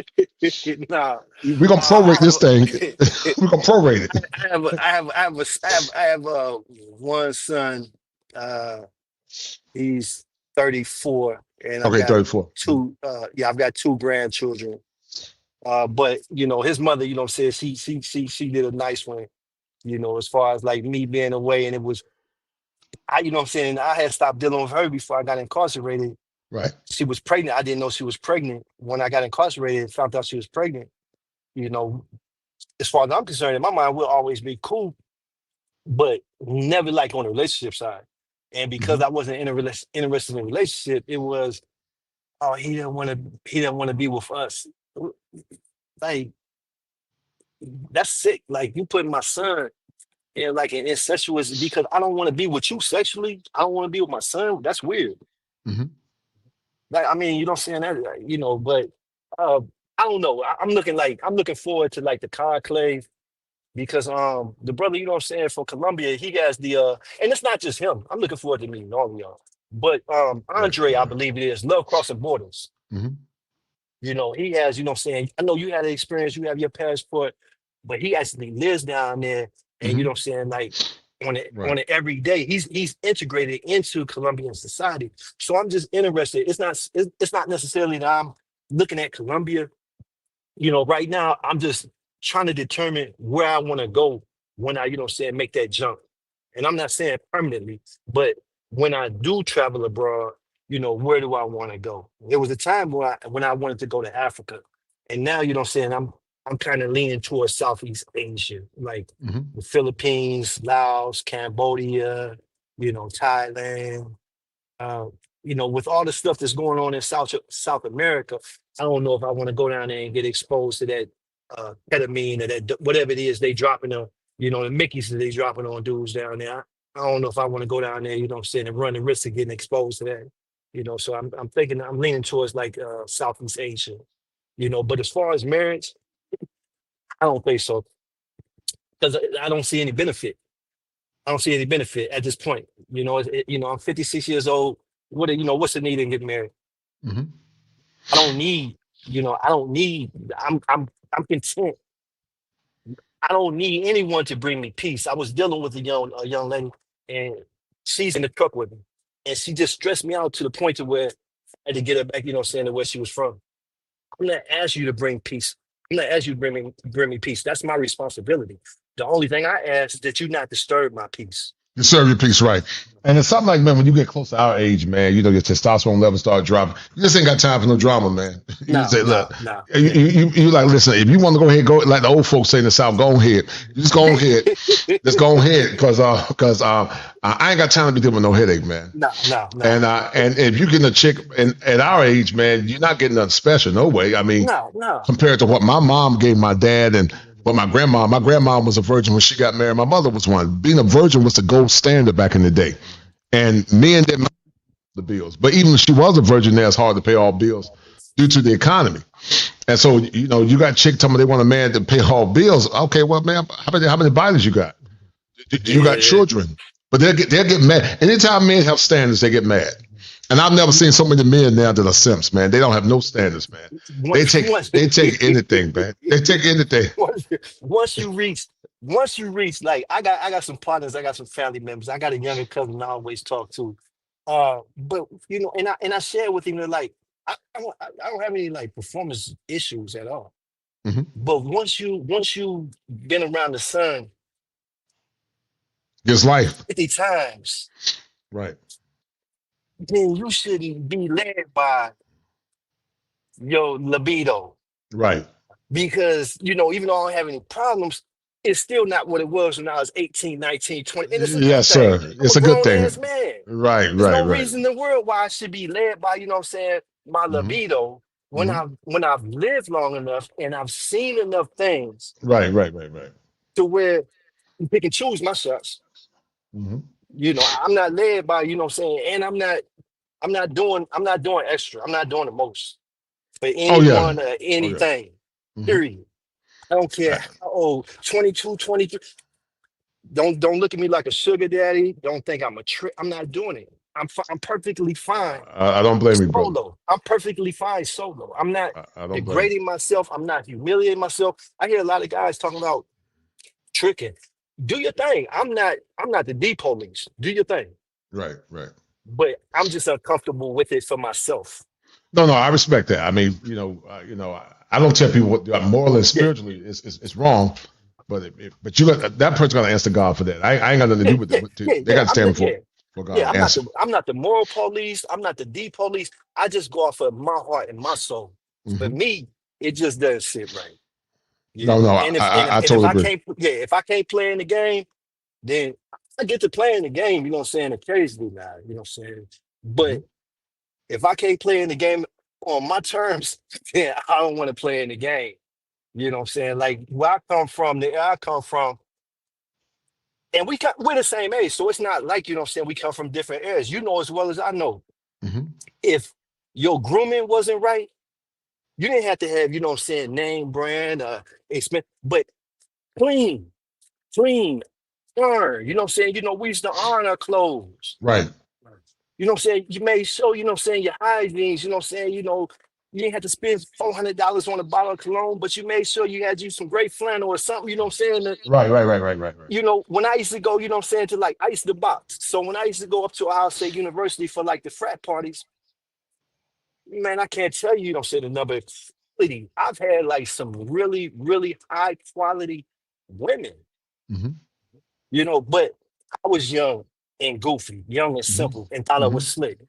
Nah, we're gonna prorate this thing. We're gonna prorate it. I have one son. He's 34, and I've got 34. I've got 2 grandchildren. But his mother, said she did a nice one, as far as like me being away, and it was, I had stopped dealing with her before I got incarcerated. Right. She was pregnant. I didn't know she was pregnant. When I got incarcerated, found out she was pregnant. As far as I'm concerned, in my mind, we'll always be cool, but never like on the relationship side. And because I wasn't interested in a relationship, it was, oh, he didn't want to be with us. Like, that's sick. Like, you putting my son and like an incestuous, because I don't want to be with you sexually. I don't want to be with my son. That's weird. Mm-hmm. Like, I mean, you know what I'm saying? That, you know, but uh, I don't know. I'm looking forward to like the conclave because the brother, you know what I'm saying, from Colombia, he has the and it's not just him. I'm looking forward to meeting all of y'all. But Andre, I believe it is, Love Crossing Borders. Mm-hmm. You know, he has, you know what I'm saying, I know you had an experience, you have your passport, but he actually lives down there, and you know what I'm saying, like on it every day. He's integrated into Colombian society. So I'm just interested. It's not necessarily that I'm looking at Colombia. You know, right now I'm just trying to determine where I want to go when I, you know what I'm saying, make that jump. And I'm not saying permanently, but when I do travel abroad, you know, where do I want to go? There was a time when I wanted to go to Africa. And now, you know what I'm saying, I'm kind of leaning towards Southeast Asia, like the Philippines, Laos, Cambodia, you know, Thailand. Uh, you know, with all the stuff that's going on in South America, I don't know if I want to go down there and get exposed to that ketamine or that whatever it is they dropping on, you know, the Mickeys that they dropping on dudes down there. I don't know if I want to go down there, you know what I'm saying, and run the risk of getting exposed to that. You know, so I'm thinking, I'm leaning towards like Southeast Asia, you know, but as far as marriage, I don't think so. Because I don't see any benefit. I don't see any benefit at this point. You know, you know, I'm 56 years old. You know, what's the need in getting married? Mm-hmm. I don't need, you know, I don't need, I'm content. I don't need anyone to bring me peace. I was dealing with a young lady, and she's in the truck with me. And she just stressed me out to the point to where I had to get her back, you know what I'm saying, to where she was from. I'm not asking you to bring peace. I'm not asking you to bring me peace. That's my responsibility. The only thing I ask is that you not disturb my peace. You serve your piece right. And it's something like, man, when you get close to our age, man, you know, your testosterone levels start dropping. You just ain't got time for no drama, man. You say, look, you like, listen, if you want to go ahead, go like the old folks say in the South, go ahead. You just go ahead. Just go ahead. Because I ain't got time to be dealing with no headache, man. No. And if you're getting a chick at our age, man, you're not getting nothing special, no way. I mean, compared to what my mom gave my dad and but my grandma was a virgin when she got married. My mother was one. Being a virgin was the gold standard back in the day. And men didn't pay the bills. But even if she was a virgin, it's hard to pay all bills due to the economy. And so, you know, you got chick telling me they want a man to pay all bills. Okay, well, man, how many bodies you got? You got children. But they'll get mad. Anytime men have standards, they get mad. And I've never seen so many men now that are simps, man. They don't have no standards, man. They take anything, man. They take anything. Once you reach, like I got some partners, I got some family members, I got a younger cousin I always talk to. But you know, and I share with him that like I don't have any like performance issues at all. Mm-hmm. But once you been around the sun, it's life 50 times, right? Then you shouldn't be led by your libido. Right. Because, you know, even though I don't have any problems, it's still not what it was when I was 18, 19, 20. And it's a yes, good sir. thing. It's a good thing. Man. Right, There's no reason in the world why I should be led by, you know what I'm saying, my libido when I've lived long enough and I've seen enough things. Right. To where you pick and choose my shots. Mm-hmm. You know, I'm not led by, you know what I'm saying, and I'm not doing extra. I'm not doing the most for anyone or anything. Period. I don't care how old, 22, 23. Don't look at me like a sugar daddy. Don't think I'm a trick. I'm not doing it. I'm perfectly fine. I don't blame you, bro. Solo. I'm perfectly fine solo. I'm not I don't degrading myself. I'm not humiliating myself. I hear a lot of guys talking about tricking. Do your thing. I'm not the D police. Do your thing. Right. But I'm just uncomfortable with it for myself. No, I respect that. I mean, you know, I don't tell people what morally and spiritually is wrong, but you got that person got to answer God for that. I ain't got nothing to do with it. They got to stand for God. Yeah, I'm not the moral police. I'm not the D police. I just go off of my heart and my soul. For me, it just doesn't sit right. Yeah. No, I totally agree. If I can't play in the game, then I get to play in the game, you know what I'm saying, occasionally now, you know what I'm saying? But if I can't play in the game on my terms, then I don't want to play in the game. You know what I'm saying? Like where I come from, And we're the same age, so it's not like, you know what I'm saying, we come from different eras. You know as well as I know, if your grooming wasn't right, you didn't have to have, you know what I'm saying, name brand, expense, but clean, iron. You know what I'm saying? You know, we used to iron our clothes. Right. You know what I'm saying? You made sure, you know what I'm saying, your hygienes, you know what I'm saying, you know, you didn't have to spend $400 on a bottle of cologne, but you made sure you had you some great flannel or something, you know what I'm saying? Right. You know, when I used to go, you know what I'm saying, to like, I used to box. So when I used to go up to Ohio State University for like the frat parties, man, I can't tell you, you know what I'm saying, the number of quality. I've had like some really, really high quality women, you know, but I was young and goofy, young and simple, and thought I was slick.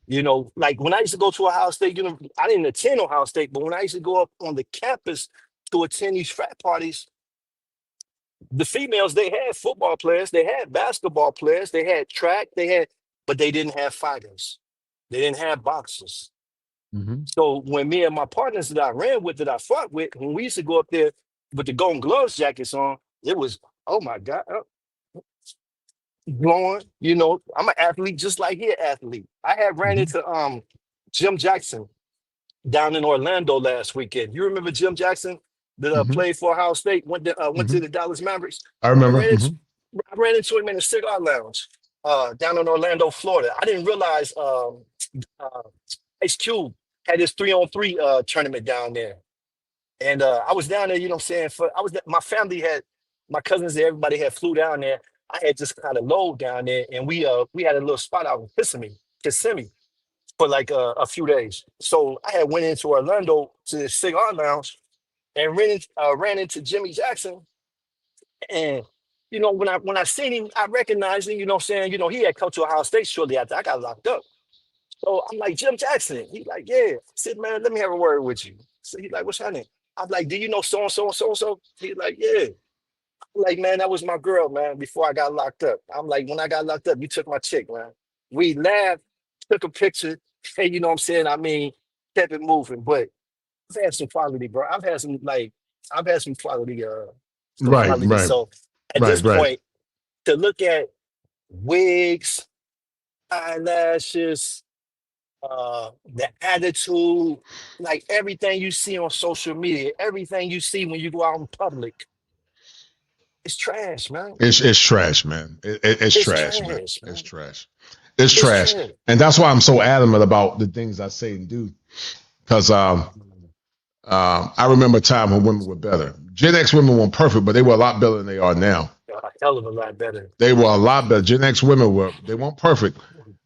You know, like when I used to go to Ohio State University, I didn't attend Ohio State, but when I used to go up on the campus to attend these frat parties, the females, they had football players, they had basketball players, they had track, but they didn't have fighters. They didn't have boxers. So when me and my partners that I ran with, that I fought with, when we used to go up there with the Golden Gloves jackets on, it was, oh my God, blowing. You know, I'm an athlete just like he an athlete. I had ran into Jim Jackson down in Orlando last weekend. You remember Jim Jackson that played for Ohio State, went to the Dallas Mavericks? I remember. I ran into him in a cigar lounge down in Orlando, Florida. I didn't realize Ice Cube had his 3-on-3 tournament down there. And I was down there, you know what I'm saying? My family had, my cousins, everybody had flew down there. I had just kind of low down there, and we had a little spot out in Kissimmee for like a few days. So I had went into Orlando to the cigar lounge and ran into Jimmy Jackson. And you know, when I seen him, I recognized him, you know what I'm saying? You know, he had come to Ohio State shortly after I got locked up. So I'm like, Jim Jackson. He's like, yeah. I said, man, let me have a word with you. So he's like, what's your name? I'm like, do you know so-and-so and so-and-so? He's like, yeah. I'm like, man, that was my girl, man, before I got locked up. I'm like, when I got locked up, you took my chick, man. We laughed, took a picture, and you know what I'm saying? I mean, kept it moving. But I've had some quality, bro. I've had some quality, Right. So at this point, to look at wigs, eyelashes, the attitude, like everything you see on social media, everything you see when you go out in public, it's trash, man. It's trash, man. It's trash, man. Man. It's trash. It's trash. And that's why I'm so adamant about the things I say and do. Because I remember a time when women were better. Gen X women weren't perfect, but they were a lot better than they are now. A hell of a lot better. They were a lot better. Gen X women they weren't perfect,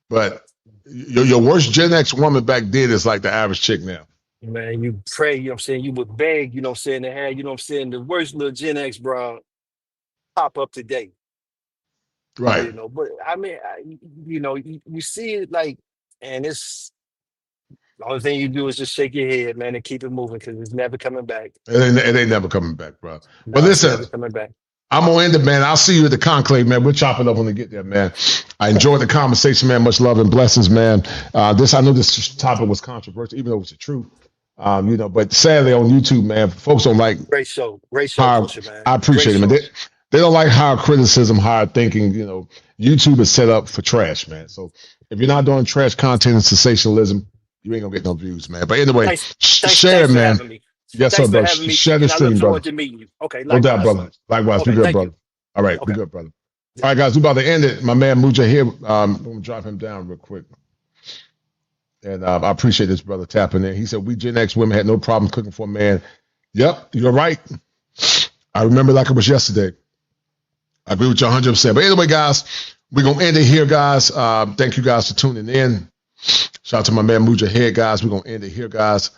but your worst Gen X woman back then is like the average chick now. Man, you pray, you know what I'm saying? You would beg, you know what I'm saying, to have, you know what I'm saying, the worst little Gen X bra pop up today. Right. You know, but I mean, you know, you see it like, and it's, the only thing you do is just shake your head, man, and keep it moving because it's never coming back. It ain't never coming back, bro. No, But listen, never coming back. I'm gonna end it, man. I'll see you at the conclave, man. We're chopping up when we get there, man. I enjoyed the conversation, man. Much love and blessings, man. I know this topic was controversial, even though it was the truth. You know, but sadly on YouTube, man, folks don't like. Great show, culture, man. I appreciate it, man. They don't like higher criticism, higher thinking. You know, YouTube is set up for trash, man. So if you're not doing trash content and sensationalism, you ain't gonna get no views, man. But anyway, share it, man. Yes, sir, bro. Share the stream, brother. To meet you. Okay, no doubt, brother. Likewise, be good, brother. All right, be good, brother. All right, guys, we're about to end it. My man Muja here. I'm gonna drop him down real quick. And I appreciate this brother tapping in. He said, we Gen X women had no problem cooking for a man. Yep, you're right. I remember like it was yesterday. I agree with you 100%. But anyway, guys, we're going to end it here, guys. Thank you guys for tuning in. Shout out to my man Muja here, guys. We're going to end it here, guys.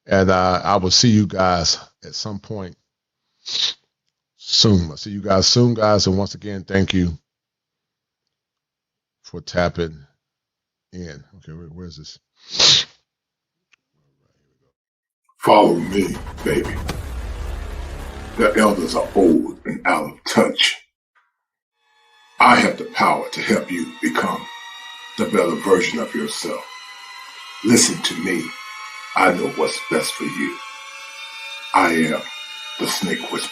And I will see you guys at some point soon. I'll see you guys soon, guys. And once again, thank you for tapping in. Okay, where's this? Follow me, baby. The elders are old and out of touch. I have the power to help you become the better version of yourself. Listen to me. I know what's best for you. I am the Snake Whisperer.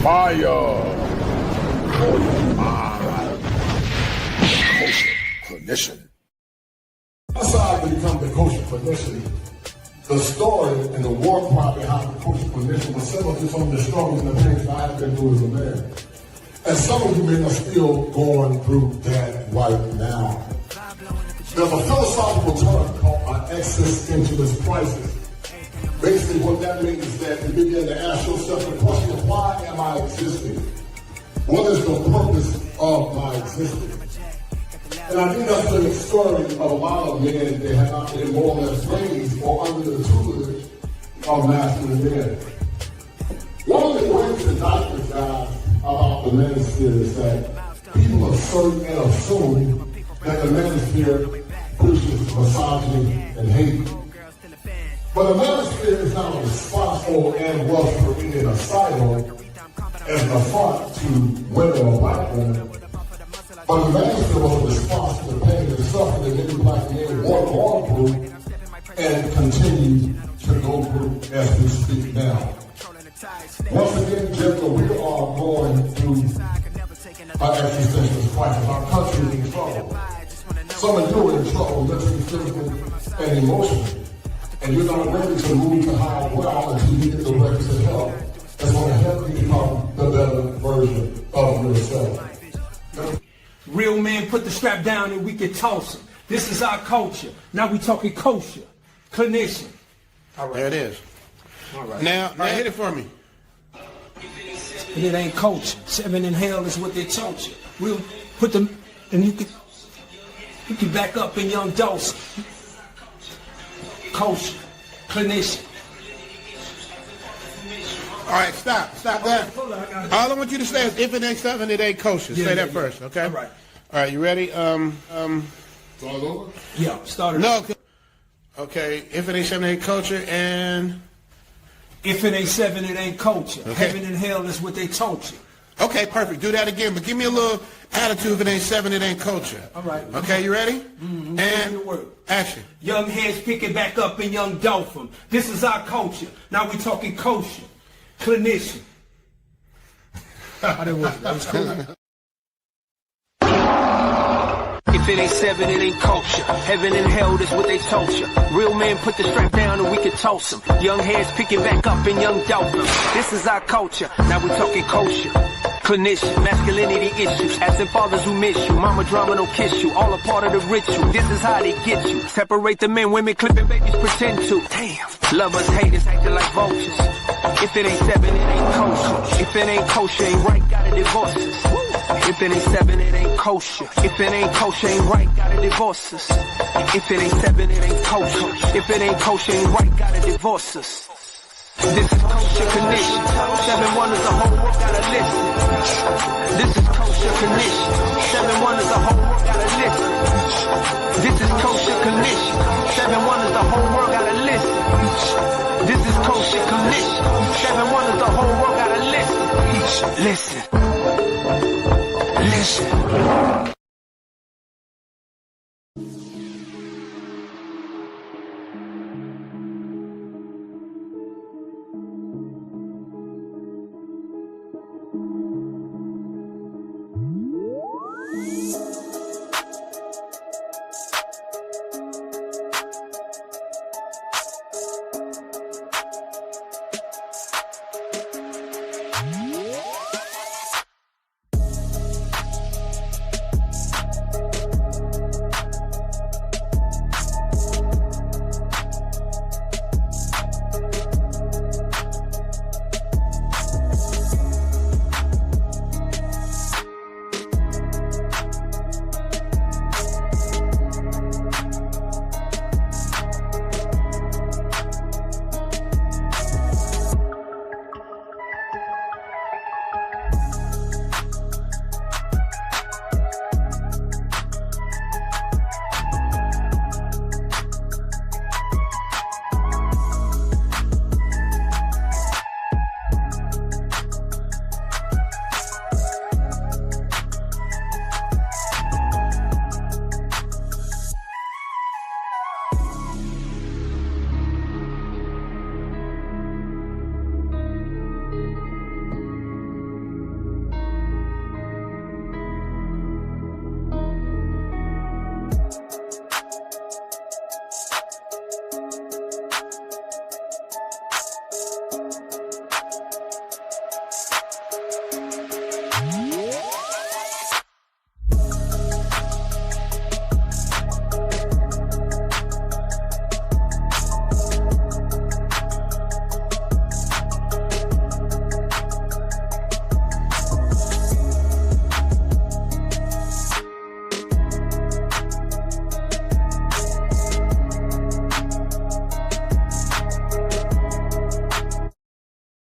fire for your mind. Kosher clinician. Aside to become the kosher clinician, the story and the war cry behind the kosher clinician was similar to some of the struggles and the pains that I've been through as a man. And some of you men are still going through that right now. There's a philosophical term called an existentialist crisis. Basically what that means is that you begin to ask yourself the question, why am I existing? What is the purpose of my existence? And I think that's been the story of a lot of men that have not been more or less raised or under the tutelage of masculine men. One of the greatest indictments, guys, about the manosphere is that people assert and assume that the manosphere pushes misogyny and hate. But the manosphere is not responsible and was created a silo as an affront to women or black women. But the manosphere was a response to the pain and suffering that many black men walk on through and continue to go through as we speak now. Once again, gentlemen, we are going through an existential crisis. Our country is in trouble. Some of you are in trouble, mentally, physically, and emotionally. And you're not ready to move to higher ground until you get the requisite help that's going to help you become the better version of yourself. Real men put the strap down and we can toss them. This is our culture. Now we talking kosher. Clinician. All right. There it is. All right. Now hit it for me. And it ain't culture. 7 in hell is what they taught you. We'll put them, and you can back up in young dose. Kosher. Clinician. All right, stop that. All I want you to say is, if it ain't 7, it ain't kosher. Say that first, okay? All right, you ready? Start over? Yeah, start it. No. Okay, if it ain't 7, it ain't kosher, and... If it ain't 7, it ain't culture. Okay. Heaven and hell is what they taught you. Okay, perfect. Do that again, but give me a little attitude. If it ain't 7, it ain't culture. All right. Okay, you ready? Mm-hmm. And action. Young heads picking back up in young dolphin. This is our culture. Now we talking kosher. Clinician. That was cool. If it ain't 7, it ain't culture. Heaven and hell, that's what they taught you. Real men put the strap down and we can toss them. Young heads picking back up in young dolphins. This is our culture. Now we talking kosher. Clinician, masculinity issues. Asking fathers who miss you. Mama drama don't kiss you. All a part of the ritual. This is how they get you. Separate the men, women clipping babies pretend to. Damn. Lovers, haters acting like vultures. If it ain't 7, it ain't kosher. If it ain't kosher, ain't right, gotta divorce us. If it ain't 7, it ain't kosher. If it ain't kosher, ain't right, gotta divorce us. If it ain't 7, it ain't kosher. If it ain't kosher, ain't right, gotta divorce us. This is kosher condition. 7 wonders, the whole world gotta listen. This is kosher condition. 7 wonders, the whole world gotta listen. This is kosher condition. 7 wonders, the whole world gotta listen. This is kosher condition. 7 wonders, the whole world gotta listen. Listen. Listen.